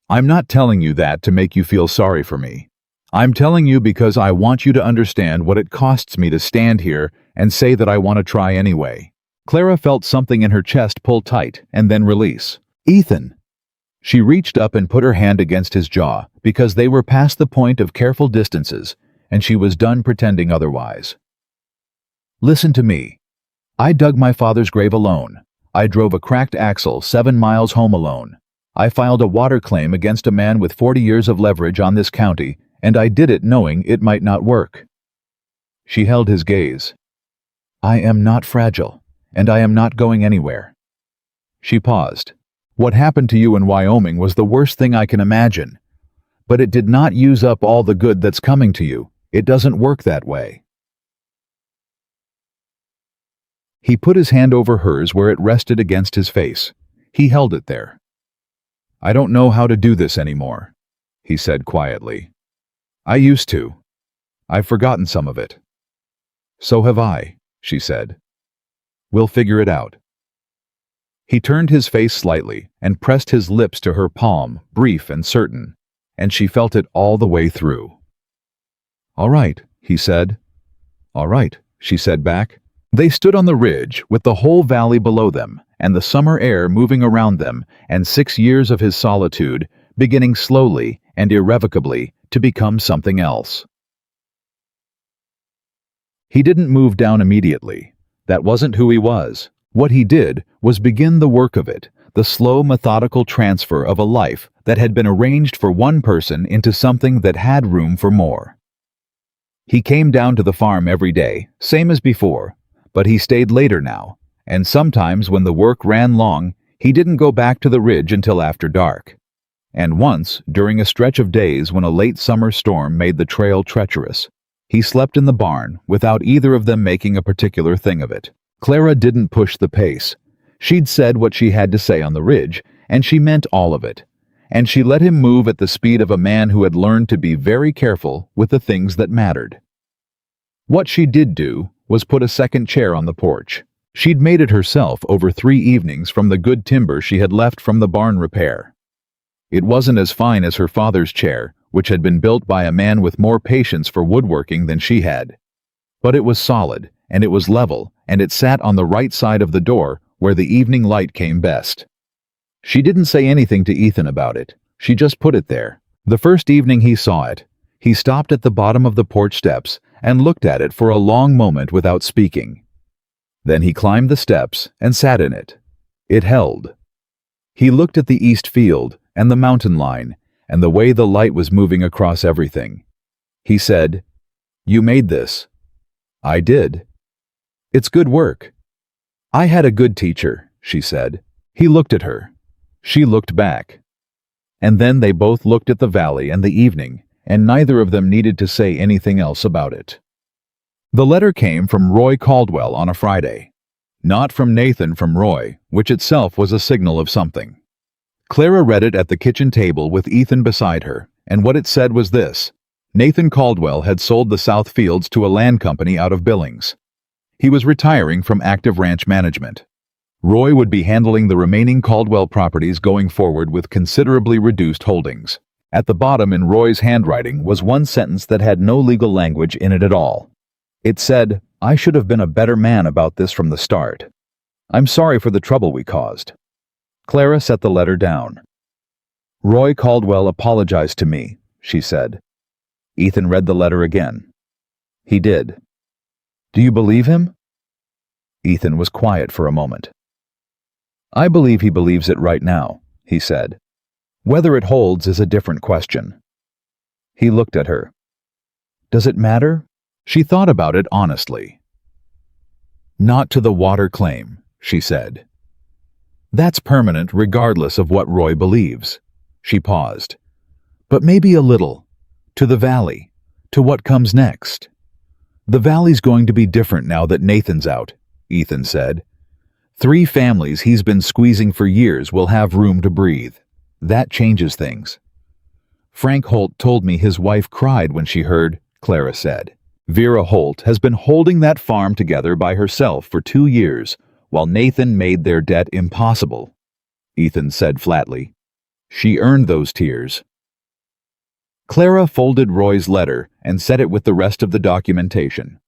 A: "I'm not telling you that to make you feel sorry for me. I'm telling you because I want you to understand what it costs me to stand here and say that I want to try anyway." Clara felt something in her chest pull tight and then release. "Ethan!" She reached up and put her hand against his jaw because they were past the point of careful distances, and she was done pretending otherwise. "Listen to me. I dug my father's grave alone. I drove a cracked axle 7 miles home alone. I filed a water claim against a man with 40 years of leverage on this county, and I did it knowing it might not work." She held his gaze. "I am not fragile, and I am not going anywhere." She paused. "What happened to you in Wyoming was the worst thing I can imagine. But it did not use up all the good that's coming to you. It doesn't work that way." He put his hand over hers where it rested against his face. He held it there. "I don't know how to do this anymore," he said quietly. "I used to. I've forgotten some of it." "So have I," she said. "We'll figure it out." He turned his face slightly and pressed his lips to her palm, brief and certain, and she felt it all the way through. "All right," he said. "All right," she said back. They stood on the ridge with the whole valley below them, and the summer air moving around them, and 6 years of his solitude, beginning slowly and irrevocably to become something else. He didn't move down immediately. That wasn't who he was. What he did was begin the work of it, the slow, methodical transfer of a life that had been arranged for one person into something that had room for more. He came down to the farm every day, same as before, but he stayed later now, and sometimes when the work ran long, he didn't go back to the ridge until after dark. And once, during a stretch of days when a late summer storm made the trail treacherous, he slept in the barn without either of them making a particular thing of it. Clara didn't push the pace. She'd said what she had to say on the ridge, and she meant all of it. And she let him move at the speed of a man who had learned to be very careful with the things that mattered. What she did do was put a second chair on the porch. She'd made it herself over 3 evenings from the good timber she had left from the barn repair. It wasn't as fine as her father's chair, which had been built by a man with more patience for woodworking than she had. But it was solid, and it was level, and it sat on the right side of the door where the evening light came best. She didn't say anything to Ethan about it. She just put it there. The first evening he saw it, he stopped at the bottom of the porch steps and looked at it for a long moment without speaking. Then he climbed the steps and sat in it. It held. He looked at the east field and the mountain line and the way the light was moving across everything. He said, "You made this." "I did." "It's good work." "I had a good teacher," she said. He looked at her. She looked back. And then they both looked at the valley and the evening, and neither of them needed to say anything else about it. The letter came from Roy Caldwell on a Friday. Not from Nathan from Roy, which itself was a signal of something. Clara read it at the kitchen table with Ethan beside her, and what it said was this: Nathan Caldwell had sold the South Fields to a land company out of Billings. He was retiring from active ranch management. Roy would be handling the remaining Caldwell properties going forward with considerably reduced holdings. At the bottom in Roy's handwriting was one sentence that had no legal language in it at all. It said, "I should have been a better man about this from the start. I'm sorry for the trouble we caused." Clara set the letter down. "Roy Caldwell apologized to me," she said. Ethan read the letter again. He did. "Do you believe him?" Ethan was quiet for a moment. "I believe he believes it right now," he said. "Whether it holds is a different question." He looked at her. "Does it matter?" She thought about it honestly. "Not to the water claim," she said. "That's permanent regardless of what Roy believes." She paused. "But maybe a little. To the valley. To what comes next." "The valley's going to be different now that Nathan's out," Ethan said. 3 families he's been squeezing for years will have room to breathe. That changes things." "Frank Holt told me his wife cried when she heard," Clara said. "Vera Holt has been holding that farm together by herself for 2 years, while Nathan made their debt impossible," Ethan said flatly. "She earned those tears." Clara folded Roy's letter and set it with the rest of the documentation.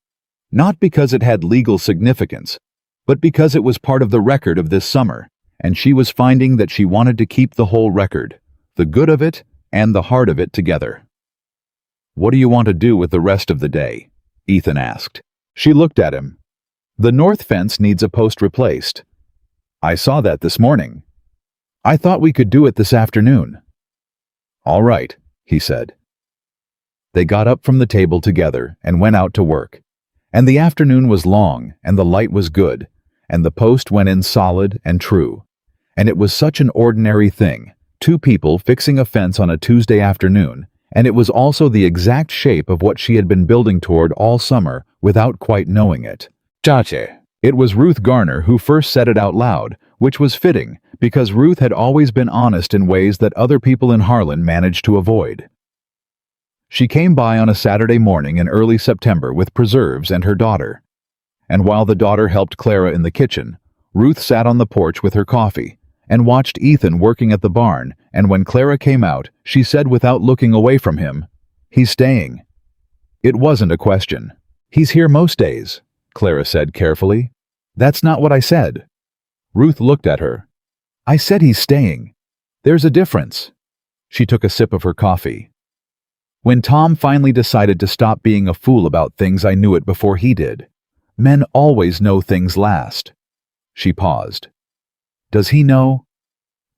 A: Not because it had legal significance, but because it was part of the record of this summer, and she was finding that she wanted to keep the whole record, the good of it and the hard of it together. "What do you want to do with the rest of the day?" Ethan asked. She looked at him. "The north fence needs a post replaced." "I saw that this morning." "I thought we could do it this afternoon." "All right," he said. They got up from the table together and went out to work. And the afternoon was long, and the light was good, and the post went in solid and true. And it was such an ordinary thing, 2 people fixing a fence on a Tuesday afternoon, and it was also the exact shape of what she had been building toward all summer without quite knowing it. Chache. It was Ruth Garner who first said it out loud, which was fitting, because Ruth had always been honest in ways that other people in Harlan managed to avoid. She came by on a Saturday morning in early September with preserves and her daughter. And while the daughter helped Clara in the kitchen, Ruth sat on the porch with her coffee and watched Ethan working at the barn, and when Clara came out, she said without looking away from him, "He's staying." It wasn't a question. "He's here most days," Clara said carefully. "That's not what I said." Ruth looked at her. I said he's staying. There's a difference. She took a sip of her coffee. When Tom finally decided to stop being a fool about things, I knew it before he did. Men always know things last. She paused. Does he know?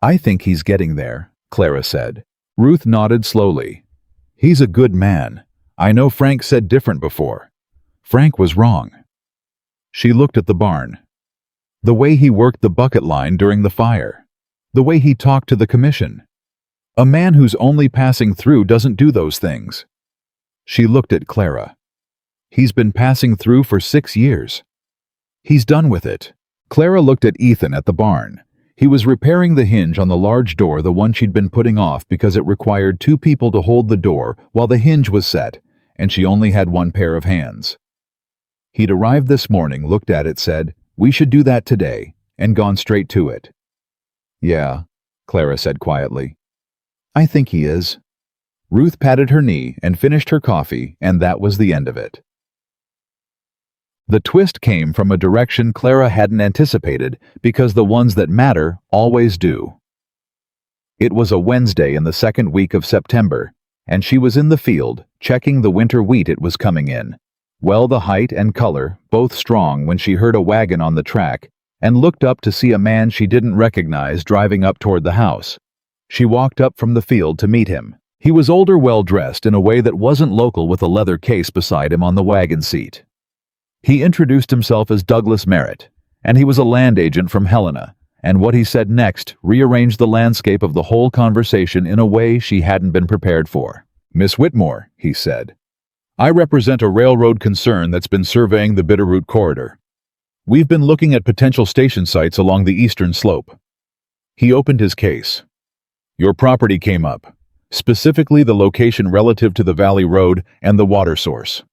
A: I think he's getting there, Clara said. Ruth nodded slowly. He's a good man. I know Frank said different before. Frank was wrong. She looked at the barn. The way he worked the bucket line during the fire. The way he talked to the commission. A man who's only passing through doesn't do those things. She looked at Clara. He's been passing through for 6 years. He's done with it. Clara looked at Ethan at the barn. He was repairing the hinge on the large door, the one she'd been putting off because it required 2 people to hold the door while the hinge was set, and she only had 1 pair of hands. He'd arrived this morning, looked at it, said, "We should do that today," and gone straight to it. Yeah, Clara said quietly. I think he is. Ruth patted her knee and finished her coffee, and that was the end of it. The twist came from a direction Clara hadn't anticipated, because the ones that matter always do. It was a Wednesday in the 2nd week of September, and she was in the field, checking the winter wheat it was coming in. Well, the height and color, both strong, when she heard a wagon on the track, and looked up to see a man she didn't recognize driving up toward the house. She walked up from the field to meet him. He was older, well-dressed in a way that wasn't local, with a leather case beside him on the wagon seat. He introduced himself as Douglas Merritt, and he was a land agent from Helena, and what he said next rearranged the landscape of the whole conversation in a way she hadn't been prepared for. Miss Whitmore, he said, I represent a railroad concern that's been surveying the Bitterroot corridor. We've been looking at potential station sites along the eastern slope. He opened his case. Your property came up, specifically the location relative to the Valley Road and the water source.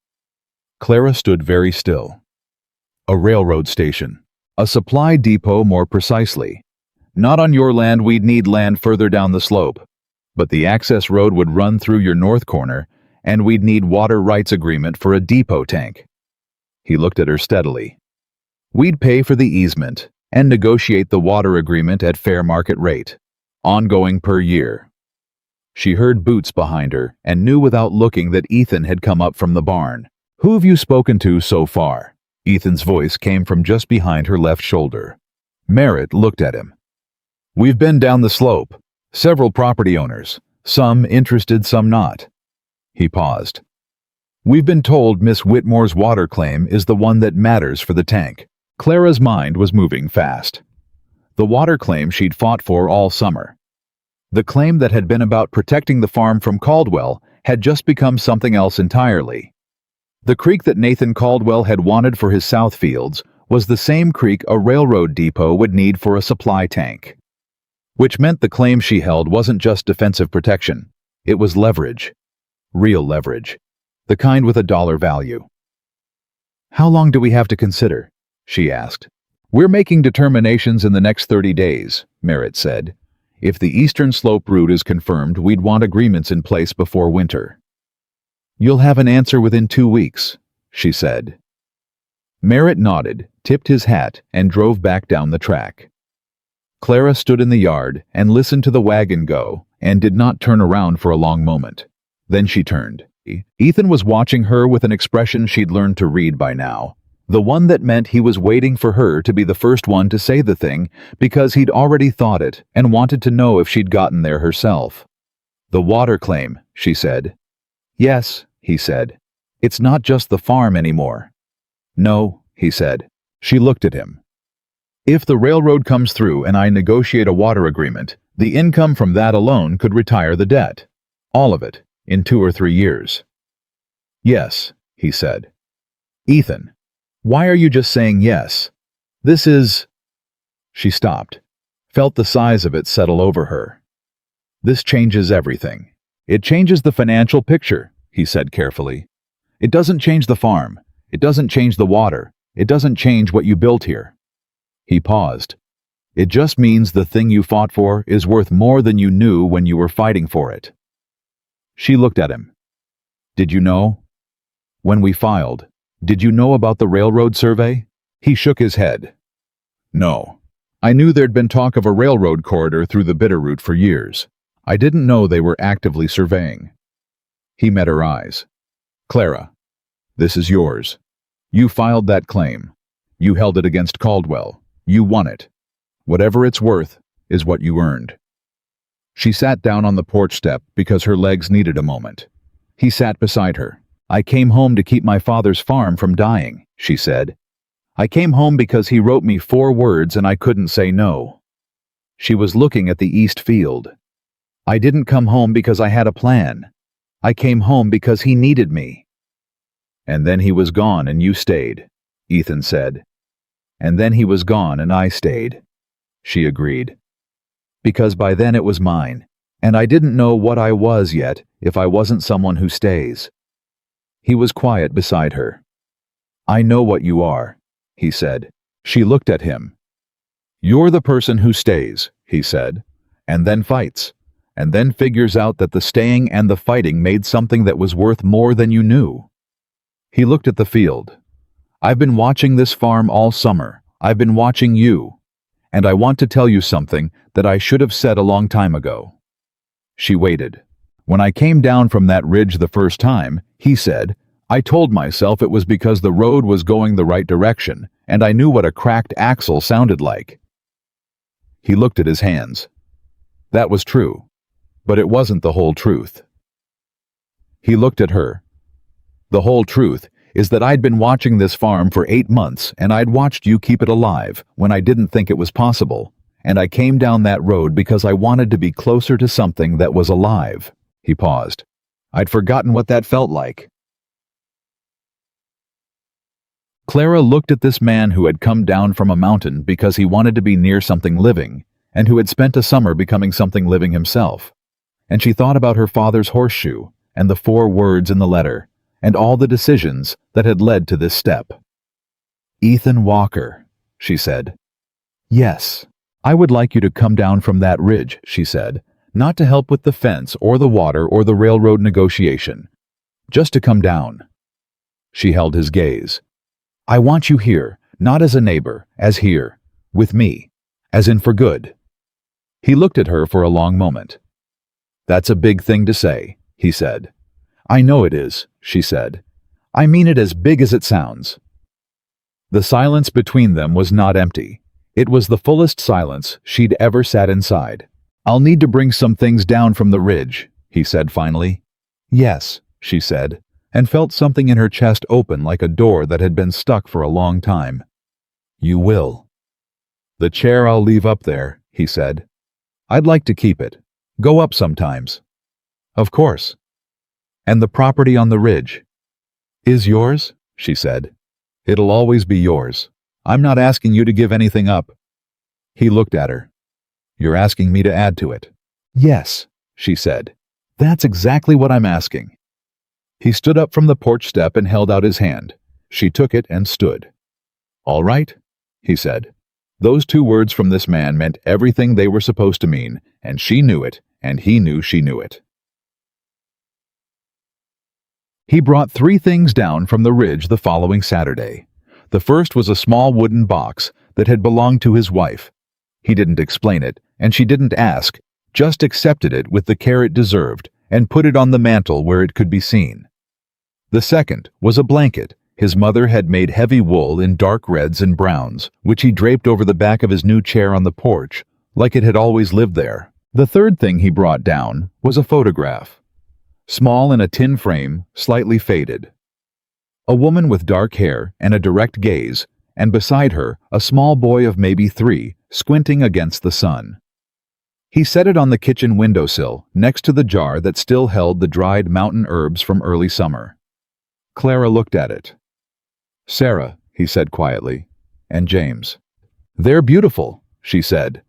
A: Clara stood very still. A railroad station. A supply depot, more precisely. Not on your land, we'd need land further down the slope. But the access road would run through your north corner, and we'd need water rights agreement for a depot tank. He looked at her steadily. We'd pay for the easement and negotiate the water agreement at fair market rate. Ongoing per year. She heard boots behind her and knew without looking that Ethan had come up from the barn. Who have you spoken to so far? Ethan's voice came from just behind her left shoulder. Merritt looked at him. We've been down the slope. Several property owners. Some interested, some not. He paused. We've been told Miss Whitmore's water claim is the one that matters for the tank. Clara's mind was moving fast. The water claim she'd fought for all summer. The claim that had been about protecting the farm from Caldwell had just become something else entirely. The creek that Nathan Caldwell had wanted for his south fields was the same creek a railroad depot would need for a supply tank. Which meant the claim she held wasn't just defensive protection. It was leverage. Real leverage. The kind with a dollar value. How long do we have to consider? She asked. We're making determinations in the next 30 days, Merritt said. If the eastern slope route is confirmed, we'd want agreements in place before winter. You'll have an answer within 2 weeks, she said. Merritt nodded, tipped his hat, and drove back down the track. Clara stood in the yard and listened to the wagon go, and did not turn around for a long moment. Then she turned. Ethan was watching her with an expression she'd learned to read by now. The one that meant he was waiting for her to be the first one to say the thing, because he'd already thought it and wanted to know if she'd gotten there herself. The water claim, she said. Yes, he said. It's not just the farm anymore. No, he said. She looked at him. If the railroad comes through and I negotiate a water agreement, the income from that alone could retire the debt. All of it, in 2 or 3 years. Yes, he said. Ethan. Why are you just saying yes? This is... She stopped, felt the size of it settle over her. This changes everything. It changes the financial picture, he said carefully. It doesn't change the farm. It doesn't change the water. It doesn't change what you built here. He paused. It just means the thing you fought for is worth more than you knew when you were fighting for it. She looked at him. Did you know? When we filed, did you know about the railroad survey? He shook his head. No. I knew there'd been talk of a railroad corridor through the Bitterroot for years. I didn't know they were actively surveying. He met her eyes. Clara, this is yours. You filed that claim. You held it against Caldwell. You won it. Whatever it's worth is what you earned. She sat down on the porch step because her legs needed a moment. He sat beside her. I came home to keep my father's farm from dying, she said. I came home because he wrote me 4 words and I couldn't say no. She was looking at the east field. I didn't come home because I had a plan. I came home because he needed me. And then he was gone and you stayed, Ethan said. And then he was gone and I stayed, she agreed. Because by then it was mine, and I didn't know what I was yet if I wasn't someone who stays. He was quiet beside her. I know what you are, he said. She looked at him. You're the person who stays, he said, and then fights, and then figures out that the staying and the fighting made something that was worth more than you knew. He looked at the field. I've been watching this farm all summer. I've been watching you. And I want to tell you something that I should have said a long time ago. She waited. When I came down from that ridge the first time, he said, I told myself it was because the road was going the right direction, and I knew what a cracked axle sounded like. He looked at his hands. That was true, but it wasn't the whole truth. He looked at her. The whole truth is that I'd been watching this farm for 8 months, and I'd watched you keep it alive when I didn't think it was possible, and I came down that road because I wanted to be closer to something that was alive. He paused. I'd forgotten what that felt like. Clara looked at this man who had come down from a mountain because he wanted to be near something living, and who had spent a summer becoming something living himself. And she thought about her father's horseshoe, and the 4 words in the letter, and all the decisions that had led to this step. Ethan Walker, she said. Yes, I would like you to come down from that ridge, she said, not to help with the fence or the water or the railroad negotiation, just to come down. She held his gaze. I want you here, not as a neighbor, as here, with me, as in for good. He looked at her for a long moment. That's a big thing to say, he said. I know it is, she said. I mean it as big as it sounds. The silence between them was not empty. It was the fullest silence she'd ever sat inside. I'll need to bring some things down from the ridge, he said finally. Yes, she said, and felt something in her chest open like a door that had been stuck for a long time. You will. The chair I'll leave up there, he said. I'd like to keep it. Go up sometimes. Of course. And the property on the ridge is yours, she said. It'll always be yours. I'm not asking you to give anything up. He looked at her. You're asking me to add to it. Yes, she said. That's exactly what I'm asking. He stood up from the porch step and held out his hand. She took it and stood. All right, he said. Those 2 words from this man meant everything they were supposed to mean, and she knew it, and he knew she knew it. He brought 3 things down from the ridge the following Saturday. The first was a small wooden box that had belonged to his wife. He didn't explain it, and she didn't ask, just accepted it with the care it deserved and put it on the mantel where it could be seen. The second was a blanket his mother had made heavy wool in dark reds and browns, which he draped over the back of his new chair on the porch, like it had always lived there. The third thing he brought down was a photograph. Small in a tin frame, slightly faded. A woman with dark hair and a direct gaze, and beside her, a small boy of maybe 3, squinting against the sun. He set it on the kitchen windowsill, next to the jar that still held the dried mountain herbs from early summer. Clara looked at it. Sarah, he said quietly, and James. They're beautiful, she said,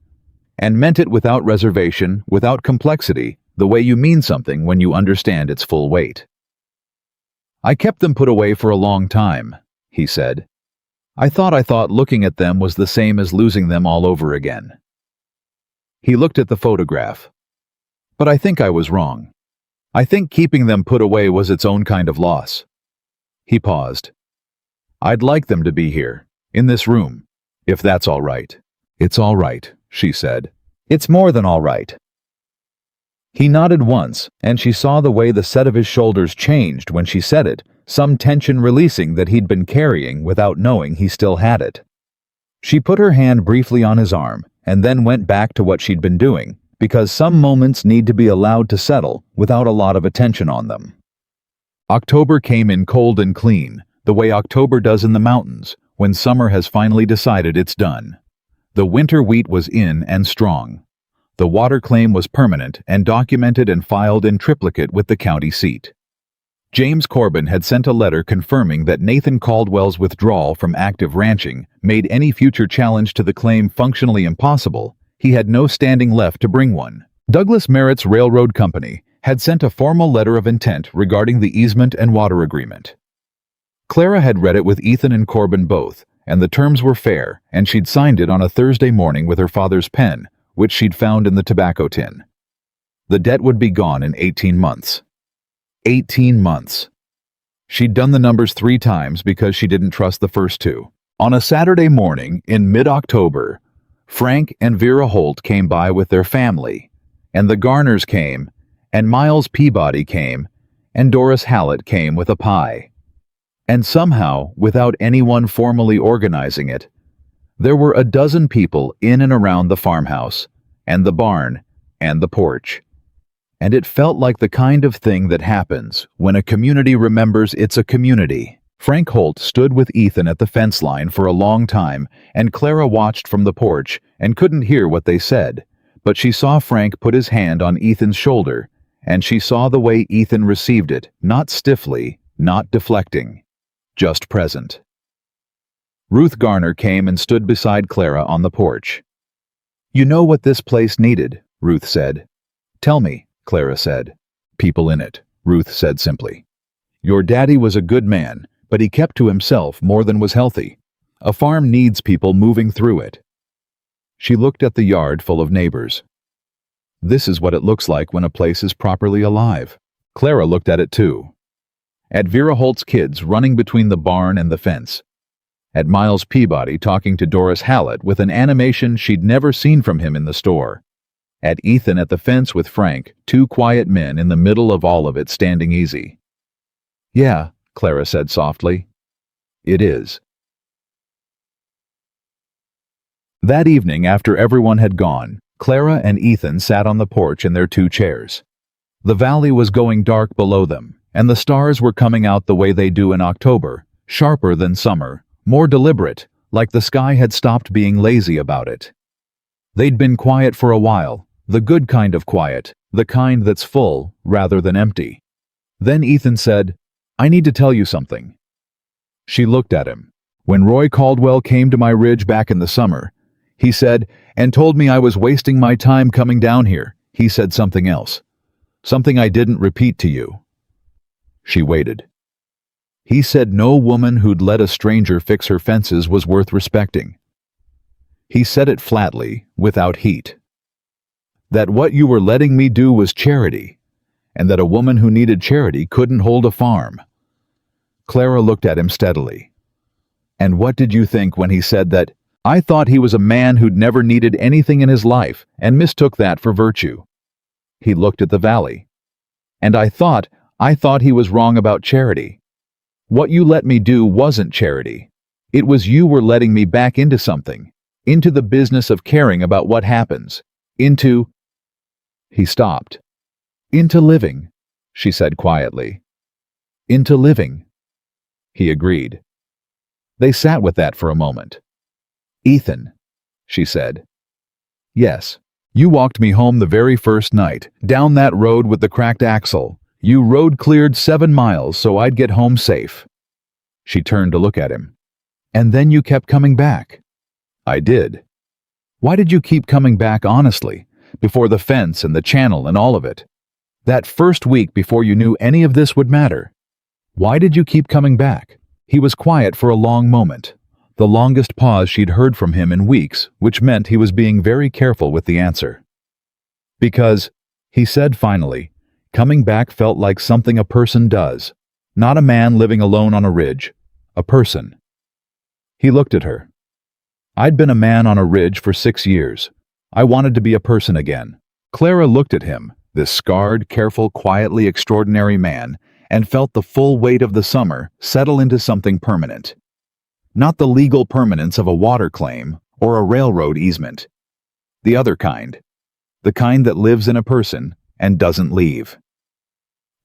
A: and meant it without reservation, without complexity, the way you mean something when you understand its full weight. I kept them put away for a long time, he said. I thought looking at them was the same as losing them all over again. He looked at the photograph. But I think I was wrong. I think keeping them put away was its own kind of loss. He paused. I'd like them to be here, in this room, if that's all right. "It's all right," she said. "It's more than all right." He nodded once, and she saw the way the set of his shoulders changed when she said it, some tension releasing that he'd been carrying without knowing he still had it. She put her hand briefly on his arm, and then went back to what she'd been doing, because some moments need to be allowed to settle without a lot of attention on them. October came in cold and clean, the way October does in the mountains, when summer has finally decided it's done. The winter wheat was in and strong. The water claim was permanent and documented and filed in triplicate with the county seat. James Corbin had sent a letter confirming that Nathan Caldwell's withdrawal from active ranching made any future challenge to the claim functionally impossible. He had no standing left to bring one. Douglas Merritt's railroad company had sent a formal letter of intent regarding the easement and water agreement. Clara had read it with Ethan and Corbin both, and the terms were fair, and she'd signed it on a Thursday morning with her father's pen, which she'd found in the tobacco tin. The debt would be gone in 18 months. 18 months. She'd done the numbers 3 times because she didn't trust the first 2. On a Saturday morning in mid-October, Frank and Vera Holt came by with their family, and the Garners came, and Miles Peabody came, and Doris Hallett came with a pie. And somehow, without anyone formally organizing it, there were a dozen people in and around the farmhouse, and the barn, and the porch. And it felt like the kind of thing that happens when a community remembers it's a community. Frank Holt stood with Ethan at the fence line for a long time, and Clara watched from the porch and couldn't hear what they said, but she saw Frank put his hand on Ethan's shoulder, and she saw the way Ethan received it, not stiffly, not deflecting, just present. Ruth Garner came and stood beside Clara on the porch. "You know what this place needed," Ruth said. "Tell me," Clara said. "People in it," Ruth said simply. "Your daddy was a good man, but he kept to himself more than was healthy. A farm needs people moving through it." She looked at the yard full of neighbors. "This is what it looks like when a place is properly alive." Clara looked at it too. At Vera Holt's kids running between the barn and the fence. At Miles Peabody talking to Doris Hallett with an animation she'd never seen from him in the store. At Ethan at the fence with Frank, 2 quiet men in the middle of all of it standing easy. "Yeah," Clara said softly. "It is." That evening, after everyone had gone, Clara and Ethan sat on the porch in their 2 chairs. The valley was going dark below them, and the stars were coming out the way they do in October, sharper than summer, more deliberate, like the sky had stopped being lazy about it. They'd been quiet for a while, the good kind of quiet, the kind that's full rather than empty. Then Ethan said, "I need to tell you something." She looked at him. "When Roy Caldwell came to my ridge back in the summer, he said, and told me I was wasting my time coming down here, he said something else. Something I didn't repeat to you." She waited. "He said no woman who'd let a stranger fix her fences was worth respecting. He said it flatly, without heat. That what you were letting me do was charity, and that a woman who needed charity couldn't hold a farm." Clara looked at him steadily. "And what did you think when he said that? I thought he was a man who'd never needed anything in his life and mistook that for virtue. He looked at the valley. And I thought he was wrong about charity. What you let me do wasn't charity. It was you were letting me back into something, into the business of caring about what happens, into—" He stopped. "Into living," she said quietly. "Into living." He agreed. They sat with that for a moment. "Ethan," she said. "Yes, you walked me home the very first night, down that road with the cracked axle. You road cleared 7 miles so I'd get home safe." She turned to look at him. "And then you kept coming back." "I did." "Why did you keep coming back honestly, before the fence and the channel and all of it? That first week before you knew any of this would matter. Why did you keep coming back?" He was quiet for a long moment, the longest pause she'd heard from him in weeks, which meant he was being very careful with the answer. "Because," he said finally, "coming back felt like something a person does, not a man living alone on a ridge, a person." He looked at her. I'd been a man on a ridge for 6 years. I wanted to be a person again. Clara looked at him, this scarred, careful, quietly extraordinary man, and felt the full weight of the summer settle into something permanent. Not the legal permanence of a water claim or a railroad easement. The other kind. The kind that lives in a person and doesn't leave.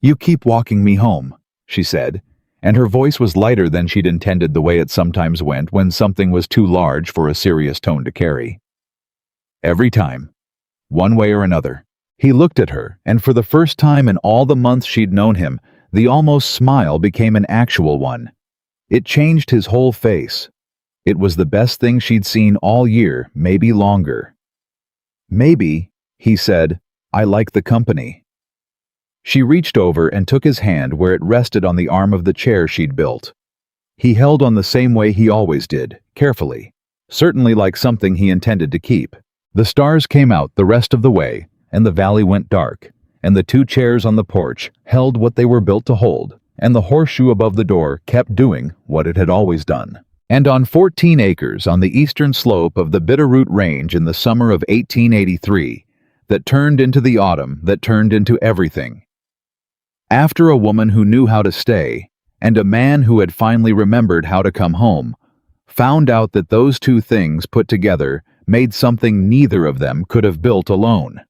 A: "You keep walking me home," she said, and her voice was lighter than she'd intended, the way it sometimes went when something was too large for a serious tone to carry. "Every time. One way or another." He looked at her, and for the first time in all the months she'd known him, the almost smile became an actual one. It changed his whole face. It was the best thing she'd seen all year, maybe longer. "Maybe," he said, "I like the company." She reached over and took his hand where it rested on the arm of the chair she'd built. He held on the same way he always did, carefully, certainly like something he intended to keep. The stars came out the rest of the way, and the valley went dark, and the 2 chairs on the porch held what they were built to hold, and the horseshoe above the door kept doing what it had always done. And on 14 acres on the eastern slope of the Bitterroot Range in the summer of 1883, that turned into the autumn that turned into everything. After a woman who knew how to stay, and a man who had finally remembered how to come home, found out that those 2 things put together made something neither of them could have built alone.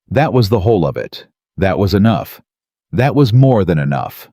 A: That was the whole of it. That was enough. That was more than enough.